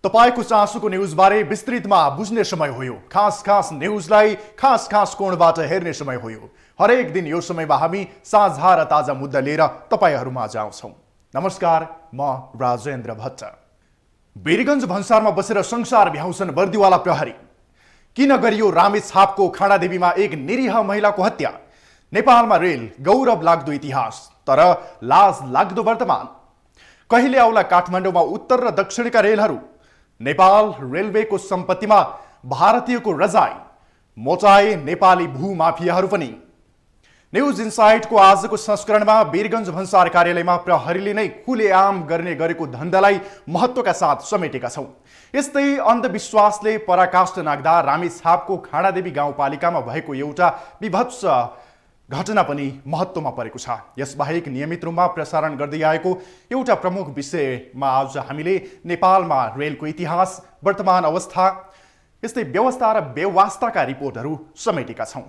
तपाईको चासोको न्यूजबारे विस्तृतमा बुझ्ने समय हो यो। खास न्यूजलाई खास कोणबाट हेर्ने समय हो यो। हरेक दिन यो समयमा हामी साझा र ताजा मुद्दा लिएर तपाईहरुमा आउँछौं। नमस्कार, म राजेन्द्र भट्ट। वीरगञ्ज भन्सारमा बसेर संसार भ्याउँछन् बर्दिवाला प्रहरी। किन गरियो रामेछापको खाडादेवीमा एक निरीह महिलाको हत्या? नेपालमा रेल गौरव लाग्दो इतिहास, तर लाज लाग्दो वर्तमान। कहिले आउला काठमाडौँमा उत्तर र दक्षिणका रेलहरू? नेपाल रेलवेको सम्पत्तिमा भारतीयको रजाई, मोचाए नेपाली भूमाफियाहरू पनि। न्यूज इनसाइटको आजको संस्करणमा वीरगञ्ज भन्सार कार्यालयमा प्रहरीले नै खुलेआम गर्ने गरेको धन्दालाई महत्त्वका साथ समेटेका छौं। यस्तै अन्धविश्वासले पराकाष्ठ नाग्दा रामेछापको खाडादेवी गाउँपालिकामा भएको एउटा विभत्स घटना पनि महत्त्वमा परेको छ। यसबाहेक नियमित रूपमा प्रसारण गर्दै आएको एउटा प्रमुख विषयमा आज हामीले नेपालमा रेलको इतिहास, वर्तमान अवस्था, यस्तै व्यवस्था र बेवास्ताका रिपोर्टहरू समेटेका छौं।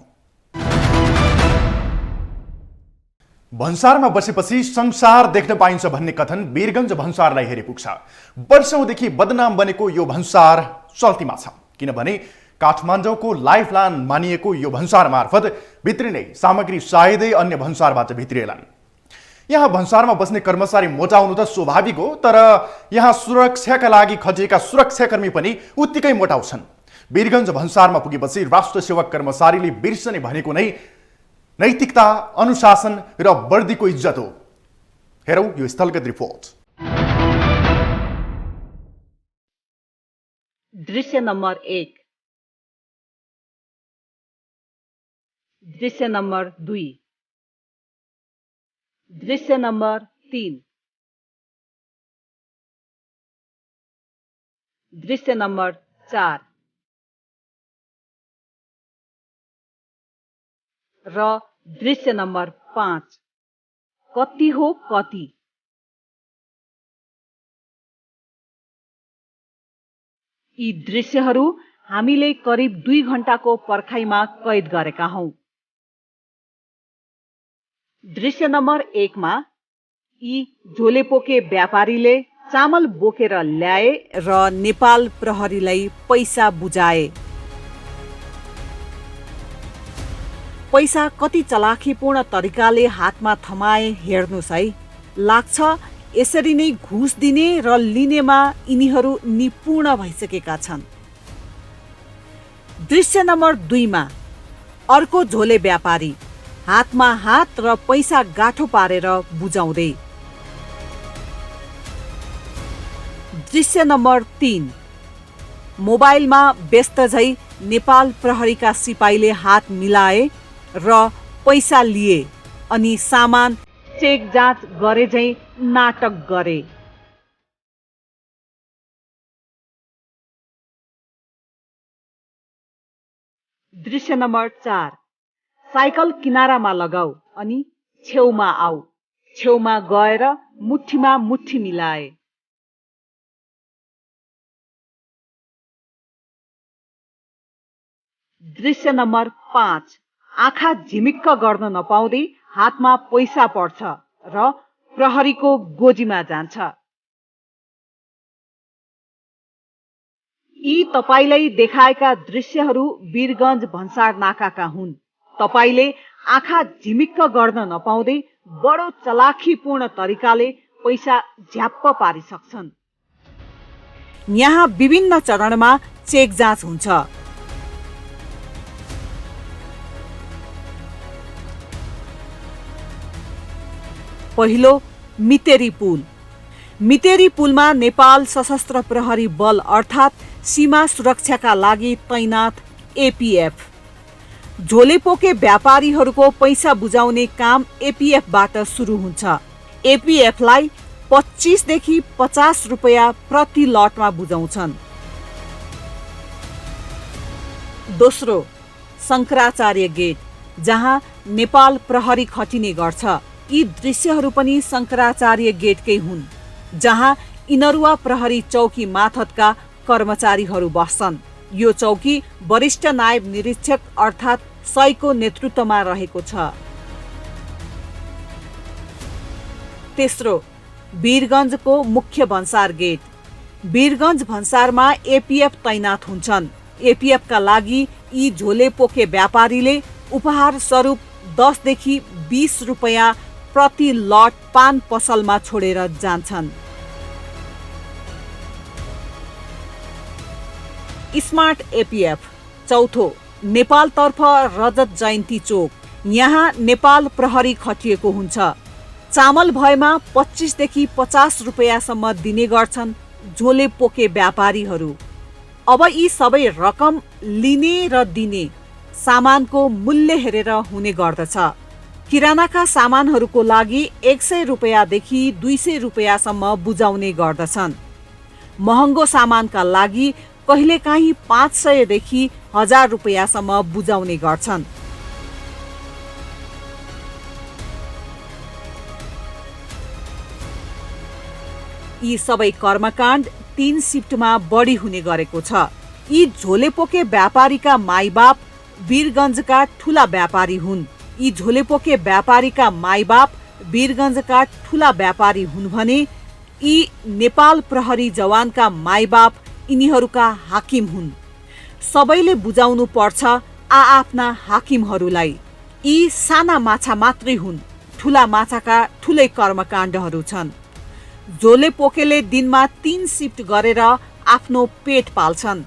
भन्सारमा बसेपछि संसार देख्न पाइन्छ भन्ने कथन वीरगञ्ज भन्सारलाई हेरे पुग्छ। वर्षौंदेखि बदनाम बनेको यो भन्सार चल्तीमा छ, किनभने काठमाडौँको लाइफलाइन मानिएको यो भन्सार मार्फत भित्रिने सामग्री सायदै अन्य भन्सारबाट भित्रिएलान्। यहाँ भन्सारमा बस्ने कर्मचारी मोटा हुनु त स्वाभाविक हो, तर यहाँ सुरक्षाका लागि खटिएका सुरक्षाकर्मी पनि उत्तिकै मोटा छन्। वीरगञ्ज भन्सारमा पुगेपछि राष्ट्र सेवक कर्मचारीले बिर्सने भनेको नै नैतिकता, अनुशासन र वर्दीको इज्जत हो। हेरौं यो स्थलगत रिपोर्ट। दृश्य नम्बर 1, दृश्य नम्बर 2, दृश्य नम्बर 3, दृश्य नम्बर 4 र दृश्य नम्बर 5। कति हो कति? यी दृश्यहरू हामीले करिब 2 घण्टाको पर्खाइमा कैद गरेका हौं। दृश्य नम्बर 1 मा यी झोलेपोके व्यापारीले चामल बोकेर ल्याए र नेपाल प्रहरीलाई पैसा बुझाए। पैसा कति चलाखीपूर्ण तरिकाले हातमा थमाए हेर्नुस् है। लाग्छ यसरी नै घुस दिने र लिनेमा यिनीहरू निपुण भइसकेका छन्। दृश्य नम्बर 2 मा अर्को झोले व्यापारी हातमा हात र पैसा गाठो पारेर बुझाउँदै। दृश्य नम्बर 3 मोबाइलमा व्यस्त झै नेपाल प्रहरीका सिपाहीले हात मिलाए र पैसा लिए अनि सामान चेक जाँच गरे झै नाटक गरे। दृश्य नम्बर 4 साइकल किनारामा लगाऊ अनि छेउमा आऊ। छेउमा गएर मुठीमा मुठी मिलाए। दृश्य नम्बर 5 आँखा झिमिक्क गर्न नपाउँदै हातमा पैसा पर्छ र प्रहरीको गोजीमा जान्छ। यी तपाईलाई देखाएका दृश्यहरू वीरगञ्ज भन्सार नाकाका हुन्। तपाईले आँखा झिमिक्क गर्न नपाउँदै बडो चलाखीपूर्ण तरिकाले पैसा झ्याप्प पारिसक्छन्। यहाँ विभिन्न चरणमा चेक जाँच हुन्छ। पहिलो मितेरी पुल। मितेरी पुलमा नेपाल सशस्त्र प्रहरी बल अर्थात् सीमा सुरक्षाका लागि तैनाथ एपीएफ। झोलेपोके व्यापारीहरूको पैसा बुझाउने काम एपीएफबाट सुरु हुन्छ। एपीएफलाई 25 देखि 50 रुपैयाँ प्रति लटमा बुझाउँछन्। दोस्रो शंकराचार्य गेट, जहाँ नेपाल प्रहरी खटिने गर्छ। यी दृश्यहरू पनि शंकराचार्य गेटकै हुन्, जहाँ इनरुवा प्रहरी चौकी माथतका कर्मचारीहरू बस्छन्। यो चौकी वरिष्ठ नायब निरीक्षक अर्थात् सयको नेतृत्वमा रहेको छ। तेस्रो वीरगञ्जको मुख्य भन्सार गेट। वीरगञ्ज भन्सारमा एपीएफ तैनात हुन्छन्। एपीएफका लागि यी झोले पोके व्यापारीले उपहार स्वरूप 10 देखि 20 रुपैयाँ प्रति लट पान पसलमा छोडेर जान्छन्। Smart APF. चौथो, नेपालतर्फ रजत जयन्ती चोक। यहाँ नेपाल प्रहरी खटिएको हुन्छ। चामल भएमा 25 देखि 50 रुपैयाँसम्म दिने गर्छन् झोले पोके व्यापारीहरू। अब यी सबै रकम लिने र दिने सामानको मूल्य हेरेर हुने गर्दछ। किरानाका सामानहरूको लागि 100 रुपैयाँदेखि 200 रुपैयाँसम्म बुझाउने गर्दछन्। महँगो सामानका लागि कहिलेकाहीँ 500 देखि 1000 रुपैयाँसम्म बुझाउने गर्छन्। यी सबै कर्मकाण्ड 3 शिफ्टमा बढी हुने गरेको छ। यी झोलेपोके व्यापारीका माईबाप वीरगञ्जका ठूला व्यापारी हुन्। यी झोलेपोके व्यापारीका माईबाप वीरगञ्जका ठूला व्यापारी हुन् भने यी नेपाल प्रहरी जवानका माईबाप यिनीहरूका हाकिम हुन्। सबैले बुझाउनु पर्छ आफ्ना हाकिमहरूलाई, यी साना माछा मात्रै हुन्, ठूला माछाका ठूलै कर्मकाण्डहरू छन्। झोले पोकेले दिनमा 3 शिफ्ट गरेर आफ्नो पेट पाल्छन्।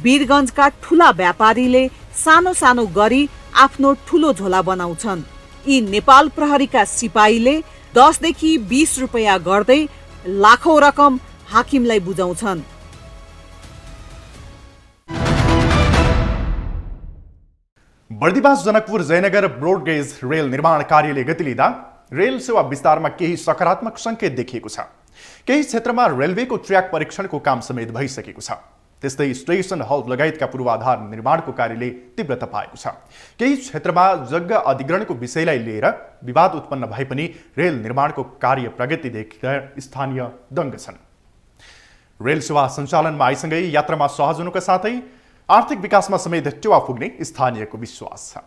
वीरगञ्जका ठूला व्यापारीले सानो सानो गरी आफ्नो ठूलो झोला बनाउँछन्। यी नेपाल प्रहरीका सिपाहीले 10 देखि 20 रुपैयाँ गर्दै लाखौं रकम हाकिमलाई बुझाउँछन्। बर्दिवास जनकपुर जयनगर ब्रोडगेज रेल निर्माण कार्यले गति लिँदा रेल सेवा विस्तारमा केही सकारात्मक संकेत देखिएको छ। केही क्षेत्रमा रेलवेको ट्र्याक परीक्षणको काम समेत भइसकेको छ। त्यस्तै स्टेसन हल लगायतका पूर्वाधार निर्माणको कार्यले तीव्रता पाएको छ। केही क्षेत्रमा जग्गा अधिग्रहणको विषयलाई लिएर विवाद उत्पन्न भए पनि रेल निर्माणको कार्य प्रगति देखेर स्थानीय दङ्ग छन्। रेल सेवा सञ्चालनमा आइसँगै यात्रामा सहज हुनुका साथै आर्थिक विकासमा समेत टेवा पुग्ने स्थानीयको विश्वास छ।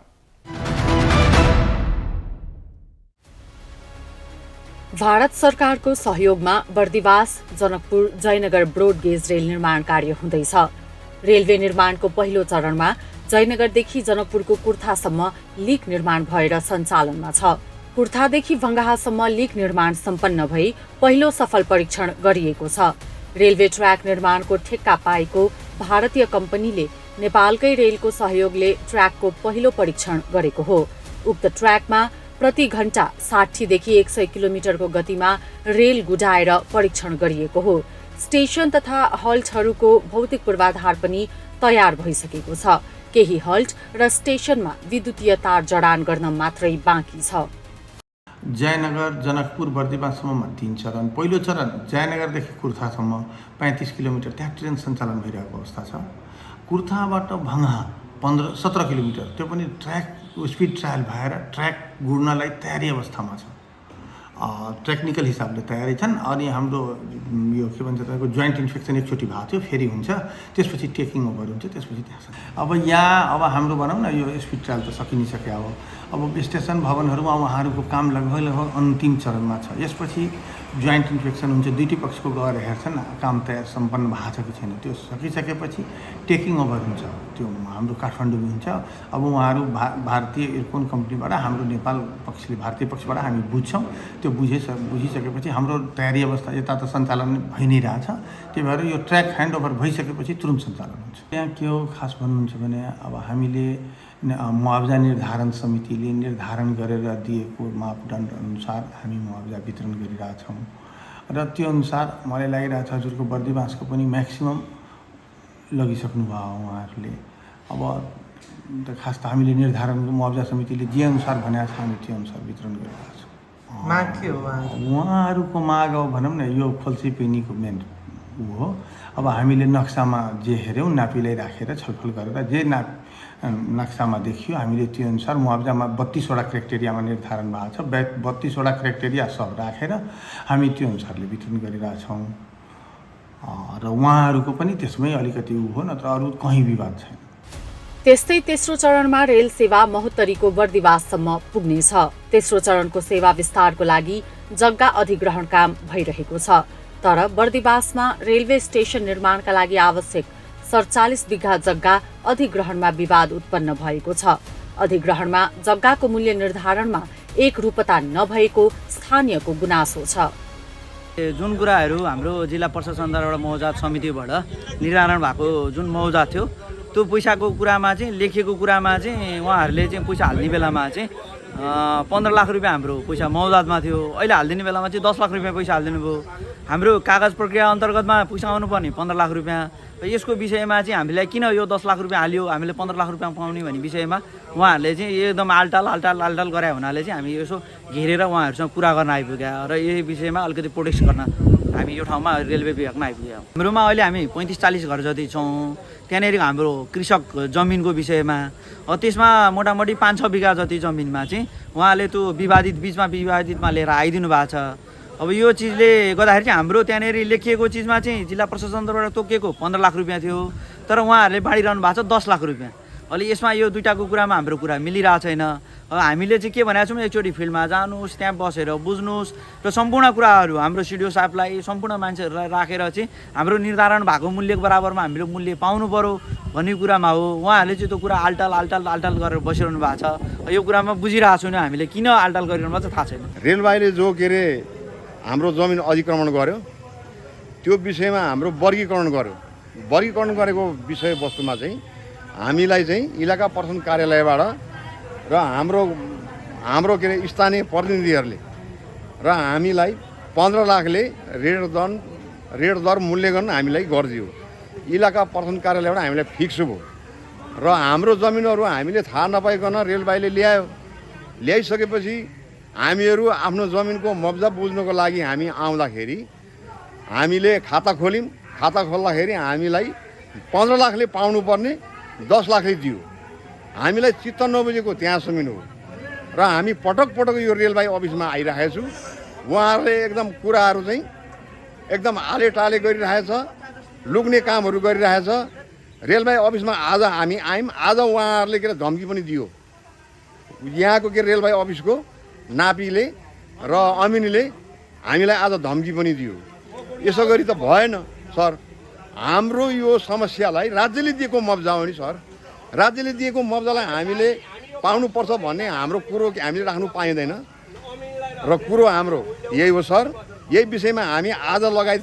भारत सरकारको सहयोगमा बर्दिवास जनकपुर जयनगर ब्रोडगेज रेल निर्माण कार्य हुँदैछ। रेलवे निर्माणको पहिलो चरणमा जयनगरदेखि जनकपुरको कुर्थासम्म लिक निर्माण भएर सञ्चालनमा छ। कुर्थादेखि भङ्गाहासम्म लिक निर्माण सम्पन्न भई पहिलो सफल परीक्षण गरिएको छ। रेलवे ट्र्याक निर्माणको ठेक्का पाएको भारतीय कम्पनीले नेपालकै रेलको सहयोगले ट्र्याकको पहिलो परीक्षण गरेको हो। उक्त ट्र्याकमा प्रति घण्टा 60 देखि 100 किलोमिटरको गतिमा रेल गुडाएर परीक्षण गरिएको हो। स्टेशन तथा हल्टहरूको भौतिक पूर्वाधार पनि तयार भइसकेको छ। केही हल्ट र स्टेशनमा विद्युतीय तार जडान गर्न मात्रै बाँकी छ। जयनगर जनकपुर बर्दिवाससम्ममा 3 चरण। पहिलो चरण जयनगरदेखि कुर्थासम्म 35 किलोमिटर त्यहाँ ट्रेन सञ्चालन भइरहेको अवस्था छ। कुर्थाबाट भङ्गा 17 किलोमिटर, त्यो पनि ट्र्याक स्पिड ट्रायल भएर ट्र्याक गुड्नलाई तयारी अवस्थामा छ। टेक्निकल हिसाबले तयारी छन्। अनि हाम्रो यो के भन्छ तपाईँको जोइन्ट इन्फेक्सन एकचोटि भएको थियो, फेरि हुन्छ, त्यसपछि टेकिङ ओभर हुन्छ, त्यसपछि त्यहाँ अब हाम्रो भनौँ न यो स्पिड ट्रायल त सकिनिसक्यो। अब स्टेसन भवनहरूमा उहाँहरूको काम लगभग अन्तिम चरणमा छ। यसपछि जोइन्ट इन्फेक्सन हुन्छ, दुईटी पक्षको गएर हेर्छन् काम तयार सम्पन्न भएको छ कि छैन। त्यो सकिसकेपछि टेकिङ ओभर हुन्छ, त्यो हाम्रो काठमाडौँमा हुन्छ। अब उहाँहरू भारतीय एयरपोर्ट कम्पनीबाट हाम्रो नेपाल पक्षले भारतीय पक्षबाट हामी बुझ्छौँ। त्यो बुझिसकेपछि हाम्रो तयारी अवस्था यता त सञ्चालन भइ नै रहेछ। त्यही भएर यो ट्र्याक ह्यान्डओभर भइसकेपछि तुरुन्त सञ्चालन हुन्छ। त्यहाँ के हो खास भन्नुहुन्छ भने अब हामीले मुआवजा निर्धारण समितिले निर्धारण गरेर दिएको मापदण्ड अनुसार हामी मुआवजा वितरण गरिरहेछौँ र त्यो अनुसार मलाई लागिरहेछ हजुरको बर्दिवासको पनि म्याक्सिमम लगिसक्नु भयो उहाँहरूले। अब खास त हामीले निर्धारण मुआवजा समितिले जे अनुसार भनेको छ हामी त्यो अनुसार वितरण गरिरहेछौँ। माग के हो उहाँहरूको माग हो भनौँ न यो खोल्सी पेनीको मेन ऊ हो। अब हामीले नक्सामा जे हेऱ्यौँ नापीलाई राखेर छलफल गरेर जे नक्सामा देखियो हामीले त्यो अनुसार मुआवजामा 32 वटा क्राइटेरियामा निर्धारण भएको छ। 32 वटा क्राइटेरिया सब राखेर हामी त्यो अनुसारले वितरण गरिरहेछौँ र उहाँहरूको पनि त्यसमै अलिकति ऊ हो, नत्र अरू कहीँ विवाद छैन। त्यस्तै तेस्रो चरणमा रेल सेवा महोत्तरीको बर्दिवाससम्म पुग्नेछ। तेस्रो चरणको सेवा विस्तारको लागि जग्गा अधिग्रहण काम भइरहेको छ। तर बर्दिवासमा रेलवे स्टेसन निर्माणका लागि आवश्यक 47 बिघा जग्गा अधिग्रहणमा विवाद उत्पन्न भएको छ। अधिग्रहणमा जग्गाको मूल्य निर्धारणमा एकरूपता नभएको स्थानीयको गुनासो छ। जुन कुराहरू हाम्रो जिल्ला प्रशासन अन्तर्गत मौजात समितिबाट निर्धारण भएको जुन मौजात थियो त्यो पैसाको कुरामा चाहिँ लेखिएको कुरामा चाहिँ उहाँहरूले चाहिँ पैसा हाल्ने बेलामा चाहिँ 15 लाख रुपियाँ हाम्रो पैसा मौजातमा थियो। अहिले हालिदिने बेलामा चाहिँ 10 लाख रुपियाँ पैसा हालिदिनु भयो। हाम्रो कागज प्रक्रिया अन्तर्गतमा पैसा आउनुपर्ने 15 लाख रुपियाँ। यसको विषयमा चाहिँ हामीलाई किन यो 10 लाख रुपियाँ हाल्यो, हामीले 15 लाख रुपियाँ पाउने भन्ने विषयमा उहाँहरूले चाहिँ एकदम आलटाल गरायो हुनाले चाहिँ हामी यसो घेरेर उहाँहरूसँग कुरा गर्न आइपुग्या र यही विषयमा अलिकति प्रोटेस्ट गर्न हामी यो ठाउँमा रेलवे विभागमा आइपुग्यौँ। हाम्रोमा अहिले हामी 35-40 घर जति छौँ। त्यहाँनिर हाम्रो कृषक जमिनको विषयमा त्यसमा मोटामोटी 5-6 बिघा जति जमिनमा चाहिँ उहाँले त्यो विवादितमा लिएर आइदिनु भएको छ। अब यो चिजले गर्दाखेरि चाहिँ हाम्रो त्यहाँनिर लेखिएको चिजमा चाहिँ जिल्ला प्रशासनबाट तोकिएको 15 लाख रुपियाँ थियो, तर उहाँहरूले बाँडिरहनु भएको छ 10 लाख रुपियाँ। अहिले यसमा यो दुईटाको कुरामा हाम्रो कुरा मिलिरहेको छैन। हामीले चाहिँ के भनेको छौँ, एकचोटि फिल्डमा जानुहोस्, त्यहाँ बसेर बुझ्नुहोस् र सम्पूर्ण कुराहरू हाम्रो सिडिओ साहबलाई सम्पूर्ण मान्छेहरूलाई राखेर चाहिँ हाम्रो निर्धारण भएको मूल्यको बराबरमा हामीले मूल्य पाउनु पर्यो भन्ने कुरामा हो। उहाँहरूले चाहिँ त्यो कुरा आलटाल गरेर बसिरहनु भएको छ। यो कुरामा बुझिरहेको छौँ हामीले किन आलटाल गरिरहनु भएको छ थाहा छैन। रेलवेले जो के अरे हाम्रो जमिन अधिक्रमण गर्यो त्यो विषयमा हाम्रो वर्गीकरण गर्यो। वर्गीकरण गरेको विषयवस्तुमा चाहिँ हामीलाई चाहिँ इलाका प्रशासन कार्यालयबाट र हाम्रो के अरे स्थानीय प्रतिनिधिहरूले र हामीलाई 15 लाखले रेट दर मूल्याङ्कन हामीलाई गरिदियो। इलाका प्रशासन कार्यालयबाट हामीलाई फिक्स भयो र हाम्रो जमिनहरू हामीले थाहा नपाइकन रेलवेले ल्याइसकेपछि हामीहरू आफ्नो जमिनको मुआवजा बुझ्नको लागि हामी आउँदाखेरि हामीले खाता खोल्यौँ। खाता खोल्दाखेरि हामीलाई 15 लाखले पाउनुपर्ने 10 लाखले दियो। हामीलाई चित्त नबुझेको त्यहाँसम्म हो र हामी पटक यो रेलवे अफिसमा आइरहेको छु। उहाँहरूले एकदम कुराहरू चाहिँ एकदम आलेटाले गरिरहेछ, लुक्ने कामहरू गरिरहेछ। रेलवे अफिसमा आज हामी आयौँ, आज उहाँहरूले के अरे धम्की पनि दियो। यहाँको के रेलवे अफिसको नापीले र अमिनीले हामीलाई आज धम्की पनि दियो। यसो गरी त भएन सर। हाम्रो यो समस्यालाई राज्यले दिएको मुआवजा हो नि सर। राज्यले दिएको मुआवजालाई हामीले पाउनुपर्छ भन्ने हाम्रो कुरो हामीले राख्नु पाइँदैन र कुरो हाम्रो यही हो सर। यही विषयमा हामी आज लगायत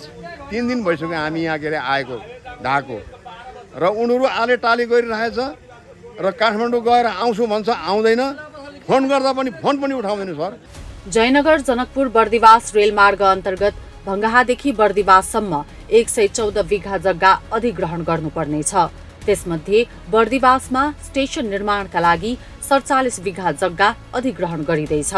3 दिन भइसक्यो हामी यहाँ के अरे आएको ढाको र उनीहरू आलेटाले गरिरहेछ र काठमाडौँ गएर आउँछु भन्छ, आउँदैन। फोन गर्दा पनि फोन पनि उठाउँदैन सर। जयनगर जनकपुर बर्दिवास रेलमार्ग अन्तर्गत भङ्गाहादेखि बर्दिवाससम्म 114 बिघा जग्गा अधिग्रहण गर्नुपर्नेछ। त्यसमध्ये बर्दिवासमा स्टेसन निर्माणका लागि 47 बिघा जग्गा अधिग्रहण गरिँदैछ।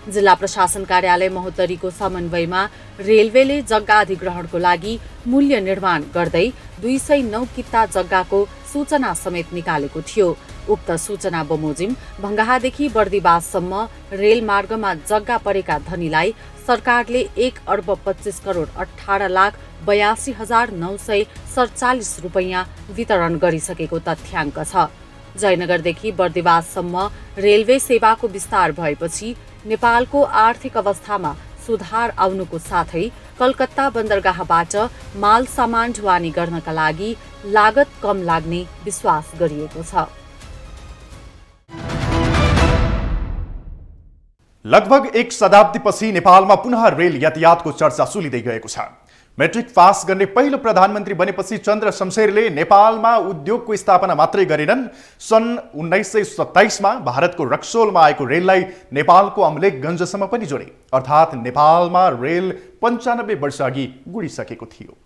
जिल्ला प्रशासन कार्यालय महोत्तरीको समन्वयमा रेलवेले जग्गा अधिग्रहणको लागि मूल्य निर्माण गर्दै 209 किता जग्गाको सूचना समेत निकालेको थियो। उक्त सूचना बमोजिम भङ्गाहादेखि बर्दिवाससम्म रेलमार्गमा जग्गा परेका धनीलाई सरकारले 1,25,18,82,947 रुपैयाँ वितरण गरिसकेको तथ्याङ्क छ। जयनगरदेखि बर्दिवाससम्म रेलवे सेवाको विस्तार भएपछि नेपालको आर्थिक अवस्थामा सुधार आउनुको साथै कलकत्ता बन्दरगाहबाट माल सामान ढुवानी गर्नका लागि लागत कम लाग्ने विश्वास गरिएको छ। लगभग 1 शताब्दीपछि नेपालमा पुनः रेल यातायातको चर्चा सुलिँदै गएको छ। मेट्रिक पास गर्ने पहिलो प्रधानमन्त्री बनेपछि चन्द्र शमशेरले नेपालमा उद्योगको स्थापना मात्रै गरेनन्। सन् 1927 मा भारतको रक्सोलमा आएको रेललाई नेपालको अमलेखगञ्जसम्म पनि जोडे। अर्थात् नेपालमा रेल 95 वर्ष अघि गुडिसकेको थियो।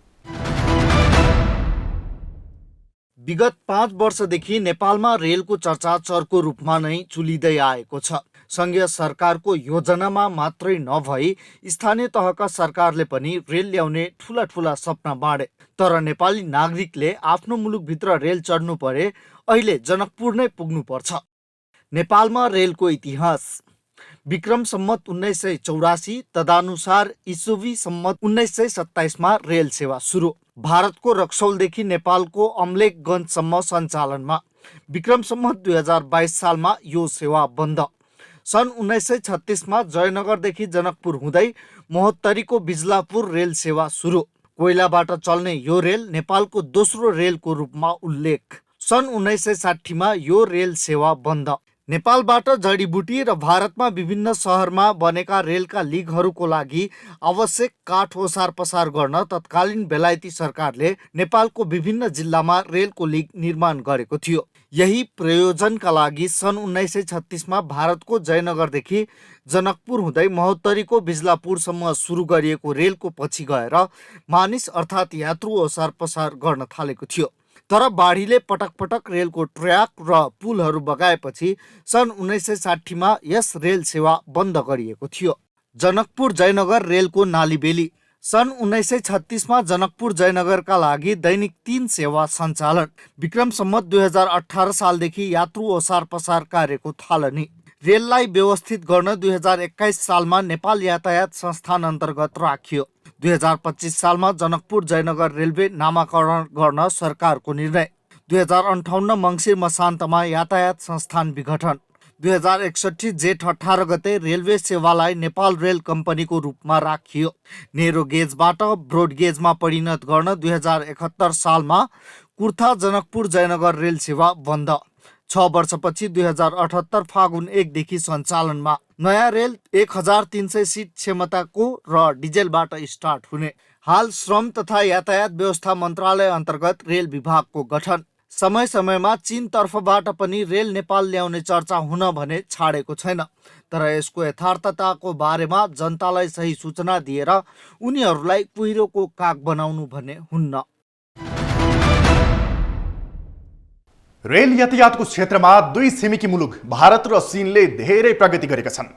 विगत 5 वर्षदेखि नेपालमा रेलको चर्चा चर्को रूपमा नै चुलिँदै आएको छ। संघीय सरकारको योजनामा मात्रै नभई स्थानीय तहका सरकारले पनि रेल ल्याउने ठूला सपना बाँडे। तर नेपाली नागरिकले आफ्नो मुलुकभित्र रेल चढ्नु परे अहिले जनकपुर नै पुग्नु पर्छ। नेपालमा रेलको इतिहास विक्रम सम्मत 1984, तदनुसार ईस्वी सम्मत 1927 मा रेल सेवा सुरु। भारतको रक्सौलदेखि नेपालको अमलेखगञ्जसम्म सञ्चालनमा। विक्रम सम्वत 2022 सालमा यो सेवा बन्द। सन् 1936मा जयनगरदेखि जनकपुर हुँदै महोत्तरीको बिजलापुर रेल सेवा सुरु। कोइलाबाट चल्ने यो रेल नेपालको दोस्रो रेलको रूपमा उल्लेख। सन् 1960मा यो रेल सेवा बन्द। नेपालबाट जडीबुटी र भारतमा विभिन्न सहरमा बनेका रेलका लिगहरूको लागि आवश्यक काठ ओसार पसार गर्न तत्कालीन बेलायती सरकारले नेपालको विभिन्न जिल्लामा रेलको लिग निर्माण गरेको थियो। यही प्रयोजनका लागि सन् 1936मा भारतको जयनगरदेखि जनकपुर हुँदै महोत्तरीको बिजलापुरसम्म सुरु गरिएको रेलको पछि गएर मानिस अर्थात् यात्रु ओसार पसार गर्न थालेको थियो। तर बाढीले पटक पटक रेलको ट्र्याक र पुलहरू बगाएपछि सन् 1960मा यस रेल सेवा बन्द गरिएको थियो। जनकपुर जयनगर रेलको नालीबेली। सन् 1936मा जनकपुर जयनगरका लागि दैनिक 3 सेवा सञ्चालन। विक्रम सम्वत 2018 सालदेखि यात्रु ओसार पसार कार्यको थालनी। रेललाई व्यवस्थित गर्न 2021 सालमा नेपाल यातायात संस्थान अन्तर्गत राखियो। 2025 सालमा जनकपुर जयनगर रेलवे नामाकरण गर्न सरकारको निर्णय। 2058 मङ्सिर मसान्तमा यातायात संस्थान विघटन। 2061 जेठ 18 गते रेलवे सेवालाई नेपाल रेल कम्पनीको रूपमा राखियो। नेरो गेजबाट ब्रोड गेजमा परिणत गर्न 2071 सालमा कुर्था जनकपुर जयनगर रेल सेवा बन्द। 6 वर्षपछि 2078 फागुन 1 देखि सञ्चालनमा। नयाँ रेल 1300 सिट क्षमताको र डिजेलबाट स्टार्ट हुने। हाल श्रम तथा यातायात व्यवस्था मन्त्रालय अन्तर्गत रेल विभागको गठन। समय समयमा चीन तर्फबाट पनि रेल नेपाल ल्याउने चर्चा हुन भने छाडेको छैन। तर यसको यथार्थताको बारेमा जनतालाई सही सूचना दिएर उनीहरूलाई कुहिरोको काग बनाउनु भने हुन्न। रेल यातायातको क्षेत्रमा दुई छिमेकी मुलुक भारत र चीनले धेरै प्रगति गरेका छन्।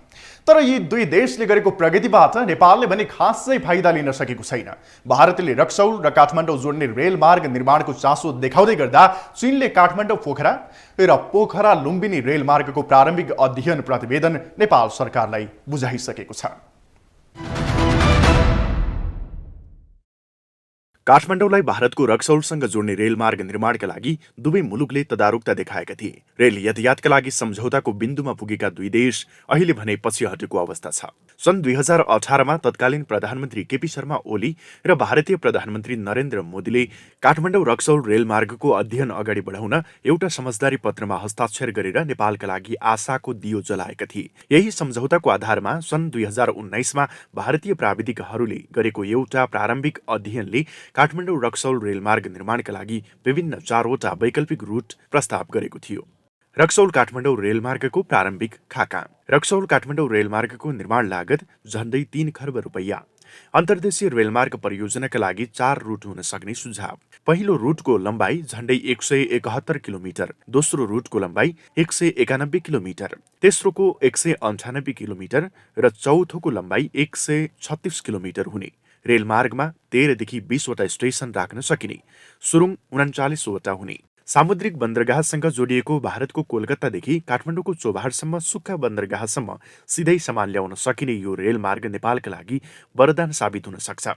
तर यी दुई देशले गरेको प्रगतिबाट नेपालले भने खासै फाइदा लिन सकेको छैन। भारतले रक्सौल र काठमाडौँ जोड्ने रेलमार्ग निर्माणको चासो देखाउँदै गर्दा चीनले काठमाडौँ पोखरा र पोखरा लुम्बिनी रेलमार्गको प्रारम्भिक अध्ययन प्रतिवेदन नेपाल सरकारलाई बुझाइसकेको छ। काठमाडौँलाई भारतको रक्सौलसँग जोड्ने रेलमार्ग निर्माणका लागि दुवै मुलुकले तदारुकता देखाएका थिए। रेल यातायातका लागि सम्झौताको बिन्दुमा पुगेका दुई देश अहिले भने पछि हटेको अवस्था छ। सन् 2018मा तत्कालीन प्रधानमन्त्री केपी शर्मा ओली र भारतीय प्रधानमन्त्री नरेन्द्र मोदीले काठमाडौँ रक्सौल रेलमार्गको अध्ययन अगाडि बढाउन एउटा समझदारी पत्रमा हस्ताक्षर गरेर नेपालका लागि आशाको दियो जलाएका थिए। यही सम्झौताको आधारमा सन् 2019मा भारतीय प्राविधिकहरूले गरेको एउटा प्रारम्भिक अध्ययनले काठमाडौँ रक्सौल रेलमार्ग निर्माणका लागि विभिन्न 4वटा वैकल्पिक रूट प्रस्ताव गरेको थियो। रक्सौल काठमाडौँ रेलमार्गको प्रारम्भिक खाका। रक्सौल काठमाडौँ रेलमार्गको निर्माण लागत झन्डै 3 खर्ब रुपैयाँ। अन्तर्देशीय रेलमार्ग परियोजनाका लागि 4 रूट हुन सक्ने सुझाव। पहिलो रूटको लम्बाइ झन्डै 171 किलोमिटर, दोस्रो रूटको लम्बाइ 191 किलोमिटर, तेस्रोको 198 किलोमिटर र चौथोको लम्बाइ 136 किलोमिटर हुने। रेलमार्गमा 13 देखि 20 वटा स्टेसन राख्न सकिने। सुरुङ 39 वटा हुने। सामुद्रिक बन्दरगाहसँग जोडिएको भारतको कोलकातादेखि काठमाडौँको चोभारसम्म सुक्खा बन्दरगाहसम्म सिधै सामान ल्याउन सकिने यो रेलमार्ग नेपालका लागि वरदान साबित हुन सक्छ।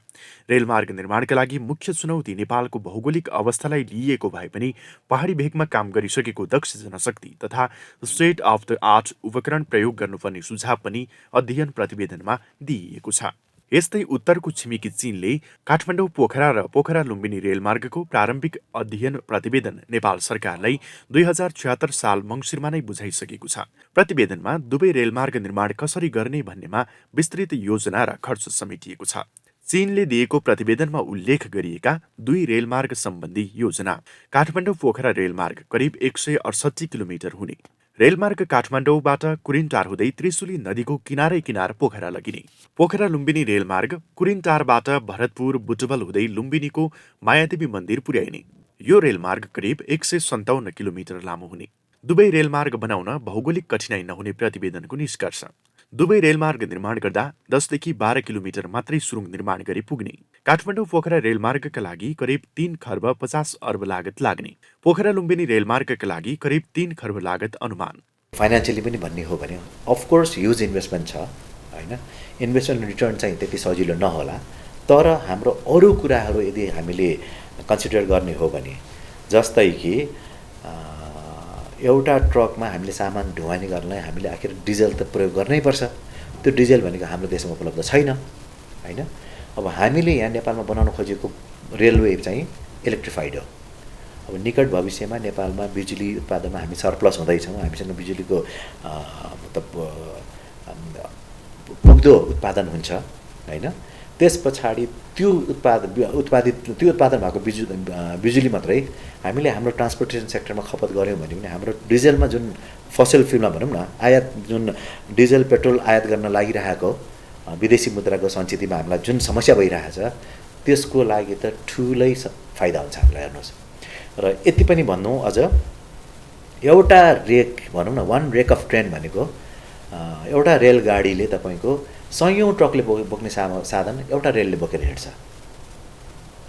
रेलमार्ग निर्माणका लागि मुख्य चुनौती नेपालको भौगोलिक अवस्थालाई लिइएको भए पनि पहाडी भेगमा काम गरिसकेको दक्ष जनशक्ति तथा स्टेट अफ द आर्ट उपकरण प्रयोग गर्नुपर्ने सुझाव पनि अध्ययन प्रतिवेदनमा दिइएको छ। यस्तै उत्तरको छिमेकी चीनले काठमाडौँ पोखरा र पोखरा लुम्बिनी रेलमार्गको प्रारम्भिक अध्ययन प्रतिवेदन नेपाल सरकारलाई 2076 साल मङ्सिरमा नै बुझाइसकेको छ। प्रतिवेदनमा दुवै रेलमार्ग निर्माण कसरी गर्ने भन्नेमा विस्तृत योजना र खर्च समेटिएको छ। चीनले दिएको प्रतिवेदनमा उल्लेख गरिएका दुई रेलमार्ग सम्बन्धी योजना। काठमाडौँ पोखरा रेलमार्ग करिब 168 किलोमिटर हुने। रेलमार्ग काठमाडौँबाट कुरिनटार हुँदै त्रिशुली नदीको किनारै किनार पोखरा लगिने। पोखरा लुम्बिनी रेलमार्ग कुरिनटारबाट भरतपुर बुटवल हुँदै लुम्बिनीको मायादेवी मन्दिर पुर्याइने। यो रेलमार्ग करिब 157 किलोमिटर लामो हुने। दुवै रेलमार्ग बनाउन भौगोलिक कठिनाई नहुने प्रतिवेदनको निष्कर्ष। दुवै रेलमार्ग निर्माण गर्दा 10 देखि 12 किलोमिटर मात्रै सुरुङ निर्माण गरी पुग्ने। काठमाडौँ पोखरा रेलमार्गका लागि करिब 3 खर्ब 50 अर्ब लागत लाग्ने। पोखरा लुम्बिनी रेलमार्गका लागि करिब 3 खर्ब लागत अनुमान। फाइनान्शियली पनि भन्ने हो भने अफकोर्स ह्युज इन्भेस्टमेन्ट छ हैन। इन्भेस्टमेन्ट रिटर्न चाहिँ त्यति सजिलो नहोला, तर हाम्रो अरू कुराहरू यदि हामीले कन्सिडर गर्ने हो भने जस्तै कि एउटा ट्रकमा हामीले सामान ढुवानी गर्नलाई हामीले आखिर डिजल त प्रयोग गर्नै पर्छ। त्यो डिजल भनेको हाम्रो देशमा उपलब्ध छैन हैन। अब हामीले यहाँ नेपालमा बनाउन खोजेको रेलवे चाहिँ इलेक्ट्रिफाइड हो। अब निकट भविष्यमा नेपालमा बिजुली उत्पादनमा हामी सरप्लस हुँदैछौँ, हामीसँग बिजुलीको मतलब पुग्दो उत्पादन हुन्छ हैन। त्यस पछाडि त्यो उत्पादन भएको बिजुली मात्रै हामीले हाम्रो ट्रान्सपोर्टेसन सेक्टरमा खपत गऱ्यौँ भने पनि हाम्रो डिजलमा जुन फसल फ्युलमा भनौँ न आयात जुन डिजल पेट्रोल आयात गर्न लागिरहेको विदेशी मुद्राको सञ्चितमा हामीलाई जुन समस्या भइरहेछ त्यसको लागि त ठुलै फाइदा हुन्छ हामीलाई। हेर्नुहोस्, र यति पनि भन्नु अझ एउटा रेक भनौँ न वान रेक अफ ट्रेन भनेको एउटा रेलगाडीले तपाईँको सयौँ ट्रकले बोक्ने साधन एउटा रेलले बोकेर हिँड्छ।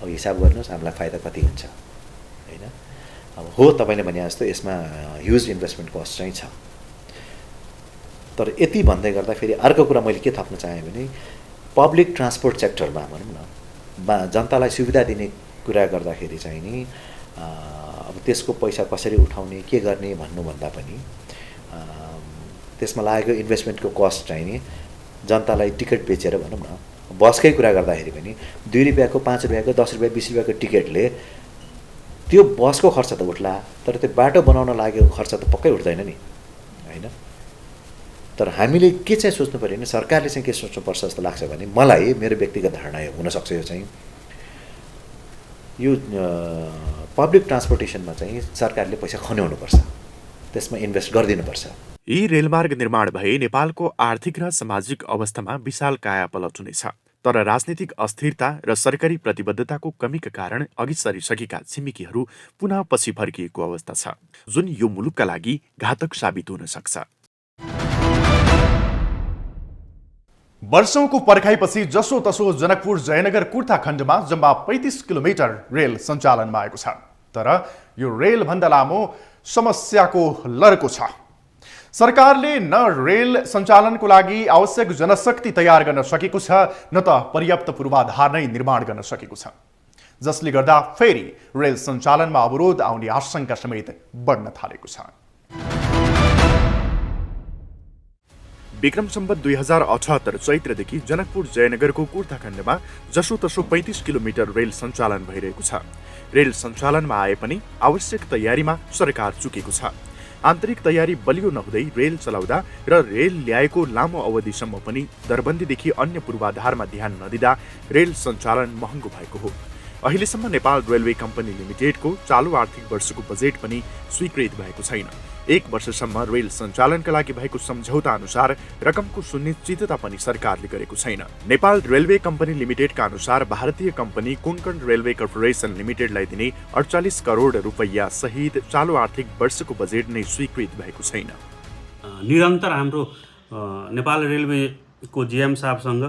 अब हिसाब गर्नुहोस् हामीलाई फाइदा कति हुन्छ हैन। अब हो तपाईँले भने जस्तो यसमा ह्युज इन्भेस्टमेन्ट कस्ट चाहिँ छ। तर यति भन्दै गर्दा फेरि अर्को कुरा मैले के थप्न चाहेँ भने पब्लिक ट्रान्सपोर्ट सेक्टरमा भनौँ न जनतालाई सुविधा दिने कुरा गर्दाखेरि चाहिँ नि अब त्यसको पैसा कसरी उठाउने के गर्ने भन्नुभन्दा पनि त्यसमा लागेको इन्भेस्टमेन्टको कस्ट चाहिँ नि जनतालाई टिकट बेचेर भनौँ न बसकै कुरा गर्दाखेरि पनि 2 रुपियाँको 5 रुपियाँको 10 रुपियाँ 20 रुपियाँको टिकटले त्यो बसको खर्च त उठ्ला तर त्यो बाटो बनाउन लागेको खर्च त पक्कै उठ्दैन नि हैन। तर हामीले के चाहिँ सोच्नु पर्यो भने सरकारले चाहिँ के सोच्नुपर्छ जस्तो लाग्छ भने मलाई मेरो व्यक्तिगत धारणा हुनसक्छ यो चाहिँ यो पब्लिक ट्रान्सपोर्टेसनमा चाहिँ सरकारले पैसा खन्याउनुपर्छ, त्यसमा इन्भेस्ट गरिदिनुपर्छ। यी रेलमार्ग निर्माण भए नेपालको आर्थिक र सामाजिक अवस्थामा विशाल कायापलट हुनेछ। तर राजनीतिक अस्थिरता र सरकारी प्रतिबद्धताको कमीका कारण अघि सरिसकेका छिमेकीहरू पुनः पछि फर्किएको अवस्था छ, जुन यो मुलुकका लागि घातक साबित हुन सक्छ। वर्षौंको पर्खाइपछि जसोतसो जनकपुर जयनगर कुर्था खण्डमा जम्मा 35 किलोमिटर रेल सञ्चालनमा आएको छ। तर यो रेलभन्दा लामो समस्याको लर्को छ। सरकारले न रेल सञ्चालनको लागि आवश्यक जनशक्ति तयार गर्न सकेको छ न त पर्याप्त पूर्वाधार नै निर्माण गर्न सकेको छ, जसले गर्दा फेरि रेल सञ्चालनमा अवरोध आउने आशंका समेत बढ्न थालेको छ। विक्रम सम्वत 2078 चैत्रदेखि जनकपुर जयनगरको कुर्थाखण्डमा जसोतसो 35 किलोमिटर रेल सञ्चालन भइरहेको छ। रेल सञ्चालनमा आए पनि आवश्यक तयारीमा सरकार चुकेको छ। आन्तरिक तयारी बलियो नहुँदै रेल चलाउँदा र रेल ल्याएको लामो अवधिसम्म पनि दरबन्दीदेखि अन्य पूर्वाधारमा ध्यान नदिँदा रेल सञ्चालन महँगो भएको हो। अहिलेसम्म नेपाल रेलवे कम्पनी लिमिटेडको चालु आर्थिक वर्षको बजेट पनि स्वीकृत भएको छैन। 1 वर्षसम्म रेल सञ्चालनका लागि भएको सम्झौता अनुसार रकमको सुनिश्चितता पनि सरकारले गरेको छैन। नेपाल रेलवे कम्पनी लिमिटेडका अनुसार भारतीय कम्पनी कोंकण रेलवे कर्पोरेसन लिमिटेडलाई दिने 48 करोड रुपैयाँ सहित चालु आर्थिक वर्षको बजेट नै स्वीकृत भएको छैन। निरन्तर हाम्रो नेपाल रेलवेको जीएम साहबसँग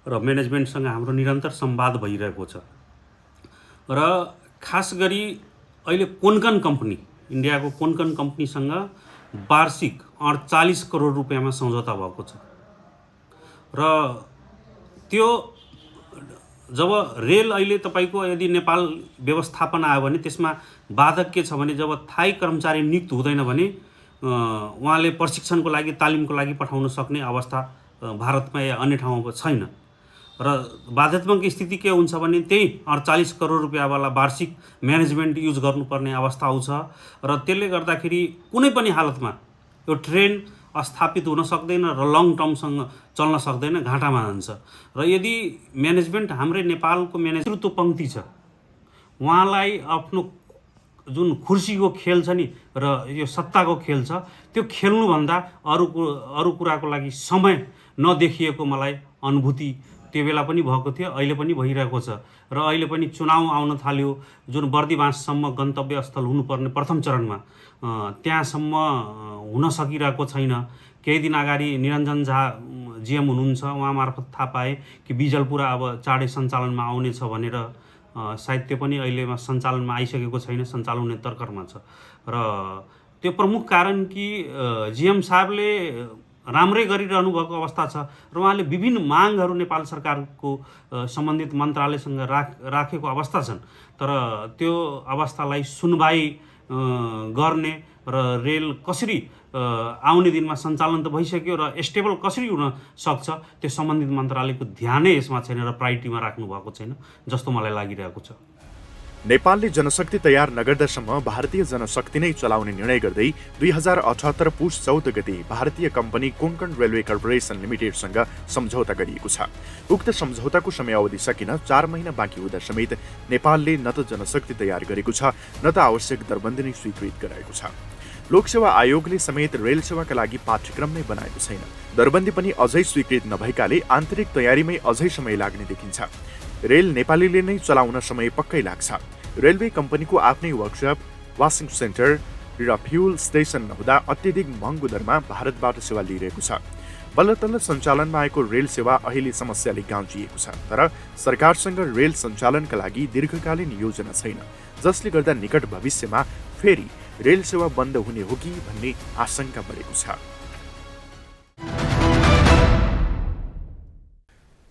र म्यानेजमेन्टसँग हाम्रो निरन्तर संवाद भइरहेको छ र खास गरी अहिले कोंकण कम्पनी इन्डियाको कोंकण कम्पनीसँग वार्षिक 48 करोड रुपियाँमा सम्झौता भएको छ र त्यो जब रेल अहिले तपाईको यदि नेपाल व्यवस्थापन आयो भने त्यसमा बाधक के छ भने जब थाई कर्मचारी नियुक्त हुँदैन भने उहाँले प्रशिक्षणको लागि तालिमको लागि पठाउन सक्ने अवस्था भारतमा या अन्य ठाउँमा छैन र बाध्यात्मक स्थिति के हुन्छ भने त्यही 48 करोड रुपियाँवाला वार्षिक म्यानेजमेन्ट युज गर्नुपर्ने अवस्था आउँछ र त्यसले गर्दाखेरि कुनै पनि हालतमा यो ट्रेन स्थापित हुन सक्दैन र लङ टर्मसँग चल्न सक्दैन, घाटामा जान्छ। र यदि म्यानेजमेन्ट हाम्रै नेपालको नेतृत्व पङ्क्ति छ उहाँलाई आफ्नो जुन खुर्सीको खेल छ नि र यो सत्ताको खेल छ त्यो खेल्नुभन्दा अरू कुराको लागि समय नदेखिएको मलाई अनुभूति त्यो बेला पनि भएको थियो, अहिले पनि भइरहेको छ र अहिले पनि चुनाव आउन थाल्यो जुन बर्दिवाससम्म गन्तव्य स्थल हुनुपर्ने प्रथम चरणमा त्यहाँसम्म हुन सकिरहेको छैन। केही दिन अगाडि निरञ्जन झा जीएम हुनुहुन्छ, उहाँ मार्फत थाहा पाए कि बिजलपुरा अब चाँडै सञ्चालनमा आउनेछ भनेर, सायद त्यो पनि अहिलेमा सञ्चालनमा आइसकेको छैन, सञ्चालन हुने तर्करमा छ। र त्यो प्रमुख कारण कि जीएम साहबले राम्रै गरिरहनु भएको अवस्था छ र उहाँले विभिन्न मागहरू नेपाल सरकारको सम्बन्धित मन्त्रालयसँग राखेको अवस्था छन्, तर त्यो अवस्थालाई सुनवाई गर्ने र रेल कसरी आउने दिनमा सञ्चालन त भइसक्यो र स्टेबल कसरी हुन सक्छ त्यो सम्बन्धित मन्त्रालयको ध्यानै यसमा छैन र प्रायोरिटीमा राख्नु भएको छैन जस्तो मलाई लागिरहेको छ। नेपालले जनशक्ति तयार नगर्दासम्म भारतीय जनशक्ति नै चलाउने निर्णय गर्दै 2078 पुष 14 गते भारतीय कम्पनी कोंकण रेलवे कर्पोरेसन लिमिटेडसँग सम्झौता गरिएको छ। उक्त सम्झौताको समयावधि सकिन 4 महिना बाँकी हुँदा समेत नेपालले न त जनशक्ति तयार गरेको छ न त आवश्यक दरबन्दी नै स्वीकृत गराएको छ। लोकसेवा आयोगले समेत रेल सेवाका लागि पाठ्यक्रम नै बनाएको छैन। दरबन्दी पनि अझै स्वीकृत नभएकाले आन्तरिक तयारीमै अझै समय लाग्ने देखिन्छ। रेल नेपालीले नै चलाउन समय पक्कै लाग्छ। रेलवे कम्पनीको आफ्नै वर्कसप, वासिङ सेन्टर र फ्युल स्टेसन नहुँदा अत्यधिक महँगो दरमा भारतबाट सेवा लिइरहेको छ। बल्ल तल्ल सञ्चालनमा आएको रेल सेवा अहिले समस्याले गाउँजिएको छ। तर सरकारसँग रेल सञ्चालनका लागि दीर्घकालीन योजना छैन, जसले गर्दा निकट भविष्यमा फेरि रेल सेवा बन्द हुने हो कि भन्ने आशंका बढेको छ।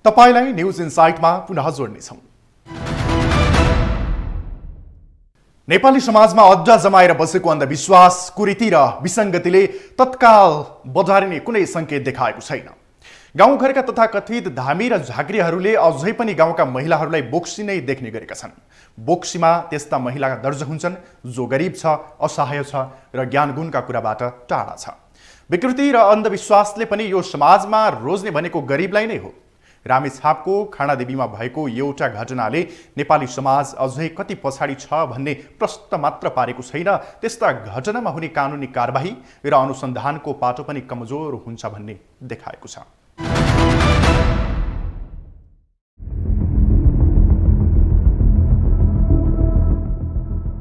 तपाईलाई न्यूज इनसाइटमा पुनः जोड्नेछौँ। नेपाली समाजमा अड्डा जमाएर बसेको अन्धविश्वास, कुरीति र विसङ्गतिले तत्काल बजारिने कुनै सङ्केत देखाएको छैन। गाउँघरका तथाकथित धामी र झाँक्रीहरूले अझै पनि गाउँका महिलाहरूलाई बोक्सी नै देख्ने गरेका छन्। बोक्सीमा त्यस्ता महिला दर्ज हुन्छन् जो गरिब छ, असहाय छ र ज्ञानगुणका कुराबाट टाढा छ। विकृति र अन्धविश्वासले पनि यो समाजमा रोज्ने भनेको गरिबलाई नै हो। रामेछापको खानादेवीमा भएको एउटा घटनाले नेपाली समाज अझै कति पछाडि छ भन्ने प्रश्न मात्र पारेको छैन, त्यस्ता घटनामा हुने कानुनी कारबाही र अनुसन्धानको पाटो पनि कमजोर हुन्छ भन्ने देखाएको छ।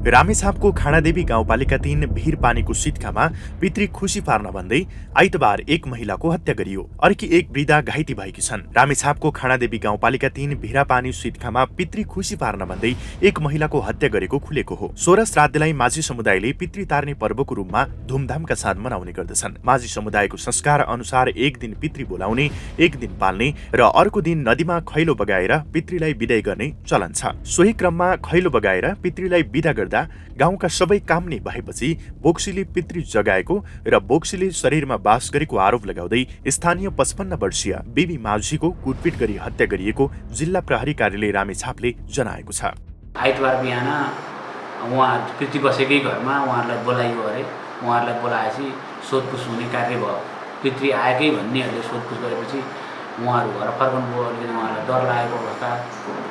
रामेछापको खानादेवी गाउँपालिका 3 भिरपानीको सिटखामा पितृ खुसी पार्न भन्दै आइतबार एक महिलाको हत्या गरियो। अर्की एक वृद्धा घाइते भएकी छन्। रामेछापको खानादेवी गाउँपालिका 3 भिरापानी सिटखामा पितृ खुसी पार्न भन्दै एक महिलाको हत्या गरेको खुलेको हो। 16 श्राद्धलाई माझी समुदायले पितृ तार्ने पर्वको रूपमा धुमधामका साथ मनाउने गर्दछन्। माझी समुदायको संस्कार अनुसार एक दिन पितृ बोलाउने, एक दिन पाल्ने र अर्को दिन नदीमा खैलो बगाएर पितृलाई बिदाई गर्ने चलन छ। सोही क्रममा खैलो बगाएर पितृलाई बिदा गर्दा गाउँका सबै काम नै भएपछि बोक्सीले पितृ जगाएको र बोक्सीले शरीरमा बास गरेको आरोप लगाउँदै स्थानीय 55 वर्षीय बिबी माझीको कुटपिट गरी हत्या गरिएको जिल्ला प्रहरी कार्यालय रामेछापले जनाएको छ। आइतबार बिहान उहाँ पितृ बसेकै घरमा उहाँहरूलाई बोलाइयो अरे। उहाँहरूलाई बोलाएपछि सोधपुछ हुने कार्य भयो। पितृ आएकै भन्नेहरूले सोधपुछ गरेपछि उहाँहरू घर फर्कनुभयो। अलिकति उहाँहरूलाई डर लागेको अवस्था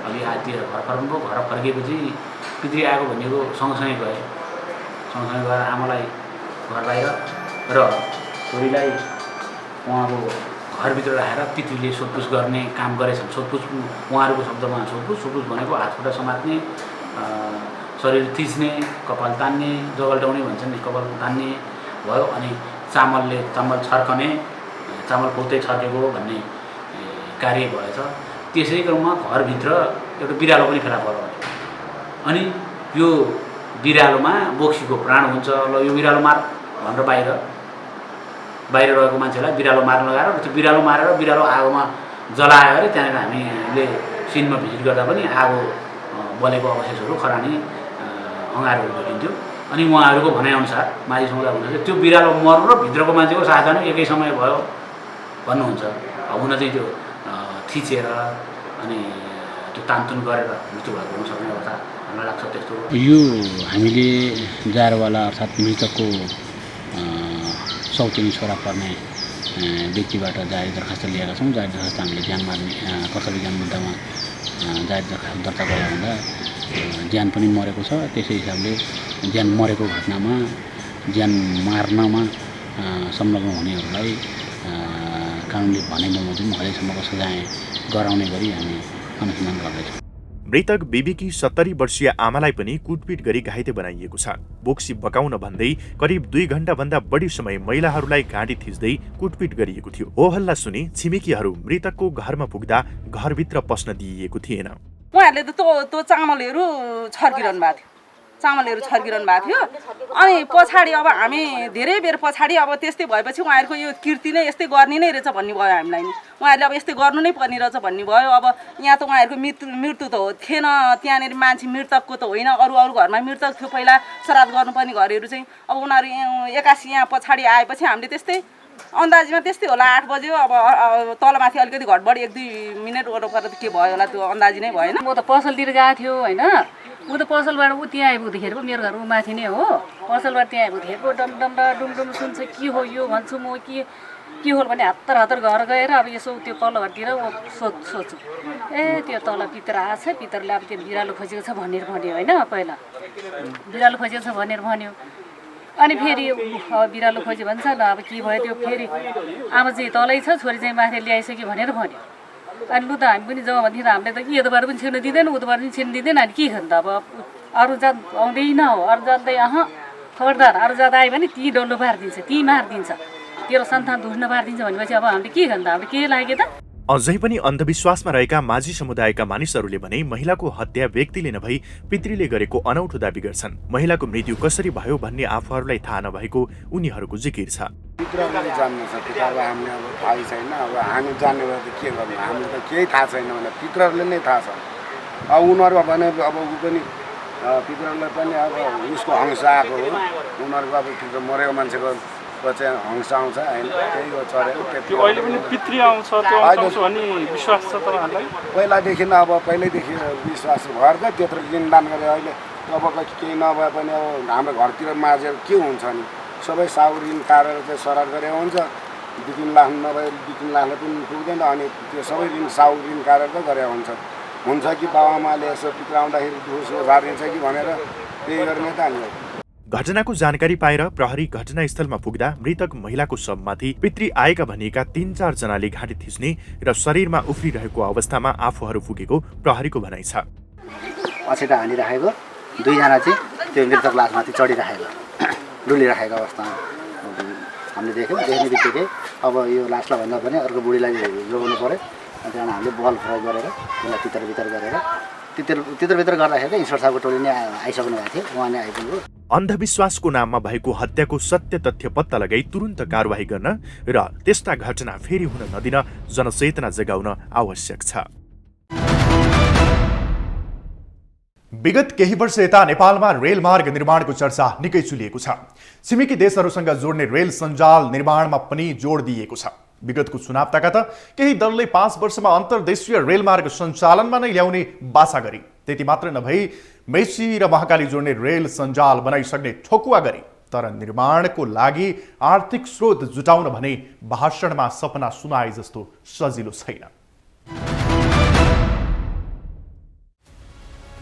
अलि आतिर घर फर्कनुभयो। घर फर्किएपछि पितृ आएको भनेको सँगसँगै गए। सँगसँगै गएर आमालाई घर बाहिर र छोरीलाई उहाँको घरभित्र राखेर पितृले सोधपुछ गर्ने काम गरेछन्। सोधपुछ उहाँहरूको शब्दमा सोधपुछ भनेको हातखुट्टा समात्ने, शरीर थिच्ने, कपाल तान्ने, जगल्टाउने भन्छन् नि, कपाल तान्ने भयो। अनि चामल छर्कने, चामल फुल्दै छर्केको भन्ने कार्य भएछ। त्यसै क्रममा घरभित्र एउटा बिरालो पनि फेला पर्यो। अनि यो बिरालोमा बोक्सीको प्राण हुन्छ। ल यो बिरालो मार भनेर बाहिर रहेको मान्छेलाई बिरालो मार्न लगाएर त्यो बिरालो मारेर बिरालो आगोमा जलायो अरे। त्यहाँनिर हामीले सिनमा भिजिट गर्दा पनि आगो बलेको अवशेषहरू, खरानी, अँगारहरू भेटिन्थ्यो। अनि उहाँहरूको भनाइअनुसार माझी समुदाय भन्नुहुन्छ त्यो बिरालो मर्नु र भित्रको मान्छेको साथ जानु एकै समय भयो भन्नुहुन्छ। हुन चाहिँ त्यो थिचेर अनि त्यो तानतुन गरेर मृत्यु भएको हुनसक्ने अवस्था हामीलाई लाग्छ। त्यस्तो यो हामीले जारवाला अर्थात् मृतकको सौतेनी छोरा पर्ने व्यक्तिबाट जारी दरखास्त लिएका छौँ। जारी दरखास्त हामीले ज्यान मार्ने कर्तव्य ज्ञान मुद्दामा जारी दरखास्त दर्ता गरेर हुँदा ज्यान पनि मरेको छ। त्यसै हिसाबले ज्यान मरेको घटनामा ज्यान मार्नमा संलग्न हुनेहरूलाई कानुनले भने बमोजिम अहिलेसम्मको सजाय गराउने गरी हामी अनुसन्धान गर्दैछौँ। मृतक बिबीकी 70 वर्षीय आमालाई पनि कुटपिट गरी घाइते बनाइएको छ। बोक्सी बकाउन भन्दै करिब 2 घण्टाभन्दा बढी समय महिलाहरूलाई घाँटी थिच्दै कुटपिट गरिएको थियो। हो हल्ला सुनि छिमेकीहरू मृतकको घरमा पुग्दा घरभित्र पस्न दिइएको थिएन। उहाँहरूले त त्यो चामलहरू छर्किरहनु भएको थियो। चामलहरू छर्किरहनु भएको थियो। अनि पछाडि अब हामी धेरै बेर पछाडि अब त्यस्तै भएपछि उहाँहरूको यो कृति नै यस्तै गर्ने नै रहेछ भन्ने भयो हामीलाई नि। उहाँहरूले अब यस्तै गर्नु नै पर्ने रहेछ भन्ने भयो। अब यहाँ त उहाँहरूको मृत्यु त थिएन, त्यहाँनिर मान्छे मृतकको त होइन, अरू घरमा मृतक थियो पहिला श्राद्ध गर्नुपर्ने घरहरू चाहिँ। अब उनीहरू एक्कासी यहाँ पछाडि आएपछि हामीले त्यस्तै अन्दाजमा त्यस्तै होला 8 बज्यो। अब तलमाथि अलिकति घटबड 1-2 मिनट वरपर त के भयो होला त्यो अन्दाजी नै भएन। म त पसलतिर गएको थियो होइन, ऊ त पसलबाट ऊ त्यहाँ आइपुग्दाखेरि पो मेरो घर ऊ माथि नै हो। पसलबाट त्यहाँ आइपुग्दाखेरि पो डमडम र डुमडुम सुन्छ के हो यो भन्छु म के हो भने हतार घर गएर अब यसो त्यो पल्लोघरतिर सोध्छु ए त्यो तल पितर आएको छ, पितरले अब त्यो बिरालो खोजेको छ भनेर भन्यो होइन। पहिला बिरालो खोजेको छ भनेर भन्यो। अनि फेरि बिरालो खोज्यो भन्छ न, अब के भयो त्यो फेरि आमा चाहिँ तलै छ, छोरी चाहिँ माथि ल्याइसक्यो भनेर भन्यो। अनि लु त हामी पनि जाउँ भन्थ्यौँ, हामीले त कि यताबाट पनि छिर्नु दिँदैन उताबाट पनि छिर्नु दिँदैन। अनि के गर्नु त अब अरू जात आउँदैन हो, अरू जाँदै खबरदार अरू जात आयो भने ती डल्लो पारिदिन्छ, ती मारिदिन्छ, तेरो सन्तान धुर्न पारिदिन्छ भनेपछि अब हामीले के गर्नु त, हामीले के लाग्यो त। अझै पनि अन्धविश्वासमा रहेका माझी समुदायका मानिसहरूले भने महिलाको हत्या व्यक्तिले नभई पितृले गरेको अनौठो दाबी गर्छन्। महिलाको मृत्यु कसरी भयो भन्ने आफूहरूलाई थाहा नभएको उनीहरूको जिकिर छ। पितृहरूले जान्नु छ, पितृलाई हामीले अब थाहै छैन। अब हामी जान्ने भए त के गर्नु, हामीले त केही थाहा छैन भने पितृहरूले नै थाहा छ। अब उनीहरू भने अब ऊ पनि पितृलाई पनि अब उसको हंस आएको हो, उनीहरूको अब पितृ मरेको मान्छेको चाहिँ हंस आउँछ होइन, त्यही हो चरेको। त्यो अहिले पनि पितृ आउँछ, त्यो आउँछ भन्ने विश्वास छ तपाईँहरूलाई? पहिलादेखि अब पहिल्यैदेखि विश्वास भएर त त्यत्रो लिनदान गरे। अहिले तपाईँको केही नभए पनि अब हाम्रो घरतिर माझेर के हुन्छ नि, सबै साउ ऋण काटेर चाहिँ सराद गरेको हुन्छ। 2-3 लाख नभए 2-3 लाखले पनि पुग्दैन। अनि त्यो सबै ऋण साउ ऋण काटेर त गरेको हुन्छ कि बाबाआमाले यसो पितृ आउँदाखेरि दुःख झारिन्छ कि भनेर त्यही गर्ने त हामी। घटनाको जानकारी पाएर प्रहरी घटनास्थलमा पुग्दा मृतक महिलाको शवमाथि पितृ आएका भनिएका 3-4 जनाले घाँटी थिच्ने र शरीरमा उफ्रिरहेको अवस्थामा आफूहरू पुगेको प्रहरीको भनाइ छ। अछेटा हानिराखेको 2 जना चाहिँ त्यो मृतक लासमाथि चढिराखेको डुलिराखेको अवस्थामा हामीले देख्ने बित्तिकै अब यो लासलाई भन्दा पनि अर्को बुढीलाई जोगाउनु पर्यो। अनि त्यहाँबाट हामीले बल प्रयोग गरेर त्यसलाई तितर गरेर तित्रभित्र गर्दाखेरि ईश्वर साहबको टोली नै आइसक्नु भएको थियो, उहाँ नै आइपुग्यो। अन्धविश्वासको नाममा भएको हत्याको सत्य तथ्य पत्ता लगाई तुरुन्त कारवाही गर्न र त्यस्ता घटना फेरि हुन नदिन जनचेतना जगाउन आवश्यक छ। विगत केही वर्ष यता नेपालमा रेलमार्ग निर्माणको चर्चा निकै चुलिएको छ। छिमेकी देशहरूसँग जोड्ने रेल सञ्जाल निर्माणमा पनि जोड दिइएको छ। विगतको चुनाव ताका त केही दलले 5 वर्षमा अन्तर्देशीय रेलमार्ग सञ्चालनमा नै ल्याउने बाचा गरी, त्यति मात्र नभई मेची र महाकाली जोड्ने रेल सञ्जाल बनाइसक्ने ठोकुवा गरी, तर निर्माणको लागि आर्थिक स्रोत जुटाउन भने भाषणमा सपना सुनाए जस्तो सजिलो छैन।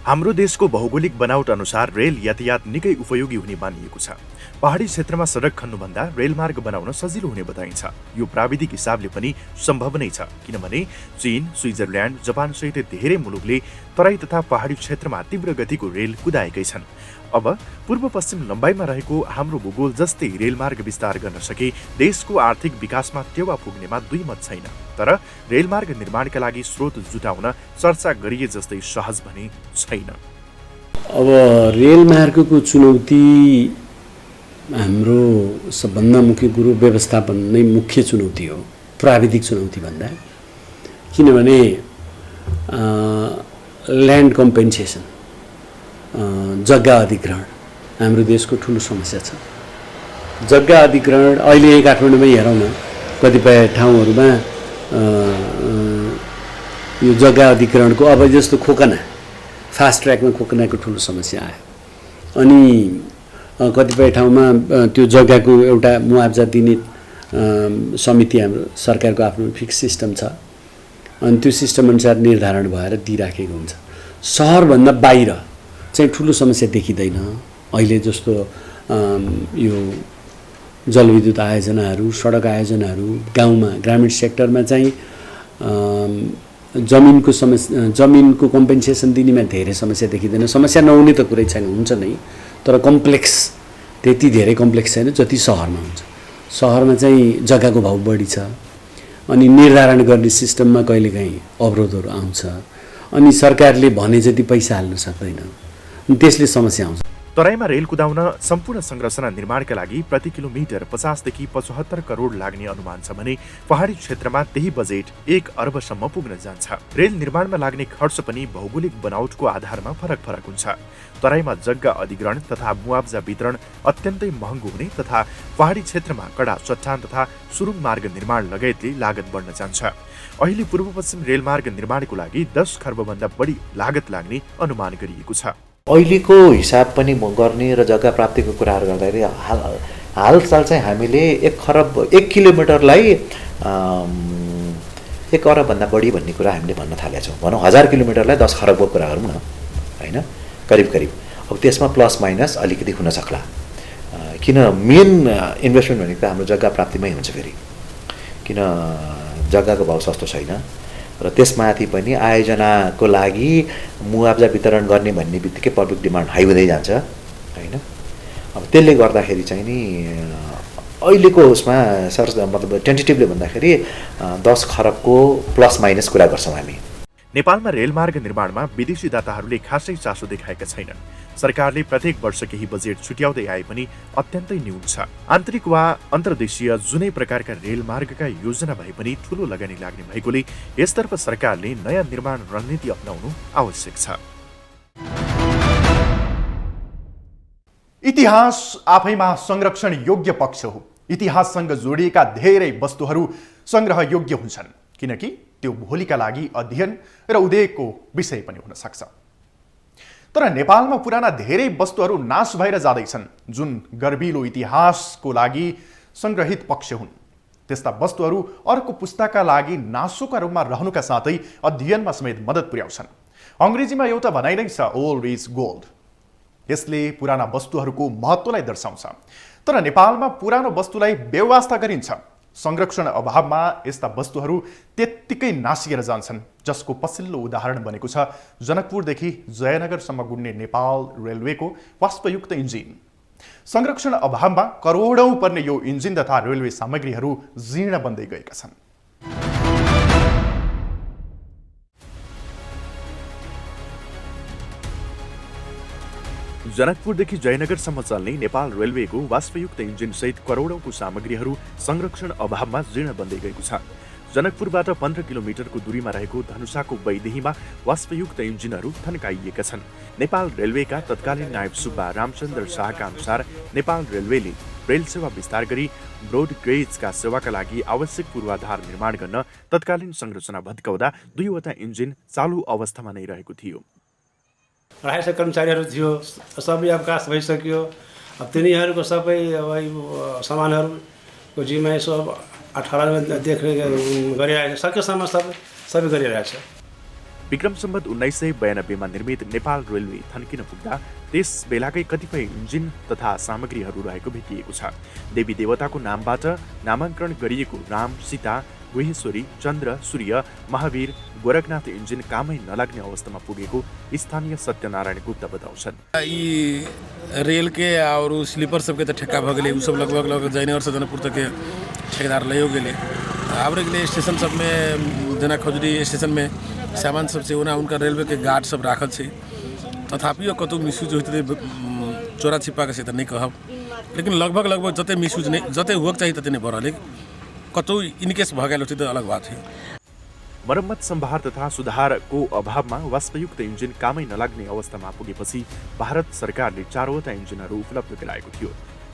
हाम्रो देशको भौगोलिक बनावट अनुसार रेल यातायात निकै उपयोगी हुने मानिएको छ। पहाडी क्षेत्रमा सडक खन्नुभन्दा रेलमार्ग बनाउन सजिलो हुने बताइन्छ। यो प्राविधिक हिसाबले पनि सम्भव नै छ, किनभने चीन, स्विजरल्यान्ड, जापान सहित धेरै मुलुकले तराई तथा पहाडी क्षेत्रमा तीव्र गतिको रेल कुदाएकै छन्। अब पूर्व पश्चिम लम्बाइमा रहेको हाम्रो भूगोल जस्तै रेलमार्ग विस्तार गर्न सके देशको आर्थिक विकासमा टेवा पुग्नेमा दुई मत छैन। तर रेलमार्ग निर्माणका लागि स्रोत जुटाउन चर्चा गरिए जस्तै सहज भने छैन। अब रेलमार्गको चुनौती हाम्रो सबभन्दा मुख्य कुरो व्यवस्थापन नै मुख्य चुनौती हो, प्राविधिक चुनौती भन्दा। किनभने ल्यान्ड कम्पेन्सेसन, जग्गा अधिग्रहण हाम्रो देशको ठुलो समस्या छ। जग्गा अधिग्रहण अहिले यही काठमाडौँमै हेरौँ न, कतिपय ठाउँहरूमा यो जग्गा अधिग्रहणको अब जस्तो खोकना, फास्ट ट्र्याकमा खोकनाको ठुलो समस्या आयो। अनि कतिपय ठाउँमा त्यो जग्गाको एउटा मुआवजा दिने समिति हाम्रो सरकारको आफ्नो फिक्स सिस्टम छ, अनि त्यो सिस्टम अनुसार निर्धारण भएर दिइराखेको हुन्छ। सहरभन्दा बाहिर चाहिँ ठुलो समस्या देखिँदैन। अहिले जस्तो यो जलविद्युत आयोजनाहरू, सडक आयोजनाहरू गाउँमा, ग्रामीण सेक्टरमा चाहिँ जमिनको कम्पेन्सेसन दिनेमा धेरै समस्या देखिँदैन। समस्या नहुने त कुरै छैन, हुन्छ नै, तर कम्प्लेक्स त्यति धेरै कम्प्लेक्स छैन जति सहरमा हुन्छ। सहरमा चाहिँ जग्गाको भाउ बढी छ, अनि निर्धारण गर्ने सिस्टममा कहिलेकाहीँ अवरोधहरू आउँछ, अनि सरकारले भने जति पैसा हाल्न सक्दैन, त्यसले समस्या आउँछ। तराईमा रेल कुदाउन सम्पूर्ण संरचना निर्माणका लागि प्रति किलोमिटर 50 देखि 75 करोड लाग्ने अनुमान छ भने पहाडी क्षेत्रमा त्यही बजेट 1 अर्बसम्म पुग्न जान्छ। रेल निर्माणमा लाग्ने खर्च पनि भौगोलिक बनावटको आधारमा फरक फरक हुन्छ। तराईमा जग्गा अधिग्रहण तथा मुआब्जा वितरण अत्यन्तै महँगो हुने तथा पहाडी क्षेत्रमा कडा चट्टान तथा सुरुङ मार्ग निर्माण लगायतले लागत बढ्न जान्छ। अहिले पूर्व पश्चिम रेलमार्ग निर्माणको लागि 10 खर्बभन्दा बढी लागत लाग्ने अनुमान गरिएको छ। अहिलेको हिसाब पनि गर्ने र जग्गा प्राप्तिको कुराहरू गर्दाखेरि हालसाल चाहिँ हामीले 1 किलोमिटरलाई 1 अरबभन्दा बढी भन्ने कुरा हामीले भन्न थालेका छौँ। भनौँ 1000 किलोमिटरलाई 10 खरबको कुरा गरौँ न, होइन, करिब करिब। अब त्यसमा प्लस माइनस अलिकति हुन सक्ला, किन मेन इन्भेस्टमेन्ट भनेको त हाम्रो जग्गा प्राप्तिमै हुन्छ। फेरि किन जग्गाको भाउ सस्तो छैन र त्यसमाथि पनि आयोजनाको लागि मुआब्जा वितरण गर्ने भन्ने बित्तिकै पब्लिक डिमान्ड हाई हुँदै जान्छ, होइन। अब त्यसले गर्दाखेरि चाहिँ नि अहिलेको उसमा मतलब टेन्टेटिभली भन्दाखेरि 10 खरबको प्लस माइनस कुरा गर्छौँ हामी। नेपालमा रेलमार्ग निर्माणमा विदेशी दाताहरूले खासै चासो देखाएका छैनन्। सरकारले प्रत्येक वर्ष केही बजेट छुट्याउँदै आए पनि अत्यन्तै न्यून छ। आन्तरिक वा अन्तर्देशीय जुनै प्रकारका रेलमार्गका योजना भए पनि ठूलो लगानी लाग्ने भएकोले यसतर्फ सरकारले नयाँ निर्माण रणनीति अपनाउनु आवश्यक छ। इतिहास आफैमा संरक्षण योग्य पक्ष हो। इतिहाससँग जोडिएका धेरै वस्तुहरू संग्रह योग्य हुन्छन्, किनकि त्यो भोलिका लागि अध्ययन र उद्योगको विषय पनि हुन सक्छ। तर नेपालमा पुराना धेरै वस्तुहरू नाश भएर जाँदैछन्, जुन गर्विलो इतिहासको लागि संग्रहित पक्ष हुन्। त्यस्ता वस्तुहरू अर्को पुस्ताका लागि नासोका रूपमा रहनुका साथै अध्ययनमा समेत मद्दत पुर्याउँछन्। अङ्ग्रेजीमा एउटा भनाइ नै छ, ओल्ड इज गोल्ड। यसले पुराना वस्तुहरूको महत्त्वलाई दर्शाउँछ। तर नेपालमा पुरानो वस्तुलाई बेवास्ता गरिन्छ। संरक्षण अभावमा यस्ता वस्तुहरू त्यत्तिकै नासिएर जान्छन्, जसको पछिल्लो उदाहरण बनेको छ जनकपुरदेखि जयनगरसम्म गुड्ने नेपाल रेलवेको वाष्पयुक्त इन्जिन। संरक्षण अभावमा करोडौं पर्ने यो इन्जिन तथा रेलवे सामग्रीहरू जीर्ण बन्दै गएका छन्। जनकपुरदेखि जयनगरसम्म चल्ने नेपाल रेलवेको वाष्पयुक्त इन्जिन सहित करोडौंको सामग्रीहरू संरक्षण अभावमा जीर्ण बन्दै गएको छ। जनकपुरबाट 15 किलोमिटरको दूरीमा रहेको धनुषाको बैदेहीमा वाष्पयुक्त इन्जिनहरू थन्काइएका छन्। नेपाल रेलवेका तत्कालीन नायब सुब्बा रामचन्द्र शाहका अनुसार नेपाल रेलवेले रेल सेवा विस्तार गरी ब्रोड गेजका सेवाका लागि आवश्यक पूर्वाधार निर्माण गर्न तत्कालीन संरचना भत्काउँदा 2वटा इन्जिन चालु अवस्थामा नै रहेको थियो। 250 कर्मचारीहरू थियो, सबै अवकाश भइसक्यो। अब तिनीहरूको सबै सामानहरूको जिम्मा यसो 18 देखरेख गरिरहेको छ, सकेसम्म सबै गरिरहेछ। विक्रम सम्वत 1992 मा निर्मित नेपाल रेलवे थन्किन पुग्दा त्यस बेलाकै कतिपय इन्जिन तथा सामग्रीहरू रहेको भेटिएको छ। देवी देवताको नामबाट नामाङ्करण गरिएको राम, सीता, गुहेश्वरी, चन्द्र, सूर्य, महावीर, गोरखनाथ इन्जिन कामै नलाग्ने अवस्थामा पुगेको स्थानीय सत्यनारायण गुप्त बताउँछन्। ई रेल के और स्लीपर सबके तो ठेका भ गेले, उ सब लगभग जयनगर से जनकपुर तक के ठेकेदार लयो गेले। आबरे गेले स्टेशन सब में जना खजुरी स्टेशन में सामान सब से उनका रेलवे के गार्ड सब राखल छै। तथापि कतौ मिसयूज होते चोरा छिपा के से त नहीं कहब, लेकिन लगभग जते मिसयूज नहीं जते हुक चाहिए तते नहीं भरले, कतौ इनकेस भ गेल त अलग बात है। मरम्मत सम्भार तथा सुधारको अभावमा वाष्पयुक्त इन्जिन कामै नलाग्ने अवस्थामा पुगेपछि भारत सरकारले 4वटा इन्जिनहरू उपलब्ध गराएको थियो।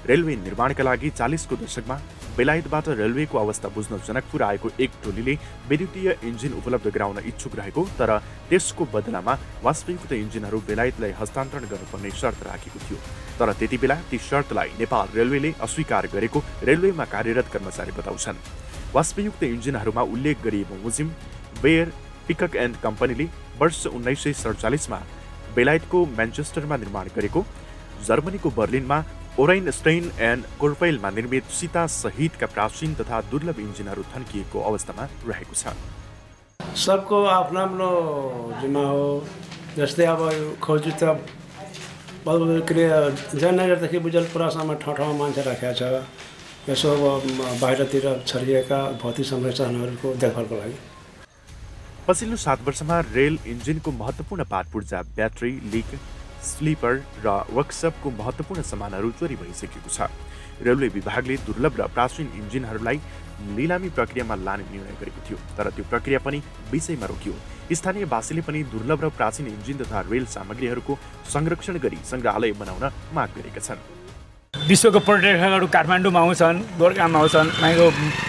रेलवे निर्माणका लागि 40 को दशकमा बेलायतबाट रेलवेको अवस्था बुझ्न जनकपुर आएको एक टोलीले विद्युतीय इन्जिन उपलब्ध गराउन इच्छुक रहेको, तर त्यसको बदलामा वाष्पयुक्त इन्जिनहरू बेलायतलाई हस्तान्तरण गर्नुपर्ने शर्त राखेको थियो। तर त्यति बेला ती शर्तलाई नेपाल रेलवेले अस्वीकार गरेको रेलवेमा कार्यरत कर्मचारी बताउँछन्। वाष्पयुक्त इन्जिनहरूमा उल्लेख गरिए बमोजिम बेयर पिकक एन्ड कम्पनीले वर्ष 1947 मा बेलायतको म्यान्चेस्टरमा निर्माण गरेको, जर्मनीको बर्लिनमा ओराइनस्टेइन एन्ड कोर्पेलमा निर्मित सीता सहितका प्राचीन तथा दुर्लभ इन्जिनहरू थन्किएको अवस्थामा रहेको छ। सबको आफ्नो आफ्नो जिम्मा हो। जस्तै अब खोजी त जयनगरदेखि बुजलपुरासम्म ठाउँमा मान्छे राखेको छ, यसो बाहिरतिर छरिएका भौतिक संरचनाहरूको देखभालको लागि। पछिल्लो 7 वर्षमा रेल इन्जिनको महत्त्वपूर्ण पाटपुर्जा, ब्याट्री लिक, स्लिपर र वर्कसपको महत्त्वपूर्ण सामानहरू चोरी भइसकेको छ। रेलवे विभागले दुर्लभ र प्राचीन इन्जिनहरूलाई लिलामी प्रक्रियामा लाने निर्णय गरेको थियो, तर त्यो प्रक्रिया पनि विषयमा रोकियो। स्थानीयवासीले पनि दुर्लभ र प्राचीन इन्जिन तथा रेल सामग्रीहरूको संरक्षण गरी सङ्ग्रहालय बनाउन माग गरेका छन्। विश्वको पर्यटकहरू काठमाडौँमा आउँछन्, गोरखामा आउँछन्, माइको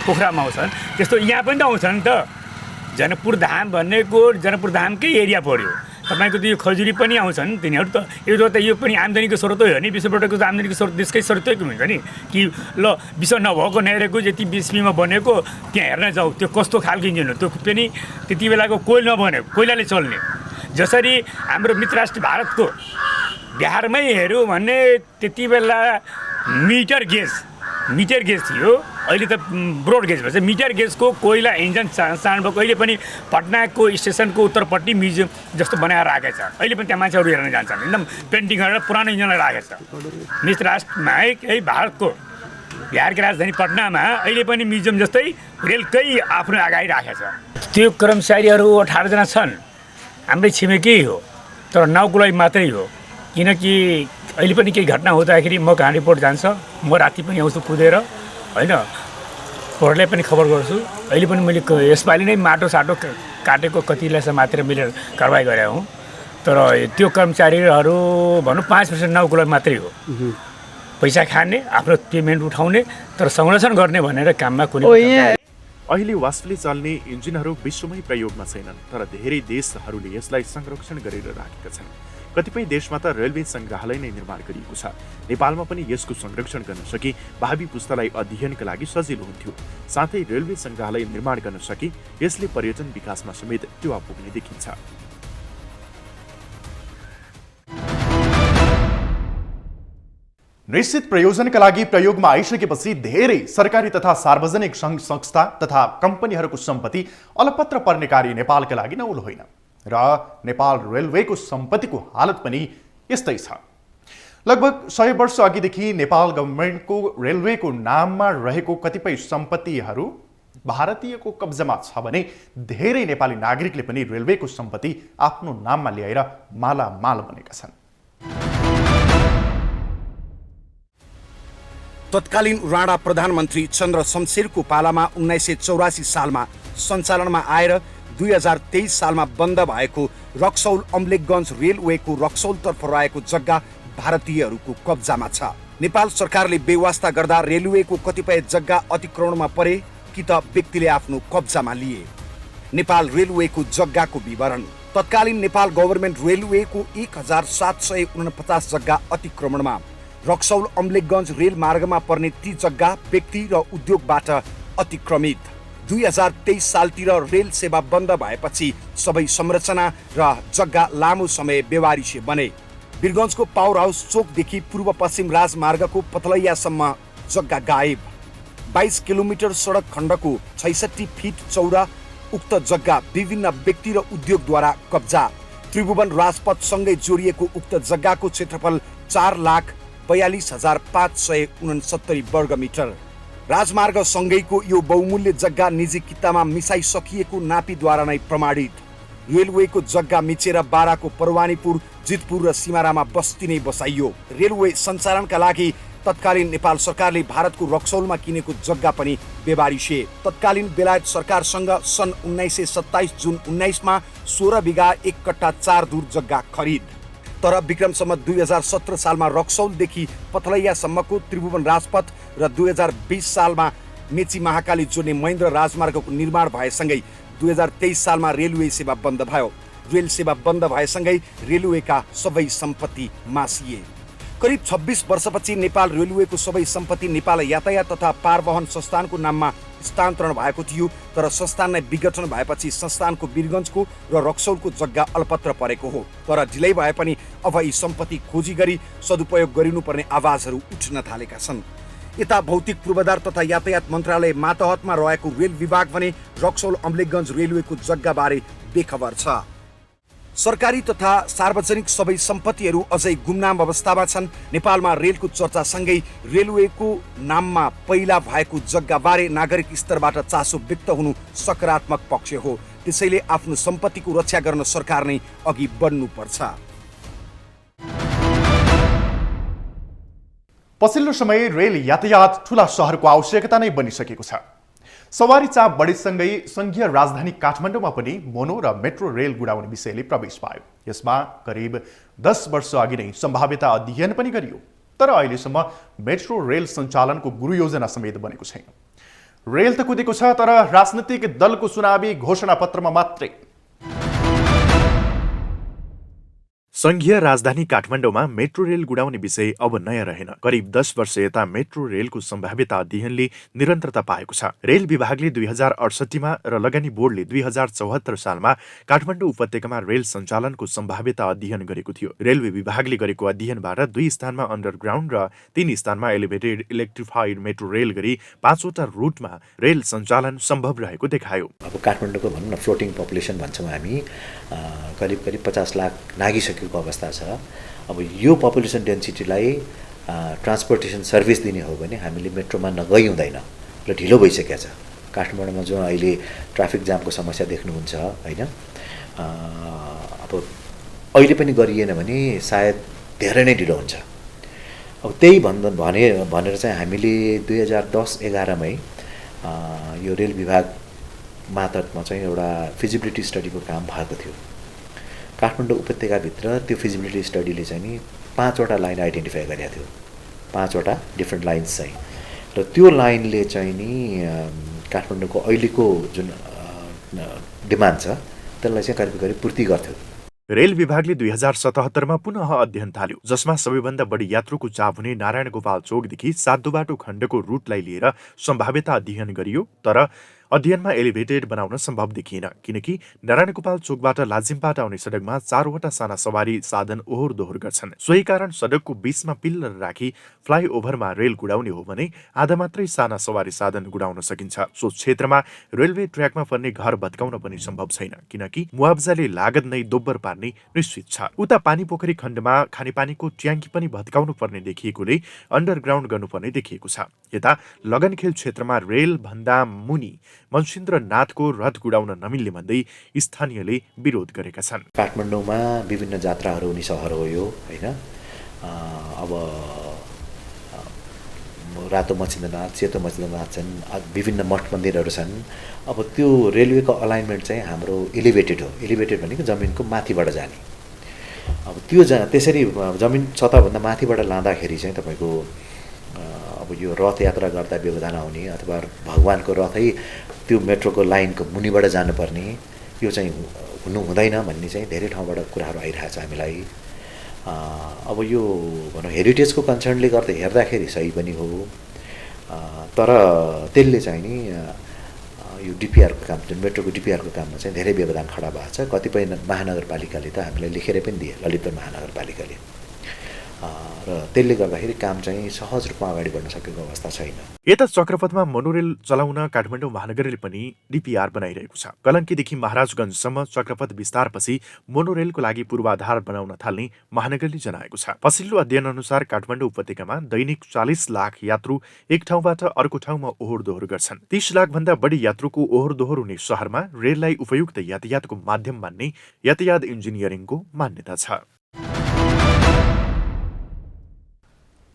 पोखरामा आउँछन्, त्यस्तो यहाँ पनि त आउँछन् नि त। जनकपुर धाम भनेको जनकपुर धामकै एरिया पर्यो। तपाईँको त्यो खजुरी पनि आउँछन्, तिनीहरू त यो पनि आम्दानीको स्रोतै हो नि। विश्वपटकको आम्दानीको स्रोत देशकै स्रोतै हुन्छ नि। कि ल विश्व नभएको नहेरेको यति बिस्मीमा बनेको त्यहाँ हेर्न जाऊ, त्यो कस्तो खालको इन्जिन हो, त्यो पनि त्यति बेलाको कोइला नबनेको, कोइलाले चल्ने। जसरी हाम्रो मित्र राष्ट्र भारतको बिहारमै हेऱ्यो भने त्यति बेला मिटर गेज थियो, अहिले त ब्रोड गेज भन्छ। मिटर गेजको कोइला इन्जिन चाँड भएको। अहिले पनि पटनाको स्टेसनको उत्तरपट्टि म्युजियम जस्तो बनाएर राखेको छ। अहिले पनि त्यहाँ मान्छेहरू हेर्न जान्छन्, एकदम पेन्टिङ गरेर पुरानो इन्जिनलाई राखेको छ। मित्र राष्ट्रमा है भारतको बिहारको राजधानी पटनामा अहिले पनि म्युजियम जस्तै रेलकै आफ्नो अगाडि राखेको छ। त्यो कर्मचारीहरू 18 जना छन्, हाम्रै छिमेकी हो, तर नाउँको लागि मात्रै हो। किनकि अहिले पनि केही घटना हुँदाखेरि म कहाँ रिपोर्ट जान्छ, म राति पनि आउँछु कुदेर होइन, प्रहरीलाई पनि खबर गर्छु। अहिले पनि मैले यसपालि नै माटो साटो काटेको कतिलाई समातेर मैले कारवाही गरेको हुँ। तर त्यो कर्मचारीहरू भनौँ 5% नाउँको लागि मात्रै हो। पैसा खाने, आफ्नो पेमेन्ट उठाउने, तर संरक्षण गर्ने भनेर काममा कुनै अहिले वास्तवले चल्ने इन्जिनहरू विश्वमै प्रयोगमा छैनन्, तर धेरै देशहरूले यसलाई संरक्षण गरेर राखेका छन्। कतिपय देशमा त रेलवे सङ्ग्रहालय नै निर्माण गरिएको छ। नेपालमा पनि यसको संरक्षण गर्न सके भावी पुस्तालाई अध्ययनका लागि सजिलो हुन्थ्यो। साथै रेलवे सङ्ग्रहालय निर्माण गर्न सके यसले पर्यटन विकासमा समेत टेवा पुग्ने देखिन्छ। निश्चित प्रयोजनका लागि प्रयोगमा आइसकेपछि धेरै सरकारी तथा सार्वजनिक सङ्घ संस्था तथा कम्पनीहरूको सम्पत्ति अलपत्र पर्ने कार्य नेपालका लागि नौलो होइन र नेपाल रेलवेको सम्पत्तिको हालत पनि यस्तै छ। लगभग 100 वर्ष अघिदेखि नेपाल गभर्मेन्टको रेलवेको नाममा रहेको कतिपय सम्पत्तिहरू भारतीयको कब्जामा छ भने धेरै नेपाली नागरिकले पनि रेलवेको सम्पत्ति आफ्नो नाममा ल्याएर मालामाल बनेका छन्। तत्कालीन राणा प्रधानमन्त्री चन्द्र शमशेरको पालामा 1984 सालमा सञ्चालनमा आएर 2023 सालमा बन्द भएको रक्सौल अम्लेखगञ्ज रेलवेको रक्सौलतर्फ रहेको जग्गा भारतीयहरूको कब्जामा छ। नेपाल सरकारले बेवास्ता गर्दा रेलवेको कतिपय जग्गा अतिक्रमणमा परे कि त व्यक्तिले आफ्नो कब्जामा लिए। नेपाल रेलवेको जग्गाको विवरण। तत्कालीन नेपाल गभर्मेन्ट रेलवेको 1749 जग्गा अतिक्रमणमा। रक्सौल अम्लेखगञ्ज रेल मार्गमा पर्ने ती जग्गा व्यक्ति र उद्योगबाट अतिक्रमित। 2023 सालतिर रेल सेवा बन्द भएपछि सबै संरचना र जग्गा लामो समय बेवारिसे बने। वीरगञ्जको पावर हाउस चोकदेखि पूर्व पश्चिम राजमार्गको पथलैयासम्म जग्गा गायब। 22 किलोमिटर सडक खण्डको 66 फिट चौडा उक्त जग्गा विभिन्न व्यक्ति र उद्योगद्वारा कब्जा। त्रिभुवन राजपथसँगै जोडिएको उक्त जग्गाको क्षेत्रफल 4,42,569 वर्ग मिटर। राजमार्ग सँगैको यो बहुमूल्य जग्गा निजी कित्तामा मिसाइसकिएको नापीद्वारा नै प्रमाणित। रेलवेको जग्गा मिचेर बाराको परवानीपुर, जितपुर र सिमारामा बस्ती नै बसाइयो। रेलवे सञ्चालनका लागि तत्कालीन नेपाल सरकारले भारतको रक्सौलमा किनेको जग्गा पनि बेबारिसे। तत्कालीन बेलायत सरकारसँग सन् 1927 जुन 19मा 16 बिघा 1 कट्टा 4 दूर जग्गा खरिद। तर विक्रम सम्वत 2017 सालमा रक्सौलदेखि पथलैयासम्मको त्रिभुवन राजपथ र 2020 सालमा मेची महाकाली जोड्ने महेन्द्र राजमार्गको निर्माण भएसँगै 2023 सालमा रेलवे सेवा बन्द भयो। रेल सेवा बन्द भएसँगै रेलवेका सबै सम्पत्ति मासिए। करिब 26 वर्षपछि नेपाल रेलवेको सबै सम्पत्ति नेपाल यातायात तथा पारवहन संस्थानको नाममा स्थानान्तरण भएको थियो, तर संस्थानलाई विघटन भएपछि संस्थानको वीरगञ्जको र रक्सौलको जग्गा अलपत्र परेको हो। तर ढिलै भए पनि अब यी सम्पत्ति खोजी गरी सदुपयोग गरिनुपर्ने आवाजहरू उठ्न थालेका छन्। यता भौतिक पूर्वाधार तथा यातायात मन्त्रालय मातहतमा रहेको रेल विभाग भने रक्सौल अम्लेखगञ्ज रेलवेको जग्गाबारे बेखबर छ। सरकारी तथा सार्वजनिक सबै सम्पत्तिहरू अझै गुमनाम अवस्थामा छन्। नेपालमा रेलको चर्चासँगै रेलवेको नाममा पहिला भएको जग्गाबारे नागरिक स्तरबाट चासो व्यक्त हुनु सकारात्मक पक्ष हो। त्यसैले आफ्नो सम्पत्तिको रक्षा गर्न सरकार नै अघि बढ्नुपर्छ। पछिल्लो समय रेल यातायात ठूला सहरको आवश्यकता नै बनिसकेको छ। सवारी चाप बढीसँगै संघीय राजधानी काठमाडौँमा पनि मोनो र मेट्रो रेल गुडाउने विषयले प्रवेश पायो। यसमा करिब 10 वर्ष अघि नै सम्भाव्यता अध्ययन पनि गरियो, तर अहिलेसम्म मेट्रो रेल सञ्चालनको गुरु योजना समेत बनेको छैन। रेल त कुदेको छ, तर राजनीतिक दलको चुनावी घोषणापत्रमा मात्रै। संघीय राजधानी काठमाडौँमा मेट्रो रेल गुडाउने विषय अब नयाँ रहेन। करिब 10 वर्ष यता मेट्रो रेलको सम्भाव्यता अध्ययनले निरन्तरता पाएको छ। रेल विभागले 2068मा र लगानी बोर्डले 2074 सालमा काठमाडौँ उपत्यकामा रेल सञ्चालनको सम्भाव्यता अध्ययन गरेको थियो। रेलवे विभागले गरेको अध्ययनबाट 2 स्थानमा अन्डरग्राउन्ड र 3 स्थानमा एलिभेटेड इलेक्ट्रिफाइड मेट्रो रेल गरी 5 वटा रुटमा रेल सञ्चालन सम्भव रहेको देखायो। अब काठमाडौँको भनौँ न फ्लोटिङ पपुलेसन भन्छौँ हामी, करिब 50 लाख नागिसक्यो अवस्था छ। अब यो पपुलेसन डेन्सिटीलाई ट्रान्सपोर्टेसन सर्भिस दिने हो भने हामीले मेट्रोमा नगई हुँदैन र ढिलो भइसकेको छ। काठमाडौँमा जो अहिले ट्राफिक जामको समस्या देख्नुहुन्छ हैन, अब अहिले पनि गरिएन भने सायद धेरै नै ढिलो हुन्छ। अब त्यही भनेर चाहिँ हामीले 2010-11 मै यो रेल विभाग मातहतमा चाहिँ एउटा फिजिबिलिटी स्टडीको काम भएको थियो। काठमाडौँ उपत्यकाभित्र त्यो फिजिबिलिटी स्टडीले चाहिँ नि 5 वटा लाइन आइडेन्टिफाई गरेको थियो, 5 वटा डिफ्रेन्ट लाइन्स चाहिँ, र त्यो लाइनले चाहिँ नि काठमाडौँको अहिलेको जुन डिमान्ड छ त्यसलाई चाहिँ करिब पूर्ति गर्थ्यो। रेल विभागले 2077मा पुनः अध्ययन थाल्यो, जसमा सबैभन्दा बढी यात्रुको चाप हुने नारायण गोपाल चोकदेखि सातदो खण्डको रुटलाई लिएर सम्भाव्यता अध्ययन गरियो, तर अध्ययनमा एलिभेटेड बनाउन सम्भव देखिएन, किनकि नारायण गोपाल चोकबाट लाजिमबाट आउने सडकमा 4 वटा साना सवारी साधन ओहोर दोहोर गर्छन्। सोही कारण सडकको बीचमा पिल्लर राखी फ्लाइओभरमा रेल गुडाउने हो भने आधा मात्रै साना सवारी साधन गुडाउन सकिन्छ। सो क्षेत्रमा रेलवे ट्र्याकमा पर्ने घर भत्काउन पनि सम्भव छैन, किनकि मुआब्जाले लागत नै दोब्बर पार्ने निश्चित छ। उता पानी पोखरी खण्डमा खानेपानीको ट्याङ्की पनि भत्काउनु पर्ने देखिएकोले अन्डरग्राउन्ड गर्नुपर्ने देखिएको छ। यता लगनखेल क्षेत्रमा रेल भन्दा मुनि मनसिन्द्र नाथको रथ गुडाउन नमिल्ने भन्दै स्थानीयले विरोध गरेका छन्। काठमाडौँमा विभिन्न जात्राहरू हुने सहर हो यो हैन। अब रातो मचिन्द्रनाथ, सेतो मचिन्द्रनाथ छन्, विभिन्न मठ मन्दिरहरू छन्। अब त्यो रेलवेको अलाइनमेन्ट चाहिँ हाम्रो एलिभेटेड हो। एलिभेटेड भनेको जमिनको माथिबाट जाने। अब त्यो त्यसरी जमिन सतहभन्दा माथिबाट लाँदाखेरि चाहिँ तपाईँको अब यो रथ यात्रा गर्दा व्यवधान आउने अथवा भगवानको रथै त्यो मेट्रोको लाइनको मुनिबाट जानुपर्ने, यो चाहिँ हुनु हुँदैन भन्ने चाहिँ धेरै ठाउँबाट कुराहरू आइरहेछ हामीलाई। अब यो भनौँ हेरिटेजको कन्सर्नले गर्दा हेर्दाखेरि सही पनि हो, तर त्यसले चाहिँ नि यो डिपिआरको काम, जुन मेट्रोको डिपिआरको काममा चाहिँ धेरै व्यवधान खडा भएको छ। कतिपय महानगरपालिकाले त हामीलाई लेखेर पनि दिए, ललितपुर महानगरपालिकाले, र त्यसले गर्दाखेरि काम चाहिँ सहज रूपमा अगाडि बढ्न सकेको अवस्था छैन। यता चक्रपथमा मोनोरेल चलाउन काठमाडौँ महानगरले पनि डिपिआर बनाइरहेको छ। कलङ्कीदेखि महाराजगञ्जसम्म चक्रपथ विस्तारपछि मोनोरेलको लागि पूर्वाधार बनाउन थाल्ने महानगरले जनाएको छ। पछिल्लो अध्ययन अनुसार काठमाडौँ उपत्यकामा दैनिक 40 लाख यात्रु एक ठाउँबाट अर्को ठाउँमा ओहोर दोहोर गर्छन्। 30 लाख भन्दा बढी यात्रुको ओहोर दोहोर हुने शहरमा रेललाई उपयुक्त यातायातको माध्यम मान्ने यातायात इन्जिनियरिङको मान्यता छ।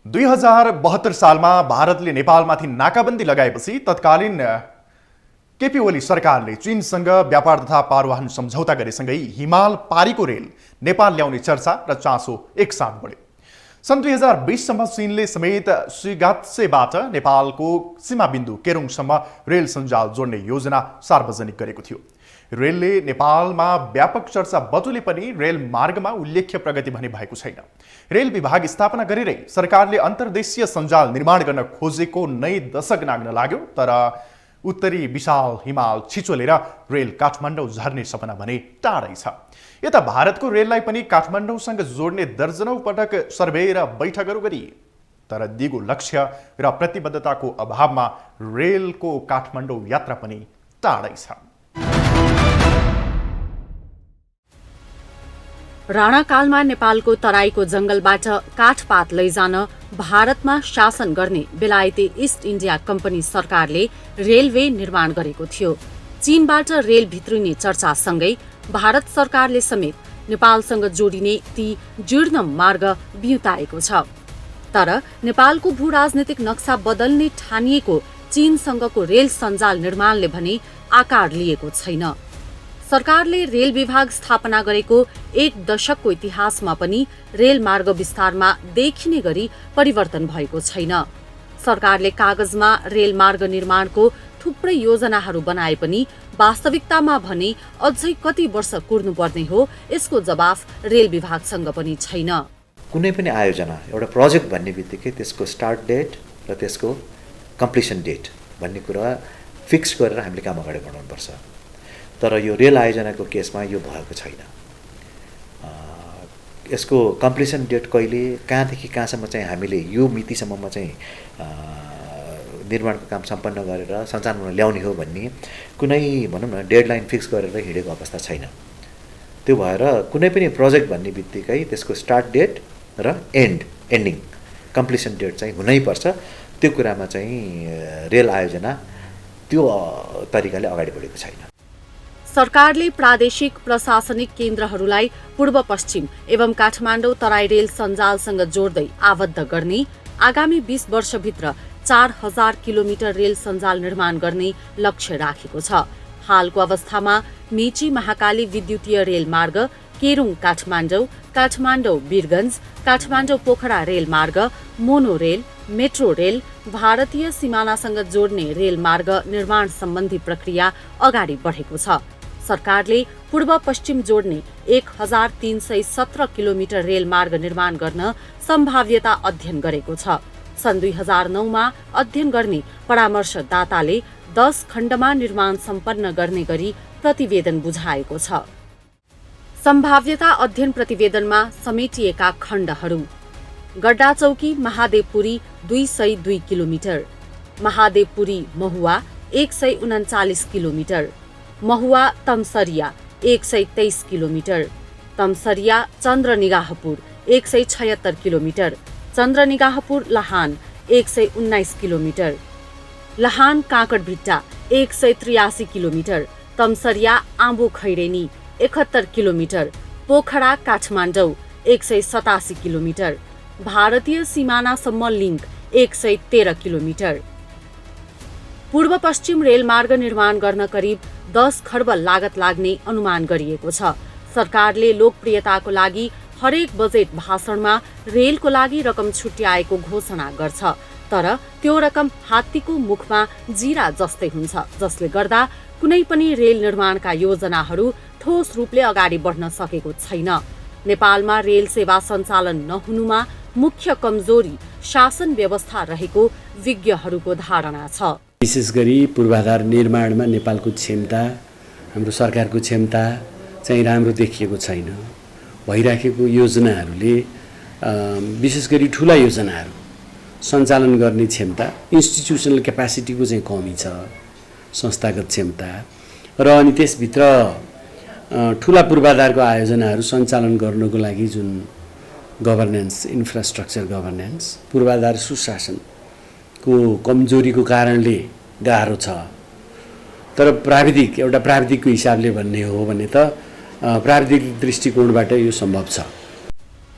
2072 सालमा भारतले नेपालमाथि नाकाबन्दी लगाएपछि तत्कालीन केपी ओली सरकारले चीनसँग व्यापार तथा पारवाहन सम्झौता गरेसँगै हिमाल पारीको रेल नेपाल ल्याउने चर्चा र चासो एकसाथ बढ्यो। सन् 2020सम्म चीनले समेत सुगात्सेबाट नेपालको सीमाबिन्दु केरुङसम्म रेल सञ्जाल जोड्ने योजना सार्वजनिक गरेको थियो। रेलले नेपालमा व्यापक चर्चा बटुले पनि रेल मार्गमा उल्लेख्य प्रगति भने भएको छैन। रेल विभाग स्थापना गरेरै सरकारले अन्तर्देशीय सञ्जाल निर्माण गर्न खोजेको नै दशक नाग्न लाग्यो, तर उत्तरी विशाल हिमाल छिचोलेर रेल काठमाडौँ झर्ने सपना भने टाढै छ। यता भारतको रेललाई पनि काठमाडौँसँग जोड्ने दर्जनौं पटक सर्वे र बैठकहरू गरिए, तर दिगो लक्ष्य र प्रतिबद्धताको अभावमा रेलको काठमाडौँ यात्रा पनि टाढै छ। राणाकालमा नेपालको तराईको जंगलबाट काठपात लैजान भारतमा शासन गर्ने बेलायती इस्ट इन्डिया कम्पनी सरकारले रेलवे निर्माण गरेको थियो। चीनबाट रेल भित्रिने चर्चासँगै भारत सरकारले समेत नेपालसँग जोडिने ती जीर्ण मार्ग बिउताएको छ। तर नेपालको भू राजनीतिक नक्सा बदल्ने ठानिएको चीनसँगको रेल सञ्जाल निर्माणले भने आकार लिएको छैन। सरकारले रेल विभाग स्थापना गरेको 1 दशकको इतिहासमा पनि रेल मार्ग विस्तारमा देखिने गरी परिवर्तन भएको छैन। सरकारले कागजमा रेल मार्ग निर्माणको थुप्रै योजनाहरू बनाए पनि वास्तविकतामा भने अझै कति वर्ष कुर्नुपर्ने हो यसको जवाफ रेल विभागसँग पनि छैन। कुनै पनि आयोजना एउटा प्रोजेक्ट भन्ने बित्तिकै त्यसको स्टार्ट डेट र त्यसको कम्प्लिसन डेट भन्ने कुरा फिक्स गरेर हामीले काम अगाडि बढाउनुपर्छ। तर यो रेल आयोजनाको केसमा यो भएको छैन। यसको कम्प्लिसन डेट कहिले कहाँदेखि कहाँसम्म चाहिँ हामीले यो मितिसम्ममा चाहिँ निर्माणको काम सम्पन्न गरेर सञ्चालनमा ल्याउने हो भन्ने कुनै भनौँ न डेडलाइन फिक्स गरेर हिँडेको अवस्था छैन। त्यो भएर कुनै पनि प्रोजेक्ट भन्ने बित्तिकै त्यसको स्टार्ट डेट र एन्डिङ कम्प्लिसन डेट चाहिँ हुनैपर्छ। त्यो कुरामा चाहिँ रेल आयोजना त्यो तरिकाले अगाडि बढेको छैन। सरकारले प्रादेशिक प्रशासनिक केन्द्रहरूलाई पूर्व पश्चिम एवं काठमाडौँ तराई रेल सञ्जालसँग जोड्दै आबद्ध गर्ने आगामी 20 वर्षभित्र 4000 किलोमिटर रेल सञ्जाल निर्माण गर्ने लक्ष्य राखेको छ। हालको अवस्थामा मेची महाकाली विद्युतीय रेल मार्ग, केरुङ काठमाडौँ, काठमाडौँ वीरगञ्ज, काठमाडौँ पोखरा रेल मार्ग, मोनो रेल, मेट्रो रेल, भारतीय सिमानासँग जोड्ने रेल मार्ग निर्माण सम्बन्धी प्रक्रिया अगाडि बढेको छ। सरकारले पूर्व पश्चिम जोड्ने 1317 किलोमिटर रेल मार्ग निर्माण गर्न सम्भाव्यता अध्ययन गरेको छ। सन् 2009 मा अध्ययन गर्ने परामर्शदाताले 10 खण्डमा निर्माण सम्पन्न गर्ने गरी प्रतिवेदन बुझाएको छ। सम्भाव्यता अध्ययन प्रतिवेदनमा समेटिएका खण्डहरू: गड्डाचौकी महादेवपुरी 202 किलोमिटर, महादेवपुरी महुवा 139 किलोमिटर, महुवा तमसरिया 123 किलोमिटर, तमसरिया चन्द्रनिगाहपुर 176 किलोमिटर, चन्द्रनिगाहपुर लहान 119 किलोमिटर, लहान काँकडभिट्टा 183 किलोमिटर, तमसरिया आम्बो खैरेनी 71 किलोमिटर, पोखरा काठमाडौँ 187 किलोमिटर, भारतीय सिमानासम्म लिङ्क 113 किलोमिटर। पूर्व पश्चिम रेलमार्ग निर्माण गर्न करिब 10 खर्ब लागत लाग्ने अनुमान गरिएको छ। सरकारले लोकप्रियताको लागि हरेक बजेट भाषणमा रेलको लागि रकम छुट्याएको घोषणा गर्छ, तर त्यो रकम हात्तीको मुखमा जिरा जस्तै हुन्छ, जसले गर्दा कुनै पनि रेल निर्माणका योजनाहरू ठोस रूपले अगाडि बढ्न सकेको छैन। नेपालमा रेल सेवा सञ्चालन नहुनुमा मुख्य कमजोरी शासन व्यवस्था रहेको विज्ञहरूको धारणा छ। विशेष गरी पूर्वाधार निर्माणमा नेपालको क्षमता, हाम्रो सरकारको क्षमता चाहिँ राम्रो देखिएको छैन। भइराखेको योजनाहरूले विशेष गरी ठुला योजनाहरू सञ्चालन गर्ने क्षमता, इन्स्टिट्युसनल क्यापासिटीको चाहिँ कमी छ, संस्थागत क्षमता र अनि त्यसभित्र ठुला पूर्वाधारको आयोजनाहरू सञ्चालन गर्नको लागि जुन गभर्नेन्स, इन्फ्रास्ट्रक्चर गभर्नेन्स, पूर्वाधार सुशासनको कमजोरीको कारणले गाह्रो छ। तर एउटा प्राविधिकको हिसाबले भन्ने हो भने त प्राविधिक दृष्टिकोणबाट यो सम्भव छ।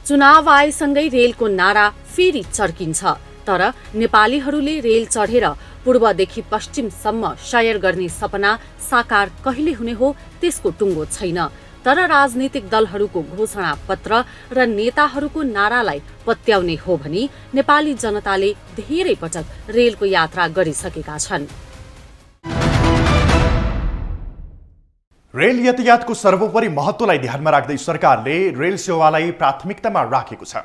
चुनाव आएसँगै रेलको नारा फेरि चर्किन्छ, तर नेपालीहरूले रेल चढेर पूर्वदेखि पश्चिमसम्म सैर गर्ने सपना साकार कहिले हुने हो त्यसको टुङ्गो छैन। तर राजनीतिक दलहरूको घोषणा पत्र र नेताहरूको नारालाई पत्याउने हो भने नेपाली जनताले धेरै पटक रेलको यात्रा गरिसकेका छन्। रेल यातायातको सर्वोपरि महत्त्वलाई ध्यानमा राख्दै सरकारले रेल सेवालाई प्राथमिकतामा राखेको छ।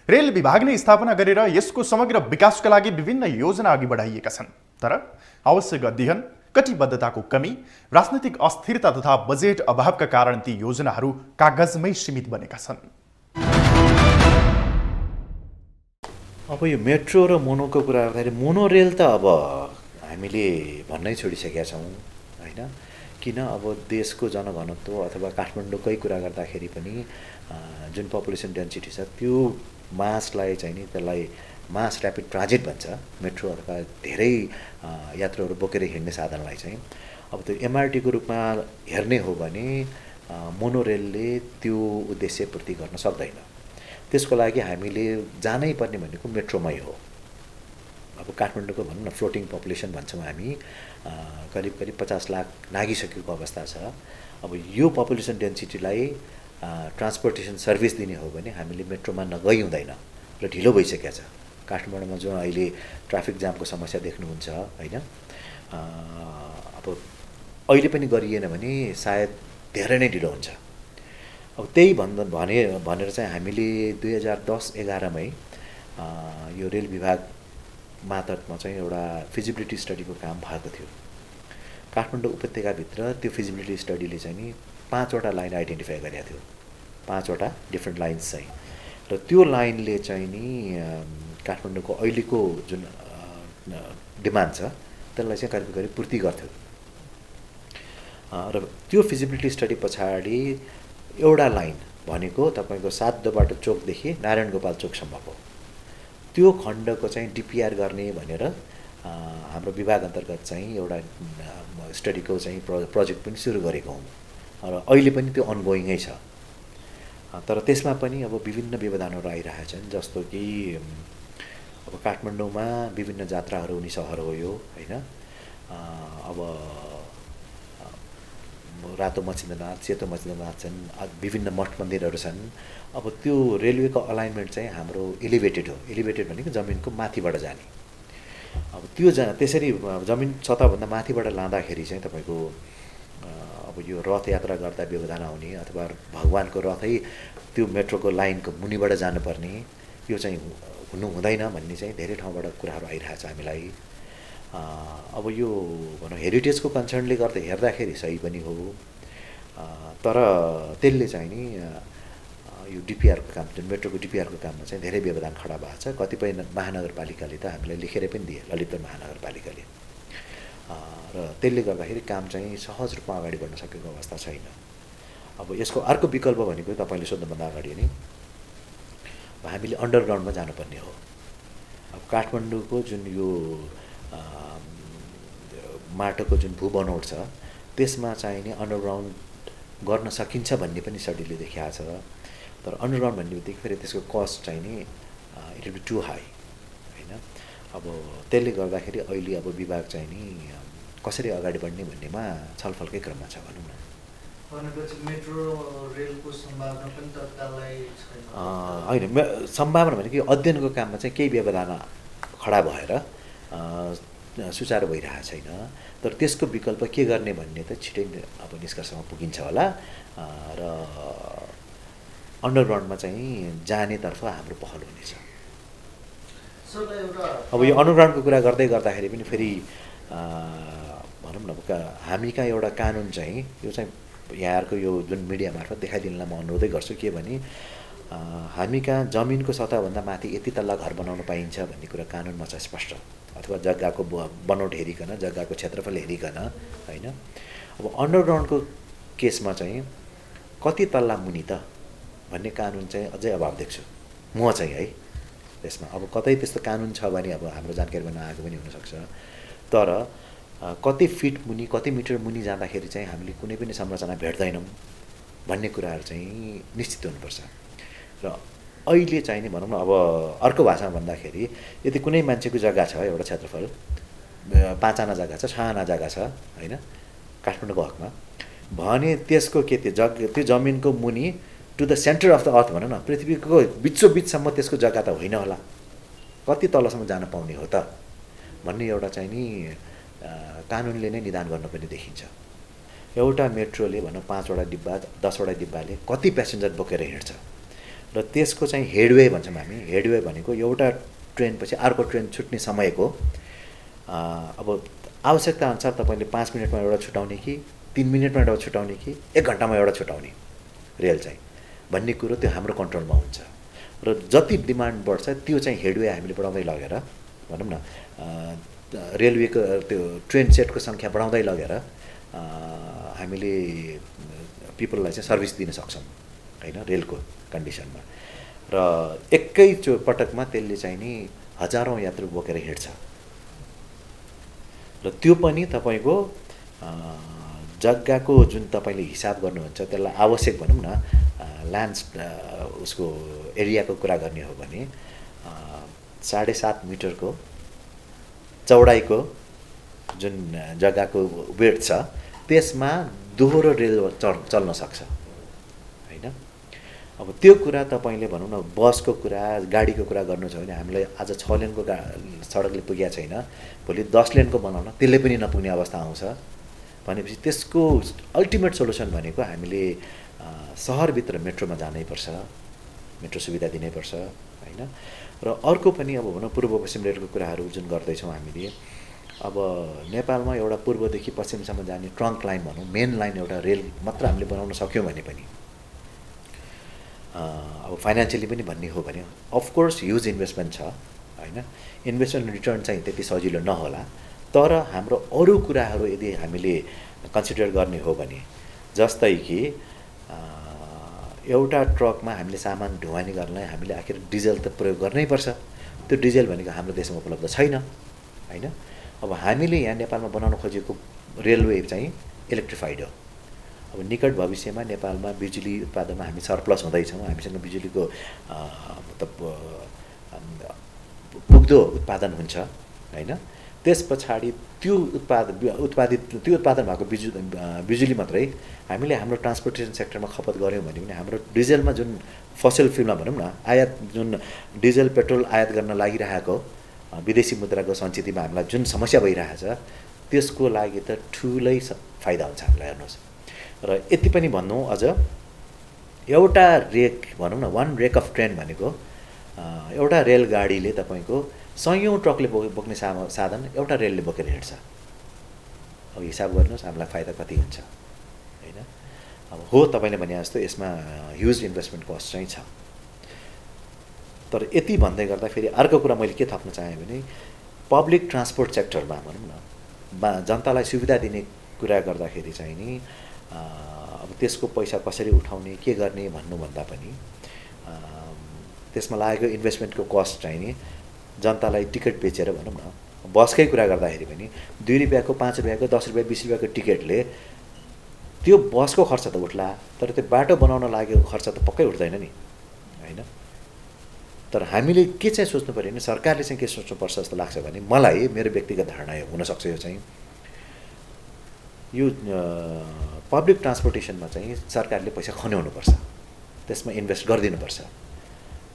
रेल विभाग नै स्थापना गरेर यसको समग्र विकासका लागि विभिन्न योजना अघि बढाइएका छन्। तर आवश्यक अध्ययन, कटिबद्धताको कमी, राजनीतिक अस्थिरता तथा बजेट अभावका कारण ती योजनाहरू कागजमै सीमित बनेका छन्। अब यो मेट्रो र मोनोको कुरा गर्दाखेरि मोनो रेल त अब हामीले भन्नै छोडिसकेका छौँ होइन। किन अब देशको जनघनत्व अथवा काठमाडौँकै कुरा गर्दाखेरि पनि जुन पपुलेसन डेन्सिटी छ त्यो मासलाई चाहिँ नि त्यसलाई मास ऱ्यापिड ट्रान्जिट भन्छ, मेट्रो अथवा धेरै यात्रुहरू बोकेर हिँड्ने साधनलाई चाहिँ। अब त्यो एमआरटीको रूपमा हेर्ने हो भने मोनो रेलले त्यो उद्देश्य पूर्ति गर्न सक्दैन। त्यसको लागि हामीले जानै पर्ने भनेको मेट्रोमै हो। अब काठमाडौँको भनौँ न फ्लोटिङ पपुलेसन भन्छौँ हामी, करिब 50 लाख नागिसकेको अवस्था छ। अब यो पपुलेसन डेन्सिटीलाई ट्रान्सपोर्टेसन सर्भिस दिने हो भने हामीले मेट्रोमा नगई हुँदैन र ढिलो भइसकेको छ। काठमाडौँमा जो अहिले ट्राफिक जामको समस्या देख्नुहुन्छ होइन, अब अहिले पनि गरिएन भने सायद धेरै नै ढिलो हुन्छ। अब त्यही भनेर चाहिँ हामीले 2010-11मै यो रेल विभाग मातहतमा चाहिँ एउटा फिजिबिलिटी स्टडीको काम भएको थियो। काठमाडौँ उपत्यकाभित्र त्यो फिजिबिलिटी स्टडीले चाहिँ नि 5वटा लाइन आइडेन्टिफाई गरेको थियो, 5वटा डिफ्रेन्ट लाइन्स चाहिँ। र त्यो लाइनले चाहिँ नि काठमाडौँको अहिलेको जुन डिमान्ड छ त्यसलाई चाहिँ करिब पूर्ति गर्थ्यो। र त्यो फिजिबिलिटी स्टडी पछाडि एउटा लाइन भनेको तपाईँको 7 बाटो चोकदेखि नारायण गोपाल चोकसम्मको त्यो खण्डको चाहिँ डिपिआर गर्ने भनेर हाम्रो विभाग अन्तर्गत चाहिँ एउटा स्टडीको चाहिँ प्रोजेक्ट पनि सुरु गरेको हौँ र अहिले पनि त्यो अनगोइङै छ। तर त्यसमा पनि अब विभिन्न व्यवधानहरू आइरहेछन्, जस्तो कि अब काठमाडौँमा विभिन्न जात्राहरू हुने सहर हो यो होइन। अब रातो मचिन्द्रनाथ, सेतो मचिन्द्रनाथ छन्, विभिन्न मठ मन्दिरहरू छन्। अब त्यो रेलवेको अलाइनमेन्ट चाहिँ हाम्रो एलिभेटेड हो। एलिभेटेड भनेको जमिनको माथिबाट जाने। अब त्यो त्यसरी जमिन सतहभन्दा माथिबाट लाँदाखेरि चाहिँ तपाईँको अब यो रथ यात्रा गर्दा व्यवधान आउने अथवा भगवानको रथै त्यो मेट्रोको लाइनको मुनिबाट जानुपर्ने, यो चाहिँ हुनु हुँदैन भन्ने चाहिँ धेरै ठाउँबाट कुराहरू आइरहेछ हामीलाई। अब यो भनौँ हेरिटेजको कन्सर्नले गर्दा हेर्दाखेरि सही पनि हो, तर त्यसले चाहिँ नि यो डिपिआरको काम, जुन मेट्रोको डिपिआरको काममा चाहिँ धेरै व्यवधान खडा भएको छ। कतिपय महानगरपालिकाले त हामीलाई लेखेर पनि दिए, ललितपुर महानगरपालिकाले। र त्यसले गर्दाखेरि काम चाहिँ सहज रूपमा अगाडि बढ्न सकेको अवस्था छैन। अब यसको अर्को विकल्प भनेको तपाईँले सोध्नुभन्दा अगाडि नै हामीले अन्डरग्राउन्डमा जानुपर्ने हो। अब काठमाडौँको जुन यो माटोको जुन भू बनोट छ त्यसमा चाहिँ नि अन्डरग्राउन्ड गर्न सकिन्छ भन्ने पनि स्टडीले देखाएको छ। तर अन्डरग्राउन्ड भन्ने बित्तिकै फेरि त्यसको कस्ट चाहिँ नि it will be too high होइन। अब त्यसले गर्दाखेरि अहिले अब विभाग चाहिँ नि कसरी अगाडि बढ्ने भन्नेमा छलफलकै क्रममा छ भनौँ न। मेट्रो रेलको सम्भावना पनि तत्कालै छैन होइन, सम्भावना भनेको अध्ययनको काममा चाहिँ केही व्यवधान खडा भएर सुचारू भइरहेको छैन। तर त्यसको विकल्प के गर्ने भन्ने त छिटै अब निष्कर्षमा पुगिन्छ होला। र अन्डरग्राउन्डमा चाहिँ जानेतर्फ हाम्रो पहल हुनेछ। अब यो अन्डरग्राउन्डको कुरा गर्दाखेरि पनि फेरि भनौँ न हामी कहाँ एउटा कानुन चाहिँ यो चाहिँ यहाँहरूको यो जुन मिडिया मार्फत देखाइदिनलाई म अनुरोधै गर्छु के भने हामी कहाँ जमिनको सतहभन्दा माथि यति तल्ला घर बनाउन पाइन्छ भन्ने कुरा कानुनमा छ स्पष्ट, अथवा जग्गाको बनोट हेरिकन, जग्गाको क्षेत्रफल हेरिकन होइन। अब अन्डरग्राउन्डको केसमा चाहिँ कति तल्ला मुनि त भन्ने कानुन चाहिँ अझै अभाव देख्छु म चाहिँ है त्यसमा। अब कतै त्यस्तो कानुन छ भने अब हाम्रो जानकारीमा नआएको पनि हुनसक्छ, तर कति फिट मुनि, कति मिटर मुनि जाँदाखेरि चाहिँ हामीले कुनै पनि संरचना भेट्दैनौँ भन्ने कुराहरू चाहिँ निश्चित हुनुपर्छ। र अहिले चाहिँ नि भनौँ न अब अर्को भाषामा भन्दाखेरि यदि कुनै मान्छेको जग्गा छ, एउटा क्षेत्रफल 5 आना जग्गा छ, 6 आना जग्गा छ होइन काठमाडौँको हकमा, भने त्यसको के त्यो जमिनको मुनि to the centre of the earth भनौँ न, पृथ्वीको बिचोबिचसम्म त्यसको जग्गा त होइन होला, कति तलसम्म जान पाउने हो त भन्ने एउटा चाहिँ नि कानुनले नै निदान गर्नुपर्ने देखिन्छ। एउटा मेट्रोले भनौँ 5वटा डिब्बा 10वटा डिब्बाले कति प्यासेन्जर बोकेर हिँड्छ र त्यसको चाहिँ हेडवे भन्छौँ हामी। हेडवे भनेको एउटा ट्रेनपछि अर्को ट्रेन छुट्ने समयको अब आवश्यकता अनुसार तपाईँले 5 मिनटमा एउटा छुटाउने कि 3 मिनटमा एउटा छुटाउने कि 1 घन्टामा एउटा छुटाउने रेल चाहिँ भन्ने कुरो त्यो हाम्रो कन्ट्रोलमा हुन्छ। र जति डिमान्ड बढ्छ त्यो चाहिँ हेडवे हामीले बढाउँदै लगेर भनौँ न रेलवेको त्यो ट्रेन सेटको सङ्ख्या बढाउँदै लगेर हामीले पिपललाई चाहिँ सर्भिस दिन सक्छौँ होइन रेलको कन्डिसनमा। र एकै पटकमा त्यसले चाहिँ नि हजारौँ यात्रु बोकेर हिँड्छ र त्यो पनि तपाईँको जग्गाको जुन तपाईँले हिसाब गर्नुहुन्छ त्यसलाई आवश्यक भनौँ न ल्यान्ड उसको एरियाको कुरा गर्ने हो भने 7.5 मिटरको चौडाइको जुन जग्गाको वेट छ त्यसमा दोहोरो रेल चल्न सक्छ होइन। अब त्यो कुरा तपाईँले भनौँ न बसको कुरा गाडीको कुरा गर्नु छ भने हामीलाई आज 6 लेनको सडकले पुगेको छैन, भोलि 10 लेनको बनाउन त्यसले पनि नपुग्ने अवस्था आउँछ भनेपछि त्यसको अल्टिमेट सोल्युसन भनेको हामीले सहरभित्र मेट्रोमा जानैपर्छ, मेट्रो सुविधा दिनैपर्छ होइन। र अर्को पनि अब भनौँ पूर्व पश्चिम रेलको कुराहरू जुन गर्दैछौँ हामीले, अब नेपालमा एउटा पूर्वदेखि पश्चिमसम्म जाने ट्रङ्क लाइन भनौँ मेन लाइन एउटा रेल मात्र हामीले बनाउन सक्यौँ भने पनि अब फाइनेन्सियली पनि भन्ने हो भने अफकोर्स ह्युज इन्भेस्टमेन्ट छ होइन, इन्भेस्टमेन्ट रिटर्न चाहिँ त्यति सजिलो नहोला, तर हाम्रो अरू कुराहरू यदि हामीले कन्सिडर गर्ने हो भने जस्तै कि एउटा ट्रकमा हामीले सामान ढुवानी गर्नलाई हामीले आखिर डिजल त प्रयोग गर्नैपर्छ, त्यो डिजल भनेको हाम्रो देशमा उपलब्ध छैन होइन। अब हामीले यहाँ नेपालमा बनाउन खोजेको रेलवे चाहिँ इलेक्ट्रिफाइड हो। अब निकट भविष्यमा नेपालमा बिजुली उत्पादनमा हामी सरप्लस हुँदैछौँ, हामीसँग बिजुलीको मतलब पुग्दो उत्पादन हुन्छ होइन। त्यस पछाडि त्यो उत्पादन भएको बिजुली मात्रै हामीले हाम्रो ट्रान्सपोर्टेसन सेक्टरमा खपत गऱ्यौँ भने पनि हाम्रो डिजलमा जुन फसिल फ्युलमा भनौँ न आयात जुन डिजल पेट्रोल आयात गर्न लागिरहेको विदेशी मुद्राको सञ्चितमा हामीलाई जुन समस्या भइरहेछ त्यसको लागि त ठुलै फाइदा हुन्छ हामीलाई हेर्नुहोस्। र यति पनि भन्नु अझ एउटा रेक भनौँ न वान रेक अफ ट्रेन भनेको एउटा रेलगाडीले तपाईँको 100औं ट्रकले बोक्ने साधन एउटा रेलले बोकेर हिँड्छ। अब हिसाब गर्नुहोस् हामीलाई फाइदा कति हुन्छ होइन। अब हो तपाईँले भने जस्तो यसमा ह्युज इन्भेस्टमेन्ट कस्ट चाहिँ छ, तर यति भन्दै गर्दा फेरि अर्को कुरा मैले के थप्न चाहेँ भने पब्लिक ट्रान्सपोर्ट सेक्टरमा भनौँ न जनतालाई सुविधा दिने कुरा गर्दाखेरि चाहिँ नि अब त्यसको पैसा कसरी उठाउने के गर्ने भन्नुभन्दा पनि त्यसमा लागेको इन्भेस्टमेन्टको कस्ट चाहिँ नि जनतालाई टिकट बेचेर भनौँ न बसकै कुरा गर्दाखेरि पनि 2 रुपियाँको 5 रुपियाँको 10 रुपियाँ 20 रुपियाँको टिकटले त्यो बसको खर्च त उठ्ला, तर त्यो बाटो बनाउन लागेको खर्च त पक्कै उठ्दैन नि होइन। तर हामीले के चाहिँ सोच्नु पऱ्यो भने सरकारले चाहिँ के सोच्नुपर्छ जस्तो लाग्छ भने मलाई मेरो व्यक्तिगत धारणा हुनसक्छ यो चाहिँ यो पब्लिक ट्रान्सपोर्टेसनमा चाहिँ सरकारले पैसा खन्याउनुपर्छ, त्यसमा इन्भेस्ट गरिदिनुपर्छ।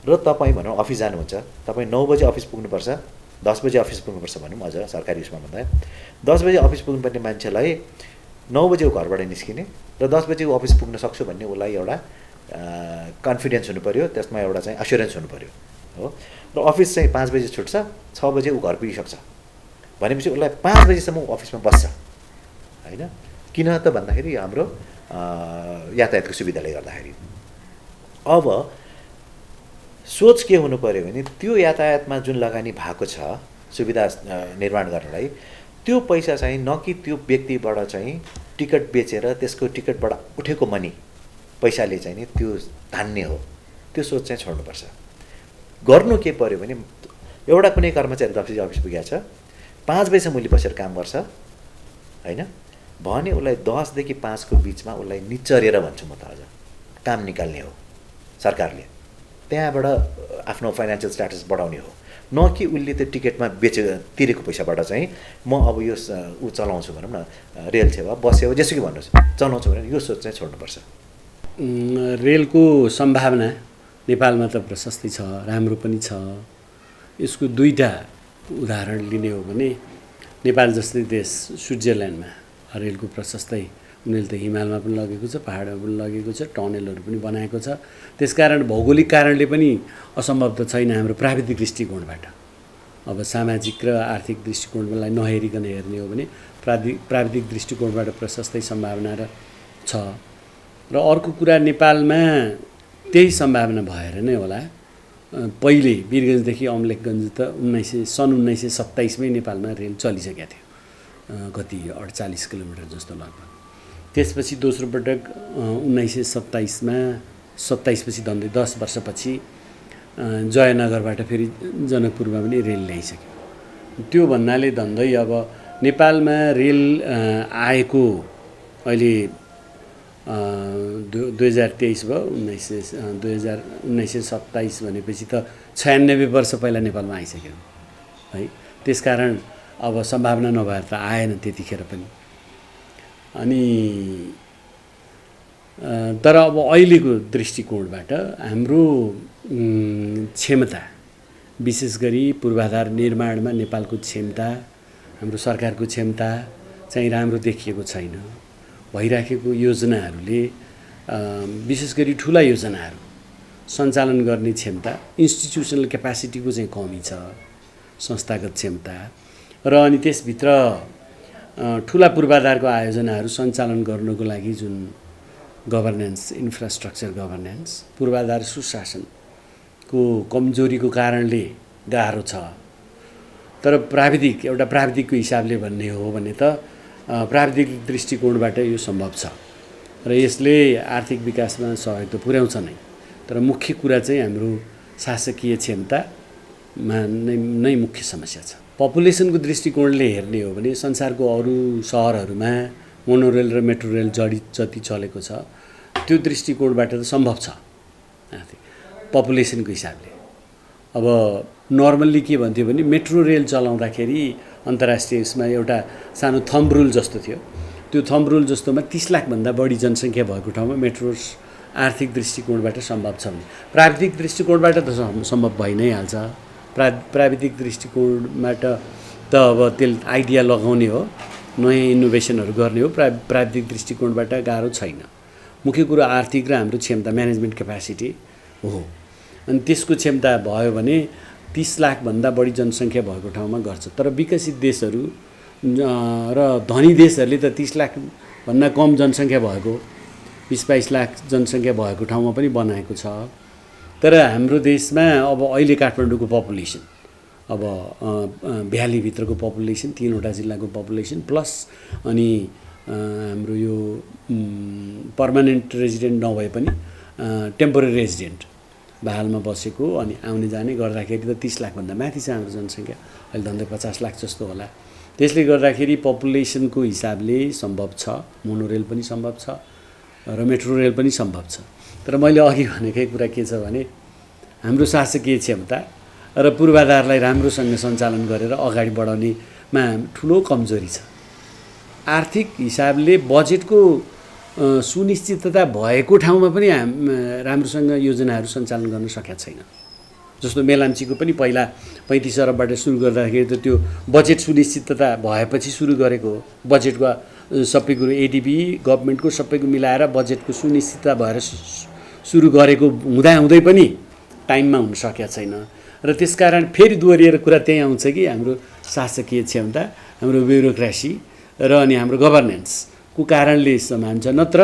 र तपाईँ भनौँ अफिस जानुहुन्छ, तपाईँ 9 बजे अफिस पुग्नुपर्छ, 10 बजे अफिस पुग्नुपर्छ भनौँ अझ सरकारी उसमा भन्दा 10 बजे अफिस पुग्नुपर्ने मान्छेलाई 9 बजे घरबाट निस्किने र 10 बजे अफिस पुग्न सक्छु भन्ने उसलाई एउटा कन्फिडेन्स हुनु पऱ्यो, त्यसमा एउटा चाहिँ एस्योरेन्स हुनु पऱ्यो हो। र अफिस चाहिँ 5 बजे छुट्छ, 6 बजे ऊ घर पुगिसक्छ भनेपछि उसलाई 5 बजेसम्म अफिसमा बस्छ होइन। किन त भन्दाखेरि हाम्रो यातायातको सुविधाले गर्दाखेरि। अब सोच के हुनु पऱ्यो भने त्यो यातायातमा जुन लगानी भएको छ सुविधा निर्माण गर्नलाई त्यो पैसा चाहिँ न कि त्यो व्यक्तिबाट चाहिँ टिकट बेचेर त्यसको टिकटबाट उठेको मनी पैसाले चाहिँ नि त्यो धान्ने हो, त्यो सोच चाहिँ छोड्नुपर्छ। गर्नु के पर्यो भने एउटा कुनै कर्मचारी 10 बजे अफिस पुगेको छ 5 बजेसम्म उसले बसेर काम गर्छ होइन भने उसलाई 10 देखि 5 को बिचमा उसलाई निचरेर भन्छु म त अझ काम निकाल्ने हो सरकारले, त्यहाँबाट आफ्नो फाइनेन्सियल स्ट्याटस बढाउने हो, न कि उसले त्यो टिकटमा तिरेको पैसाबाट चाहिँ म अब यो ऊ चलाउँछु भनौँ न रेल सेवा बस सेवा जेसुकै भन्नुहोस् चलाउँछु भने यो सोच चाहिँ छोड्नुपर्छ। रेलको सम्भावना नेपालमा त प्रशस्तै छ, राम्रो पनि छ। यसको दुईटा उदाहरण लिने हो भने नेपाल जस्तै देश स्विट्जरल्यान्डमा रेलको प्रशस्तै उनीहरूले त हिमालमा पनि लगेको छ, पहाडमा पनि लगेको छ, टनलहरू पनि बनाएको छ। त्यसकारण भौगोलिक कारणले पनि असम्भव त छैन हाम्रो प्राविधिक दृष्टिकोणबाट। अब सामाजिक र आर्थिक दृष्टिकोणलाई नहेरिकन हेर्ने हो भने प्राविधिक दृष्टिकोणबाट प्रशस्तै सम्भावना छ। र अर्को कुरा नेपालमा त्यही सम्भावना भएर नै होला पहिले वीरगञ्जदेखि अमलेखगञ्ज त सन् 1927मै नेपालमा रेल चलिसकेको थियो, कति 48 किलोमिटर जस्तो लगभग। त्यसपछि दोस्रो पटक 1927मा 27 पछि धन्दै 10 वर्षपछि जयनगरबाट फेरि जनकपुरमा पनि रेल ल्याइसक्यो। त्यो भन्नाले धन्दै अब नेपालमा रेल आएको अहिले 2023 भयो 1927 भनेपछि त 96 वर्ष पहिला नेपालमा आइसक्यो है। त्यसकारण अब सम्भावना नभएर त आएन त्यतिखेर पनि। अनि तर अब अहिलेको दृष्टिकोणबाट हाम्रो क्षमता, विशेष गरी पूर्वाधार निर्माणमा नेपालको क्षमता, हाम्रो सरकारको क्षमता चाहिँ राम्रो देखिएको छैन। भइराखेको योजनाहरूले विशेष गरी ठुला योजनाहरू सञ्चालन गर्ने क्षमता, इन्स्टिट्युसनल क्यापासिटीको चाहिँ कमी छ, संस्थागत क्षमता। र अनि त्यसभित्र ठुला पूर्वाधारको आयोजनाहरू सञ्चालन गर्नको लागि जुन गभर्नेन्स, इन्फ्रास्ट्रक्चर गभर्नेन्स, पूर्वाधार सुशासनको कमजोरीको कारणले गाह्रो छ। तर एउटा प्राविधिकको हिसाबले भन्ने हो भने त प्राविधिक दृष्टिकोणबाट यो सम्भव छ र यसले आर्थिक विकासमा सहयोग त पुर्याउँछ नै। तर मुख्य कुरा चाहिँ हाम्रो शासकीय क्षमतामा नै मुख्य समस्या छ। पपुलेसनको दृष्टिकोणले हेर्ने हो भने संसारको अरू सहरहरूमा मोनोरेल र मेट्रो रेल जति चलेको छ त्यो दृष्टिकोणबाट त सम्भव छ पपुलेसनको हिसाबले। अब नर्मल्ली के भन्थ्यो भने मेट्रो रेल चलाउँदाखेरि अन्तर्राष्ट्रिय उसमा एउटा सानो थम्ब रुल जस्तो थियो। त्यो थम्ब रुल जस्तोमा 30 लाखभन्दा बढी जनसङ्ख्या भएको ठाउँमा मेट्रो आर्थिक दृष्टिकोणबाट सम्भव छ भने प्राविधिक दृष्टिकोणबाट त सम्भव भइ नै हाल्छ। प्राविधिक दृष्टिकोणबाट त अब त्यसले आइडिया लगाउने हो, नयाँ इनोभेसनहरू गर्ने हो। प्राविधिक दृष्टिकोणबाट गाह्रो छैन। मुख्य कुरो आर्थिक र हाम्रो क्षमता, म्यानेजमेन्ट क्यापासिटी हो। अनि त्यसको क्षमता भयो भने 30 लाखभन्दा बढी जनसङ्ख्या भएको ठाउँमा गर्छ। तर विकसित देशहरू र धनी देशहरूले त 30 लाखभन्दा कम जनसङ्ख्या भएको, 20-22 लाख जनसङ्ख्या भएको ठाउँमा पनि बनाएको छ। तर हाम्रो देशमा अब अहिले काठमाडौँको पपुलेसन, अब भ्यालीभित्रको पपुलेसन, 3वटा जिल्लाको पपुलेसन प्लस अनि हाम्रो यो पर्मानेन्ट रेजिडेन्ट नभए पनि टेम्पोरेरी रेजिडेन्ट बहालमा बसेको अनि आउने जाने गर्दाखेरि त 30 लाखभन्दा माथि छ हाम्रो जनसङ्ख्या। अहिले झन्डै 50 लाख जस्तो होला। त्यसले गर्दाखेरि पपुलेसनको हिसाबले सम्भव छ, मोनोरेल पनि सम्भव छ र मेट्रो रेल पनि सम्भव छ। तर मैले अघि भनेकै कुरा के छ भने हाम्रो शासकीय क्षमता र पूर्वाधारलाई राम्रोसँग सञ्चालन गरेर अगाडि बढाउनेमा ठुलो कमजोरी छ। आर्थिक हिसाबले बजेटको सुनिश्चितता भएको ठाउँमा पनि राम्रोसँग योजनाहरू सञ्चालन गर्न सकेका छैन। जस्तो मेलाम्चीको पनि पहिला 35 अरबबाट सुरु गर्दाखेरि त त्यो बजेट सुनिश्चितता भएपछि सुरु गरेको हो। बजेटको सबै कुरो एडिबी गभर्मेन्टको सबैको मिलाएर बजेटको सुनिश्चितता भएर सुरु गरेको हुँदाहुँदै पनि टाइममा हुन सकेका छैन। र त्यसकारण फेरि दोहोरिएर कुरा त्यही आउँछ कि हाम्रो शासकीय क्षमता, हाम्रो ब्युरोक्रेसी र अनि हाम्रो गभर्नेन्सको कारणले समान्छ। नत्र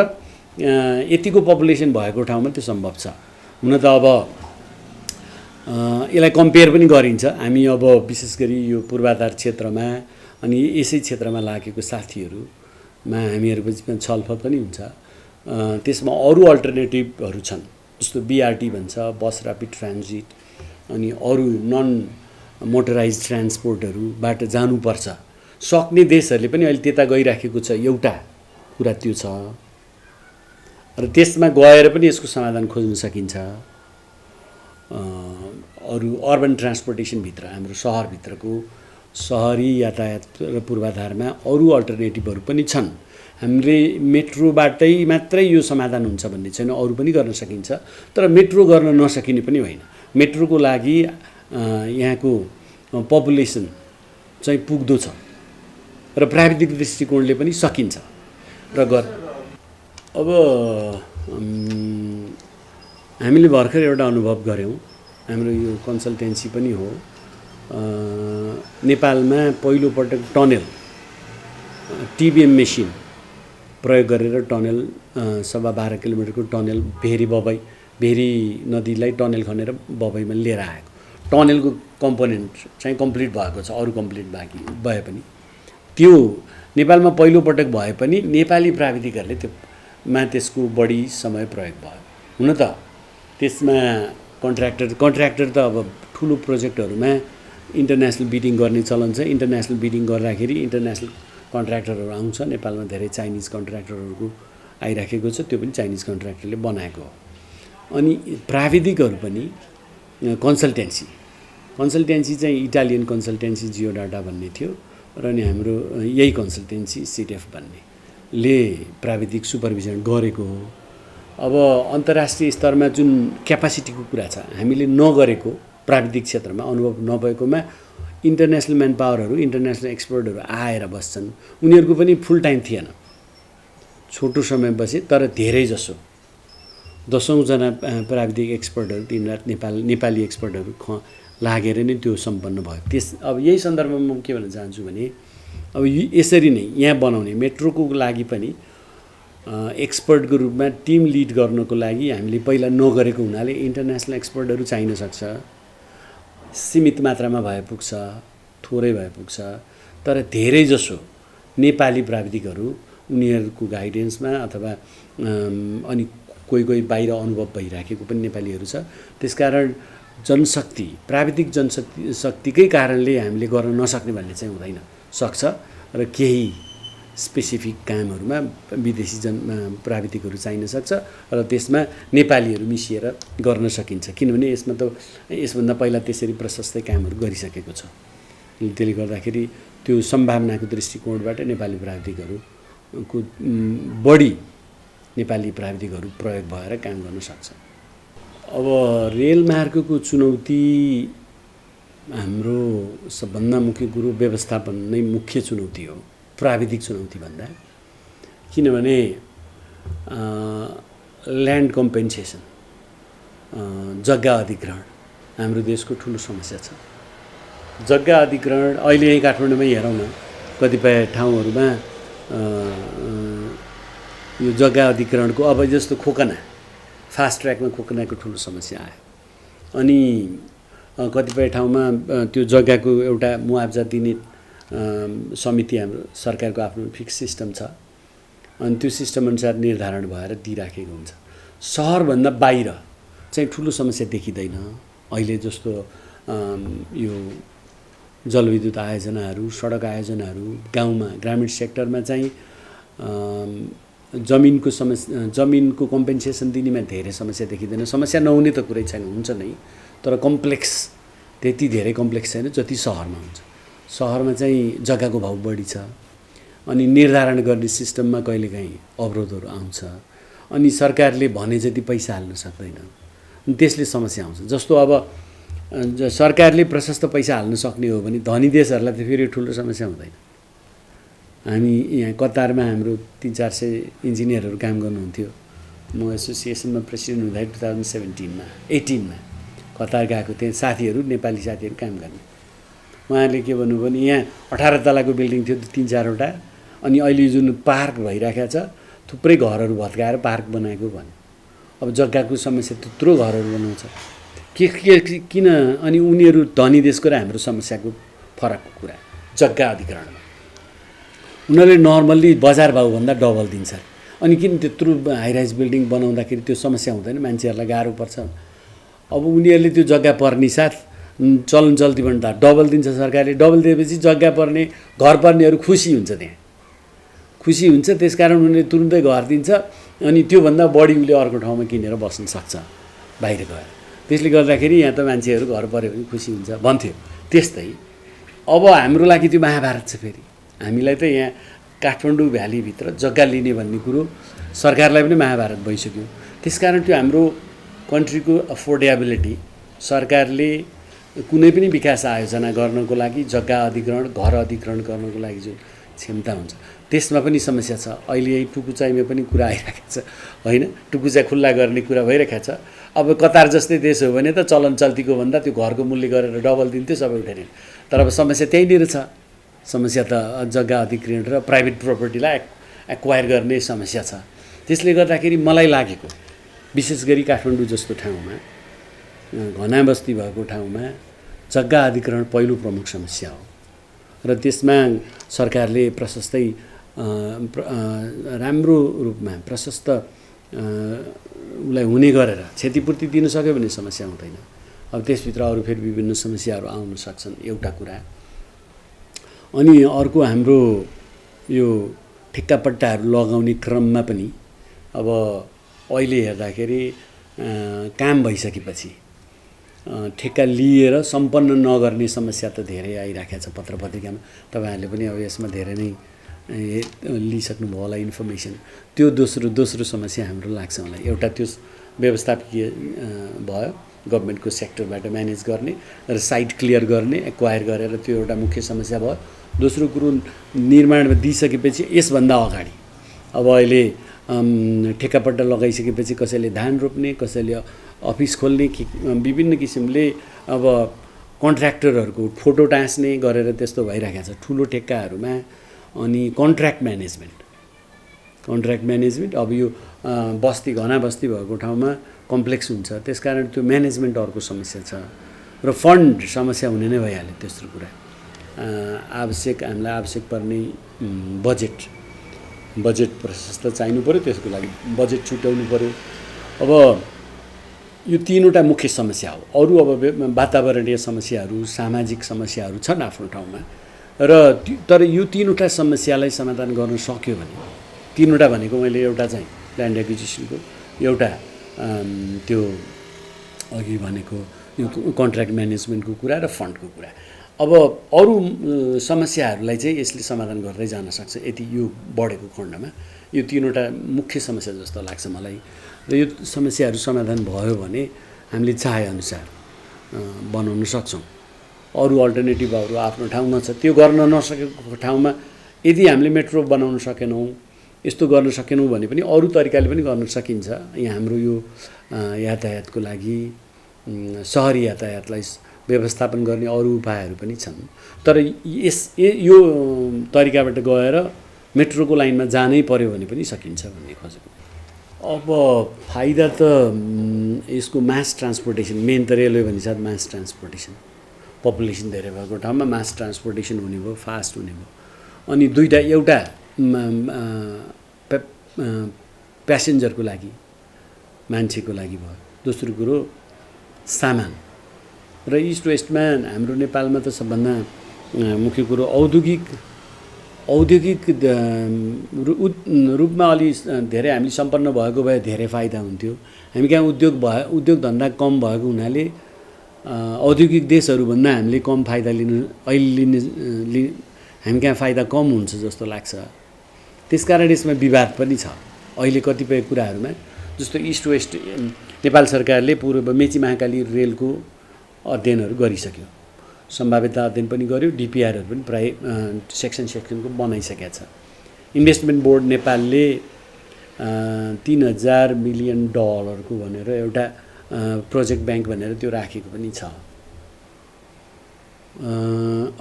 यतिको पपुलेसन भएको ठाउँमा त्यो सम्भव छ। हुन त अब यसलाई कम्पेयर पनि गरिन्छ। हामी अब विशेष गरी यो पूर्वाधार क्षेत्रमा अनि यसै क्षेत्रमा लागेको साथीहरूमा हामीहरूको बिचमा छलफल पनि हुन्छ। त्यसमा अरू अल्टरनेटिभहरू छन्, जस्तो BRT भन्छ, बस ऱ्यापिड ट्रान्जिट, अनि अरू नन मोटराइज ट्रान्सपोर्टहरूबाट जानुपर्छ। सक्ने देशहरूले पनि अहिले त्यता गइराखेको छ। एउटा कुरा त्यो छ र त्यसमा गएर पनि यसको समाधान खोज्न सकिन्छ। अरू अर्बन ट्रान्सपोर्टेसनभित्र, हाम्रो सहरभित्रको सहरी यातायात र पूर्वाधारमा अरू अल्टरनेटिभहरू पनि छन्। हामीले मेट्रोबाटै मात्रै यो समाधान हुन्छ भन्ने छैन, अरू पनि गर्न सकिन्छ। तर मेट्रो गर्न नसकिने पनि होइन। मेट्रोको लागि यहाँको पपुलेसन चाहिँ पुग्दो छ र प्राविधिक दृष्टिकोणले पनि सकिन्छ र अब हामीले भर्खर एउटा अनुभव गऱ्यौँ, हाम्रो यो कन्सल्टेन्सी पनि हो। नेपालमा पहिलोपटक टनेल, TBM मेसिन प्रयोग गरेर टनेल 12.5 किलोमिटरको टनेल भेरी नदीलाई टनेल खनेर बबईमा लिएर आएको। टनेलको कम्पोनेन्ट चाहिँ कम्प्लिट भएको छ, अरू कम्प्लिट बाँकी भए पनि त्यो नेपालमा पहिलोपटक भए पनि नेपाली प्राविधिकहरूले त्यसको बढी समय प्रयोग भयो। हुन त त्यसमा कन्ट्र्याक्टर त अब ठुलो प्रोजेक्टहरूमा इन्टरनेसनल बिडिङ गर्ने चलन छ। इन्टरनेसनल बिडिङ गर्दाखेरि इन्टरनेसनल कन्ट्र्याक्टरहरू आउँछ। नेपालमा धेरै चाइनिज कन्ट्र्याक्टरहरूको आइराखेको छ, त्यो पनि चाइनिज कन्ट्र्याक्टरले बनाएको हो। अनि प्राविधिकहरू पनि कन्सल्टेन्सी चाहिँ इटालियन कन्सल्टेन्सी जियोडाटा भन्ने थियो र अनि हाम्रो यही कन्सल्टेन्सी सिटेफ भन्नेले प्राविधिक सुपरभिजन गरेको हो। अब अन्तर्राष्ट्रिय स्तरमा जुन क्यापासिटीको कुरा छ, हामीले नगरेको प्राविधिक क्षेत्रमा अनुभव नभएकोमा इन्टरनेसनल म्यान पावरहरू, इन्टरनेसनल एक्सपर्टहरू आएर बस्छन्। उनीहरूको पनि फुल टाइम थिएन, छोटो समय बसे, तर धेरै जसो 10औं जना प्राविधिक एक्सपर्टहरू, 3 लाख नेपाली एक्सपर्टहरू लागेर नै त्यो सम्पन्न भयो। अब यही सन्दर्भमा म के भन्न चाहन्छु भने अब यसरी नै यहाँ बनाउने मेट्रोको लागि पनि एक्सपर्टको रूपमा टिम लिड गर्नको लागि हामीले पहिला नगरेको हुनाले इन्टरनेसनल एक्सपर्टहरू चाहिन सक्छ। सीमित मात्रामा भए पुग्छ, थोरै भए पुग्छ, तर धेरै जसो नेपाली प्राविधिकहरू उनीहरूको गाइडेन्समा अथवा अनि कोही बाहिर अनुभव भइराखेको पनि नेपालीहरू छ। त्यसकारण जनशक्ति, प्राविधिक जनशक्तिकै कारणले हामीले गर्न नसक्ने भन्ने चाहिँ हुँदैन, सक्छ। र केही स्पेसिफिक कामहरूमा विदेशी प्राविधिकहरू चाहिन सक्छ र त्यसमा नेपालीहरू मिसिएर गर्न सकिन्छ, किनभने यसमा त यसभन्दा पहिला त्यसरी प्रशस्तै कामहरू गरिसकेको छ। त्यसले गर्दाखेरि त्यो सम्भावनाको दृष्टिकोणबाट नेपाली प्राविधिकहरूको बढी नेपाली प्राविधिकहरू प्रयोग भएर काम गर्न सक्छ। अब रेलमार्गको चुनौती, हाम्रो सबभन्दा मुख्य कुरो व्यवस्थापन नै मुख्य चुनौती हो, प्राविधिक चुनौती भन्दा। किनभने ल्यान्ड कम्पेन्सेसन, जग्गा अधिग्रहण हाम्रो देशको ठुलो समस्या छ। जग्गा अधिग्रहण अहिले यही काठमाडौँमै हेरौँ न, कतिपय ठाउँहरूमा यो जग्गा अधिग्रहणको अब जस्तो खोकना, फास्ट ट्र्याकमा खोकनाको ठुलो समस्या आयो। अनि कतिपय ठाउँमा त्यो जग्गाको एउटा मुआवजा दिने समिति हाम्रो सरकारको आफ्नो फिक्स सिस्टम छ, अनि त्यो सिस्टम अनुसार निर्धारण भएर दिइराखेको हुन्छ। सहरभन्दा बाहिर चाहिँ ठुलो समस्या देखिँदैन। अहिले जस्तो यो जलविद्युत आयोजनाहरू, सडक आयोजनाहरू गाउँमा, ग्रामीण सेक्टरमा चाहिँ जमिनको कम्पेन्सेसन दिनेमा धेरै समस्या देखिँदैन। समस्या नहुने त कुरै छैन, हुन्छ नै, तर कम्प्लेक्स त्यति धेरै कम्प्लेक्स छैन जति सहरमा हुन्छ। सहरमा चाहिँ जग्गाको भाउ बढी छ, अनि निर्धारण गर्ने सिस्टममा कहिलेकाहीँ अवरोधहरू आउँछ, अनि सरकारले भने जति पैसा हाल्न सक्दैन, त्यसले समस्या आउँछ। जस्तो अब सरकारले प्रशस्त पैसा हाल्न सक्ने हो भने धनी देशहरूलाई त फेरि ठुलो समस्या हुँदैन। हामी यहाँ कतारमा हाम्रो 300-400 इन्जिनियरहरू काम गर्नुहुन्थ्यो। म एसोसिएसनमा प्रेसिडेन्ट हुँदाखेरि 2017-18 कतार गएको, त्यहाँ साथीहरू, नेपाली साथीहरू काम गर्ने। उहाँले के भन्नु भने यहाँ 18 तलाको बिल्डिङ थियो 3-4वटा, अनि अहिले जुन पार्क भइरहेको छ थुप्रै घरहरू भत्काएर पार्क बनाएको भन्यो। अब जग्गाको समस्या त्यत्रो घरहरू बनाउँछ किन? अनि उनीहरू धनी देशको र हाम्रो समस्याको फरकको कुरा जग्गा अधिग्रहणमा उनीहरूले नर्मल्ली बजार भाउभन्दा डबल दिन्छ, अनि किन त्यत्रो हाइराइज बिल्डिङ बनाउँदाखेरि त्यो समस्या हुँदैन? मान्छेहरूलाई गाह्रो पर्छ। अब उनीहरूले त्यो जग्गा पर्ने साथ चलन चल्तीभन्दा डबल दिन्छ सरकारले। डबल दिएपछि जग्गा पर्ने, घर पर्नेहरू खुसी हुन्छ, त्यहाँ खुसी हुन्छ। त्यसकारण उनीहरूले तुरुन्तै घर दिन्छ, अनि त्योभन्दा बढी उसले अर्को ठाउँमा किनेर बस्न सक्छ बाहिर गएर। त्यसले गर्दाखेरि यहाँ त मान्छेहरू घर पऱ्यो भने खुसी हुन्छ भन्थ्यो। त्यस्तै अब हाम्रो लागि त्यो महाभारत छ। फेरि हामीलाई त यहाँ काठमाडौँ भ्यालीभित्र जग्गा लिने भन्ने कुरो सरकारलाई पनि महाभारत भइसक्यो। त्यसकारण त्यो हाम्रो कन्ट्रीको अफोर्डेबिलिटी, सरकारले कुनै पनि विकास आयोजना गर्नको लागि जग्गा अधिग्रहण, घर अधिग्रहण गर्नको लागि जो क्षमता हुन्छ त्यसमा पनि समस्या छ। अहिले यही टुकुचाइमा पनि कुरा आइरहेको छ, होइन? टुकुचा खुल्ला गर्ने कुरा भइरहेको छ। अब कतार जस्तै देश हो भने त चलन चल्तीको भन्दा त्यो घरको मूल्य गरेर डबल दिन्थ्यो सबै उठाएर। तर अब समस्या त्यहीँनिर छ। समस्या त जग्गा अधिग्रहण र प्राइभेट प्रोपर्टीलाई एक्वायर गर्ने समस्या छ। त्यसले गर्दाखेरि मलाई लागेको विशेष गरी काठमाडौँ जस्तो ठाउँमा, घना बस्ती भएको ठाउँमा जग्गा अधिग्रहण पहिलो प्रमुख समस्या हो, र त्यसमा सरकारले प्रशस्तै राम्रो रूपमा प्रशस्त उसलाई हुने गरेर क्षतिपूर्ति दिन सक्यो भने समस्या हुँदैन। अब त्यसभित्र अरू फेरि विभिन्न समस्याहरू आउन सक्छन्, एउटा कुरा। अनि अर्को हाम्रो यो ठेक्कापट्टाहरू लगाउने क्रममा पनि अब अहिले हेर्दाखेरि काम भइसकेपछि ठेक्का लिएर सम्पन्न नगर्ने समस्या त धेरै आइराखेको छ पत्र पत्रिकामा। तपाईँहरूले पनि अब यसमा धेरै नै लिइसक्नुभयो होला इन्फर्मेसन। त्यो दोस्रो समस्या हाम्रो लाग्छ मलाई। एउटा त्यो व्यवस्थापकीय भयो, गभर्मेन्टको सेक्टरबाट म्यानेज गर्ने र साइट क्लियर गर्ने, एक्वायर गरेर त्यो एउटा मुख्य समस्या भयो। दोस्रो कुरो निर्माणमा दिइसकेपछि यसभन्दा अगाडि अब अहिले ठेक्कापट्टा लगाइसकेपछि कसैले धान रोप्ने, कसैले अफिस खोल्ने, विभिन्न किसिमले अब कन्ट्र्याक्टरहरूको फोटो टाँस्ने गरेर त्यस्तो भइरहेको छ ठुलो ठेक्काहरूमा। अनि कन्ट्र्याक्ट म्यानेजमेन्ट अब यो बस्ती घना बस्ती भएको ठाउँमा कम्प्लेक्स हुन्छ, त्यसकारण त्यो म्यानेजमेन्ट अर्को समस्या छ। र फन्ड समस्या हुने नै भइहाल्यो। तेस्रो कुरा हामीलाई आवश्यक पर्ने बजेट प्रशस्त चाहिनु पऱ्यो, त्यसको लागि बजेट छुट्याउनु पऱ्यो। अब यो तीनवटा मुख्य समस्या हो। अरू अब वातावरणीय समस्याहरू, सामाजिक समस्याहरू छन् आफ्नो ठाउँमा, र तर यो तीनवटा समस्यालाई समाधान गर्न सक्यो भने, तीनवटा भनेको मैले एउटा चाहिँ ल्यान्ड एक्विजिसनको, एउटा त्यो अघि भनेको यो कन्ट्र्याक्ट म्यानेजमेन्टको कुरा र फन्डको कुरा। अब अरू समस्याहरूलाई चाहिँ यसले समाधान गर्दै जान सक्छ यदि यो बढेको खण्डमा। यो तीनवटा मुख्य समस्या जस्तो लाग्छ मलाई। र यो समस्याहरू समाधान भयो भने हामीले चाहेअनुसार बनाउन सक्छौँ। अरू अल्टरनेटिभहरू आफ्नो ठाउँमा छ, त्यो गर्न नसकेको ठाउँमा यदि हामीले मेट्रो बनाउन सकेनौँ, यस्तो गर्न सकेनौँ भने पनि अरू तरिकाले पनि गर्न सकिन्छ। यहाँ हाम्रो यो यातायातको लागि सहरी यातायातलाई व्यवस्थापन गर्ने अरू उपायहरू पनि छन्। तर यो तरिकाबाट गएर मेट्रोको लाइनमा जानै पर्यो भने पनि सकिन्छ भन्ने खोजेको। अब फाइदा त यसको मास ट्रान्सपोर्टेसन, मेन त रेलवे भनिन्छ मास ट्रान्सपोर्टेसन। पपुलेसन धेरै भएको ठाउँमा मास ट्रान्सपोर्टेसन हुने भयो, फास्ट हुने भयो। अनि दुईवटा, एउटा प्यासेन्जरको लागि, मान्छेको लागि भयो। दोस्रो कुरो सामान। र इस्ट वेस्टमा हाम्रो नेपालमा त सबभन्दा मुख्य कुरो औद्योगिक रूपमा अलि धेरै हामीले सम्पन्न भएको भए धेरै फाइदा हुन्थ्यो। हामी कहाँ उद्योग धन्दा कम भएको हुनाले औद्योगिक देशहरूभन्दा हामीले कम फाइदा हामी कहाँ फाइदा कम हुन्छ जस्तो लाग्छ। त्यसकारण यसमा विवाद पनि छ अहिले कतिपय कुराहरूमा। जस्तो इस्ट वेस्ट नेपाल सरकारले पूर्व मेची महाकाली रेलको अध्ययनहरू गरिसक्यो, सम्भाव्यता अध्ययन पनि गर्यो, डिपिआरहरू पनि प्राय सेक्सनको बनाइसकेको छ। इन्भेस्टमेन्ट बोर्ड नेपालले 3000 मिलियन डलरको भनेर एउटा प्रोजेक्ट ब्याङ्क भनेर त्यो राखेको पनि छ।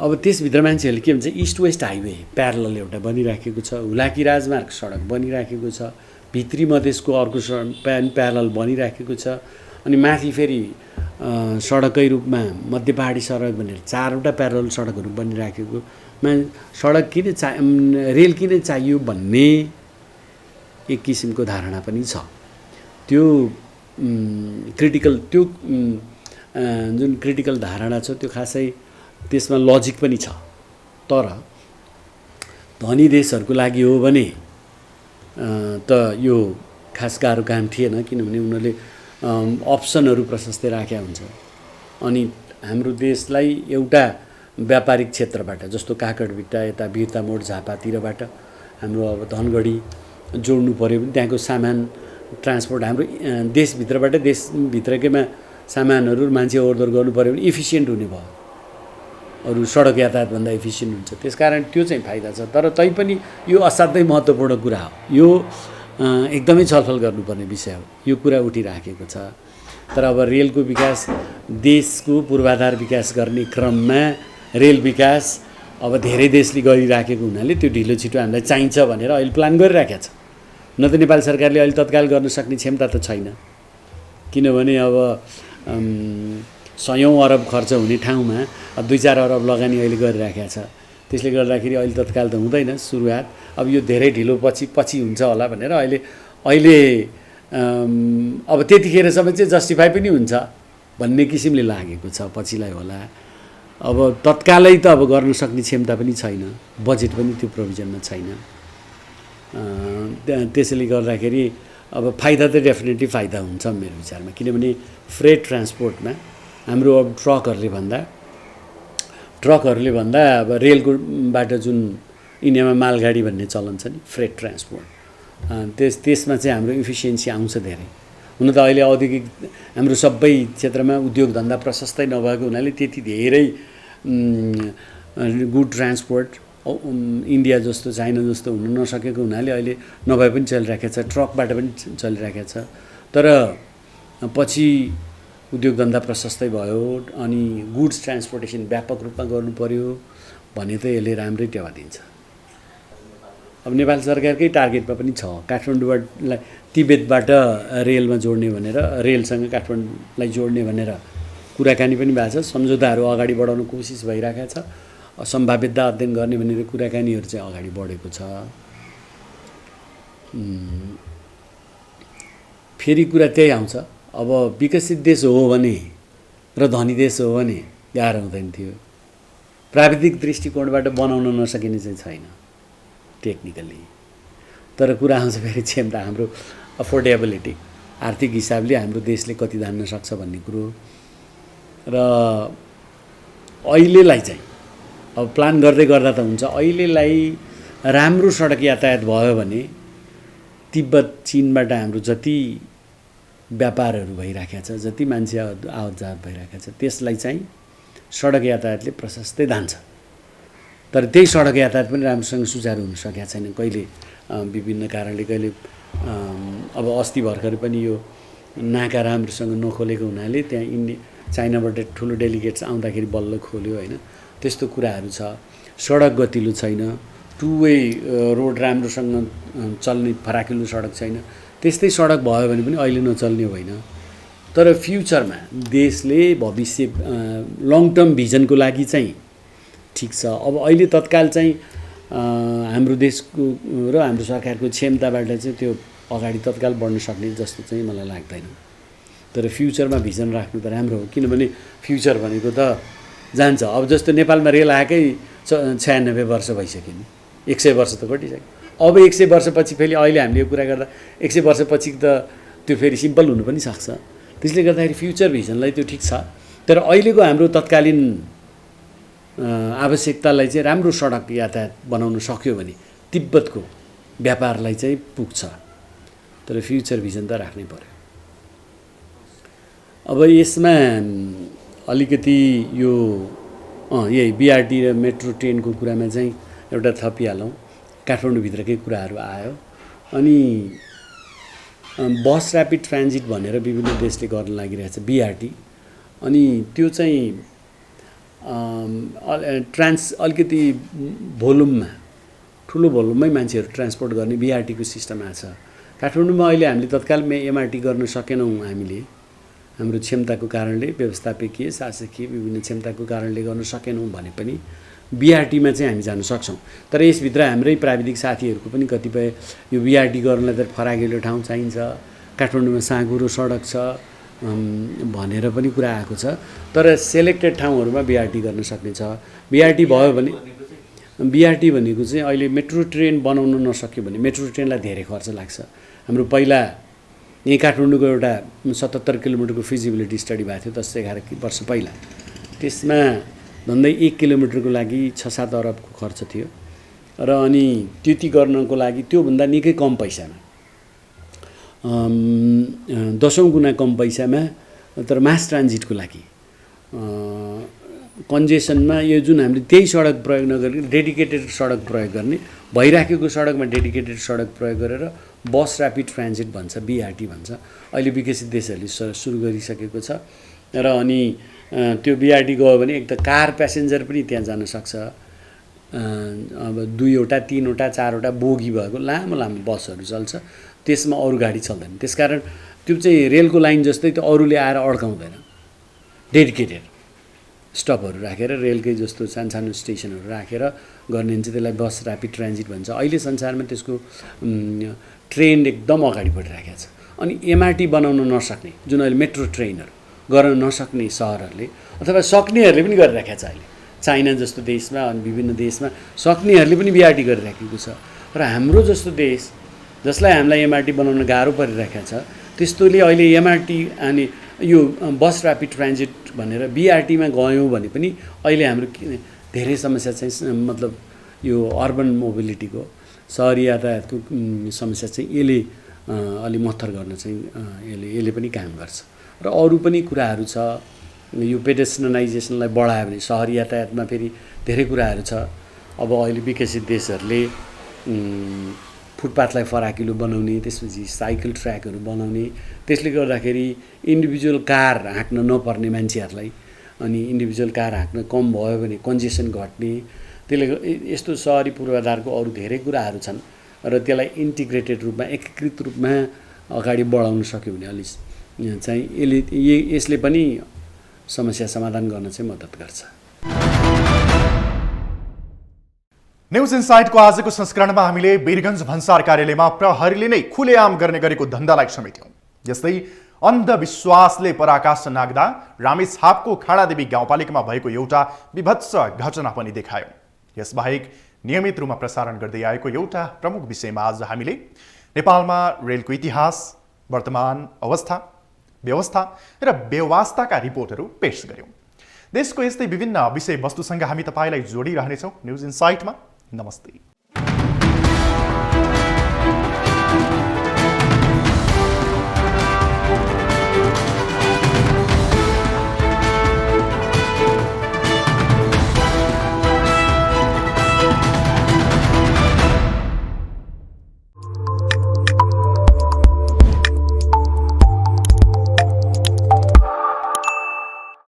अब त्यसभित्र मान्छेहरूले के भन्छ, इस्ट वेस्ट हाइवे प्यारलल एउटा बनिराखेको छ, हुलाकी राजमार्ग सडक बनिराखेको छ, भित्री मधेसको अर्को प्यारलल बनिराखेको छ, अनि माथि फेरि सडकै रूपमा मध्य पहाडी सडक भनेर 4वटा प्यारलल सडकहरू बनिराखेकोमा सडक किन रेल किन चाहियो भन्ने एक किसिमको धारणा पनि छ। त्यो जुन क्रिटिकल धारणा छ त्यो खासै त्यसमा लजिक पनि छ। तर धनी देशहरूको लागि हो भने त यो खास गाह्रो काम थिएन, किनभने उनीहरूले अप्सनहरू प्रशस्तै राखेका हुन्छ। अनि हाम्रो देशलाई एउटा व्यापारिक क्षेत्रबाट जस्तो काकडभिट्टा यता बिर्ता मोड झापातिरबाट हाम्रो अब धनगढी जोड्नु पऱ्यो भने त्यहाँको सामान ट्रान्सपोर्ट हाम्रो देशभित्रबाट देशभित्रकैमा सामानहरू मान्छे ओहोरदोहोर गर्नु पऱ्यो भने इफिसियन्ट हुने भयो, अरू सडक यातायातभन्दा इफिसियन्ट हुन्छ। त्यसकारण त्यो चाहिँ फाइदा छ। तर तैपनि यो असाध्यै महत्त्वपूर्ण कुरा हो, यो एकदमै छलफल गर्नुपर्ने विषय हो। यो कुरा उठिराखेको छ। तर अब रेलको विकास, देशको पूर्वाधार विकास गर्ने क्रममा रेल विकास अब धेरै देशले गरिराखेको हुनाले त्यो ढिलो छिटो हामीलाई चाहिन्छ भनेर अहिले प्लान गरिराखेको छ। न त नेपाल सरकारले अहिले तत्काल गर्न सक्ने क्षमता त छैन, किनभने अब 100औं अरब खर्च हुने ठाउँमा 2-4 अरब लगानी अहिले गरिराखेको छ। त्यसले गर्दाखेरि अहिले तत्काल त हुँदैन सुरुवात। अब यो धेरै ढिलो पछि हुन्छ होला भनेर अहिले अब त्यतिखेरसम्म चाहिँ जस्टिफाई पनि हुन्छ भन्ने किसिमले लागेको छ, पछिलाई होला। अब तत्कालै त अब गर्न सक्ने क्षमता पनि छैन, बजेट पनि त्यो प्रोभिजनमा छैन। त्यसैले गर्दाखेरि अब फाइदा त डेफिनेटली फाइदा हुन्छ मेरो विचारमा, किनभने फ्रेट ट्रान्सपोर्टमा हाम्रो अब ट्रकहरूले भन्दा अब रेलकोबाट जुन इन्डियामा मालगाडी भन्ने चलन छ नि, फ्रेट ट्रान्सपोर्ट, त्यसमा चाहिँ हाम्रो इफिसियन्सी आउँछ धेरै। हुन त अहिले औद्योगिक हाम्रो सबै क्षेत्रमा उद्योग धन्दा प्रशस्तै नभएको हुनाले त्यति धेरै गुड ट्रान्सपोर्ट इन्डिया जस्तो चाइना जस्तो हुन नसकेको हुनाले अहिले नभए पनि चलिरहेको छ, ट्रकबाट पनि चलिरहेको छ। तर पछि उद्योग धन्दा प्रशस्तै भयो अनि गुड्स ट्रान्सपोर्टेसन व्यापक रूपमा गर्नु पर्यो भने त यसले राम्रै टेवा दिन्छ। अब नेपाल सरकारकै टार्गेटमा पनि छ काठमाडौँलाई तिब्बतबाट रेलमा जोड्ने भनेर, रेलसँग काठमाडौँलाई जोड्ने भनेर कुराकानी पनि भएको छ। सम्झौताहरू अगाडि बढाउन कोसिस भइरहेको छ, सम्भाव्यता अध्ययन गर्ने भनेर कुराकानीहरू चाहिँ अगाडि बढेको छ। फेरि कुरा त्यही आउँछ, अब विकसित देश हो भने र धनी देश हो भने गाह्रो हुँदैन थियो। प्राविधिक दृष्टिकोणबाट बनाउन नसकिने चाहिँ छैन टेक्निकली, तर कुरा आउँछ फेरि क्षमता, हाम्रो अफोर्डेबिलिटी, आर्थिक हिसाबले हाम्रो देशले कति धान्न सक्छ भन्ने कुरो। र अहिलेलाई चाहिँ अब प्लान गर्दै गर्दा त हुन्छ, अहिलेलाई राम्रो सडक यातायात भयो भने तिब्बत चीनबाट हाम्रो जति व्यापारहरू भइरहेको छ, जति मान्छे आवत जावत भइरहेको छ, त्यसलाई चाहिँ सडक यातायातले प्रशस्तै धान्छ। तर त्यही सडक यातायात पनि राम्रोसँग सुचारू हुन सकेको छैन, कहिले विभिन्न कारणले, कहिले अब अस्ति भर्खर पनि यो नाका राम्रोसँग नखोलेको हुनाले त्यहाँ चाइनाबाट ठुलो डेलिगेट्स आउँदाखेरि बल्ल खोल्यो होइन, त्यस्तो कुराहरू छ। सडक गतिलो छैन, टु वे रोड राम्रोसँग चल्ने फराकिलो सडक छैन। त्यस्तै सडक भयो भने पनि अहिले नचल्ने होइन, तर फ्युचरमा देशले भविष्य लङ टर्म भिजनको लागि चाहिँ ठिक छ। अब अहिले तत्काल चाहिँ हाम्रो देशको र हाम्रो सरकारको क्षमताबाट चाहिँ त्यो अगाडि तत्काल बढ्न सक्ने जस्तो चाहिँ मलाई लाग्दैन। तर फ्युचरमा भिजन राख्नु त राम्रो हो, किनभने फ्युचर भनेको त जान्छ। अब जस्तो नेपालमा रेल आएकै 96 वर्ष भइसक्यो नि, 100 वर्ष त कटिसक्यो। अब 100 वर्षपछि फेरि अहिले हामीले यो कुरा गर्दा 100 वर्षपछि त त्यो फेरि सिम्पल हुनु पनि सक्छ। त्यसले गर्दाखेरि फ्युचर भिजनलाई त्यो ठिक छ, तर अहिलेको हाम्रो तत्कालीन आवश्यकतालाई चाहिँ राम्रो सडक यातायात बनाउन सक्यो भने तिब्बतको व्यापारलाई चाहिँ पुग्छ। तर फ्युचर भिजन त राख्नै पर्यो। अब यसमा अलिकति यो यही बिआरटी र मेट्रो ट्रेनको कुरामा चाहिँ एउटा थपिहालौँ, काठमाडौँभित्रकै कुराहरू आयो। अनि बस ऱ्यापिड ट्रान्जिट भनेर विभिन्न देशले गर्न लागिरहेछ बिआरटी, अनि त्यो चाहिँ अलिकति भोल्युममा, ठुलो भोल्युममै मान्छेहरू ट्रान्सपोर्ट गर्ने बिआरटीको सिस्टम आएको छ। काठमाडौँमा अहिले हामीले तत्कालमा एमआरटी गर्न सकेनौँ, हामीले हाम्रो क्षमताको कारणले, व्यवस्थापकीय शासकीय विभिन्न क्षमताको कारणले गर्न सकेनौँ भने पनि बिआरटीमा चाहिँ हामी जान सक्छौँ। तर यसभित्र हाम्रै प्राविधिक साथीहरूको पनि कतिपय यो बिआरटी गर्नलाई त फराकिलो ठाउँ चाहिन्छ, काठमाडौँमा साँघुरो सडक छ भनेर पनि कुरा आएको छ। तर सेलेक्टेड ठाउँहरूमा बिआरटी गर्न सक्ने छ। बिआरटी भयो भने, बिआरटी भनेको चाहिँ अहिले मेट्रो ट्रेन बनाउन नसक्यो भने मेट्रो ट्रेनलाई धेरै खर्च लाग्छ। हाम्रो पहिला यहीँ काठमाडौँको एउटा 77 किलोमिटरको फिजिबिलिटी स्टडी भएको थियो 10-11 वर्ष पहिला, त्यसमा झन्डै 1 किलोमिटरको लागि 6-7 अरबको खर्च थियो। र अनि त्यति गर्नको लागि त्योभन्दा निकै कम पैसामा, 10औं गुणा कम पैसामा, तर मास ट्रान्जिटको लागि कन्जेसनमा यो जुन हामीले त्यही सडक प्रयोग नगरी डेडिकेटेड सडक प्रयोग गर्ने, भइराखेको सडकमा डेडिकेटेड सडक प्रयोग गरेर बस ऱ्यापिड ट्रान्जिट भन्छ, बिआरटी भन्छ, अहिले विकसित देशहरूले सुरु गरिसकेको छ। र अनि त्यो बिआरटी गयो भने एक त कार प्यासेन्जर पनि त्यहाँ जान सक्छ। अब 2वटा 3वटा 4वटा बोगी भएको लामो लामो बसहरू चल्छ, त्यसमा अरू गाडी चल्दैन। त्यसकारण त्यो चाहिँ रेलको लाइन जस्तै त्यो अरूले आएर अड्काउँदैन, डेडिकेटेड स्टपहरू राखेर रेलकै जस्तो सानो स्टेसनहरू राखेर गर्ने चाहिँ त्यसलाई बस ऱ्यापिड ट्रान्जिट भन्छ। अहिले संसारमा त्यसको ट्रेन्ड एकदम अगाडि बढिरहेको छ। अनि एमआरटी बनाउन नसक्ने, जुन अहिले मेट्रो ट्रेनहरू गर्न नसक्ने सहरहरूले अथवा सक्नेहरूले पनि गरिराखेको छ अहिले, चाइना जस्तो देशमा अनि विभिन्न देशमा सक्नेहरूले पनि बिआरटी गरिराखेको छ। र हाम्रो जस्तो देश जसलाई हामीलाई एमआरटी बनाउन गाह्रो परिरहेको छ त्यस्तोले अहिले एमआरटी अनि यो बस ऱ्यापिड ट्रान्जिट भनेर बिआरटीमा गयौँ भने पनि अहिले हाम्रो धेरै समस्या चाहिँ मतलब यो अर्बन मोबिलिटीको सहरी यातायातको समस्या चाहिँ यसले अलि मत्थर गर्न चाहिँ यसले पनि काम गर्छ र अरू पनि कुराहरू छ। यो पेडेस्ट्रियनाइजेसनलाई बढायो भने सहरी यातायातमा फेरि धेरै कुराहरू छ। अब अहिले विकसित देशहरूले फुटपाथलाई फराकिलो बनाउने, त्यसपछि साइकल ट्र्याकहरू बनाउने, त्यसले गर्दाखेरि इन्डिभिजुअल कार हाँक्न नपर्ने मान्छेहरूलाई अनि इन्डिभिजुअल कार हाँक्न कम भयो भने कन्जेसन घट्ने, त्यसले यस्तो सहरी पूर्वाधारको अरू धेरै कुराहरू छन् र त्यसलाई इन्टिग्रेटेड रूपमा एकीकृत रूपमा अगाडि बढाउन सक्यो भने अलि चाहिँ यसले पनि समस्या समाधान गर्न चाहिँ मद्दत गर्छ। न्युज इन्साइटको आजको संस्करणमा हामीले वीरगञ्ज भन्सार कार्यालयमा प्रहरीले नै खुलेआम गर्ने गरेको धन्दालाई समेट्यौं। यस्तै अन्धविश्वासले पराकाष्ठ नाग्दा रामेछापको खाडादेवी गाउँपालिकामा भएको एउटा विभत्स घटना पनि देखायो। यसबाहेक नियमित रूपमा प्रसारण गर्दै आएको एउटा प्रमुख विषयमा आज हामीले नेपालमा रेलको इतिहास, वर्तमान अवस्था, व्यवस्था र व्यवस्थाका रिपोर्टहरू पेश गर्यौं। देशको यस्तै विभिन्न विषयवस्तुसँग हामी तपाईलाई जोडिरहनेछौं न्युज इन्साइटमा। नमस्ते।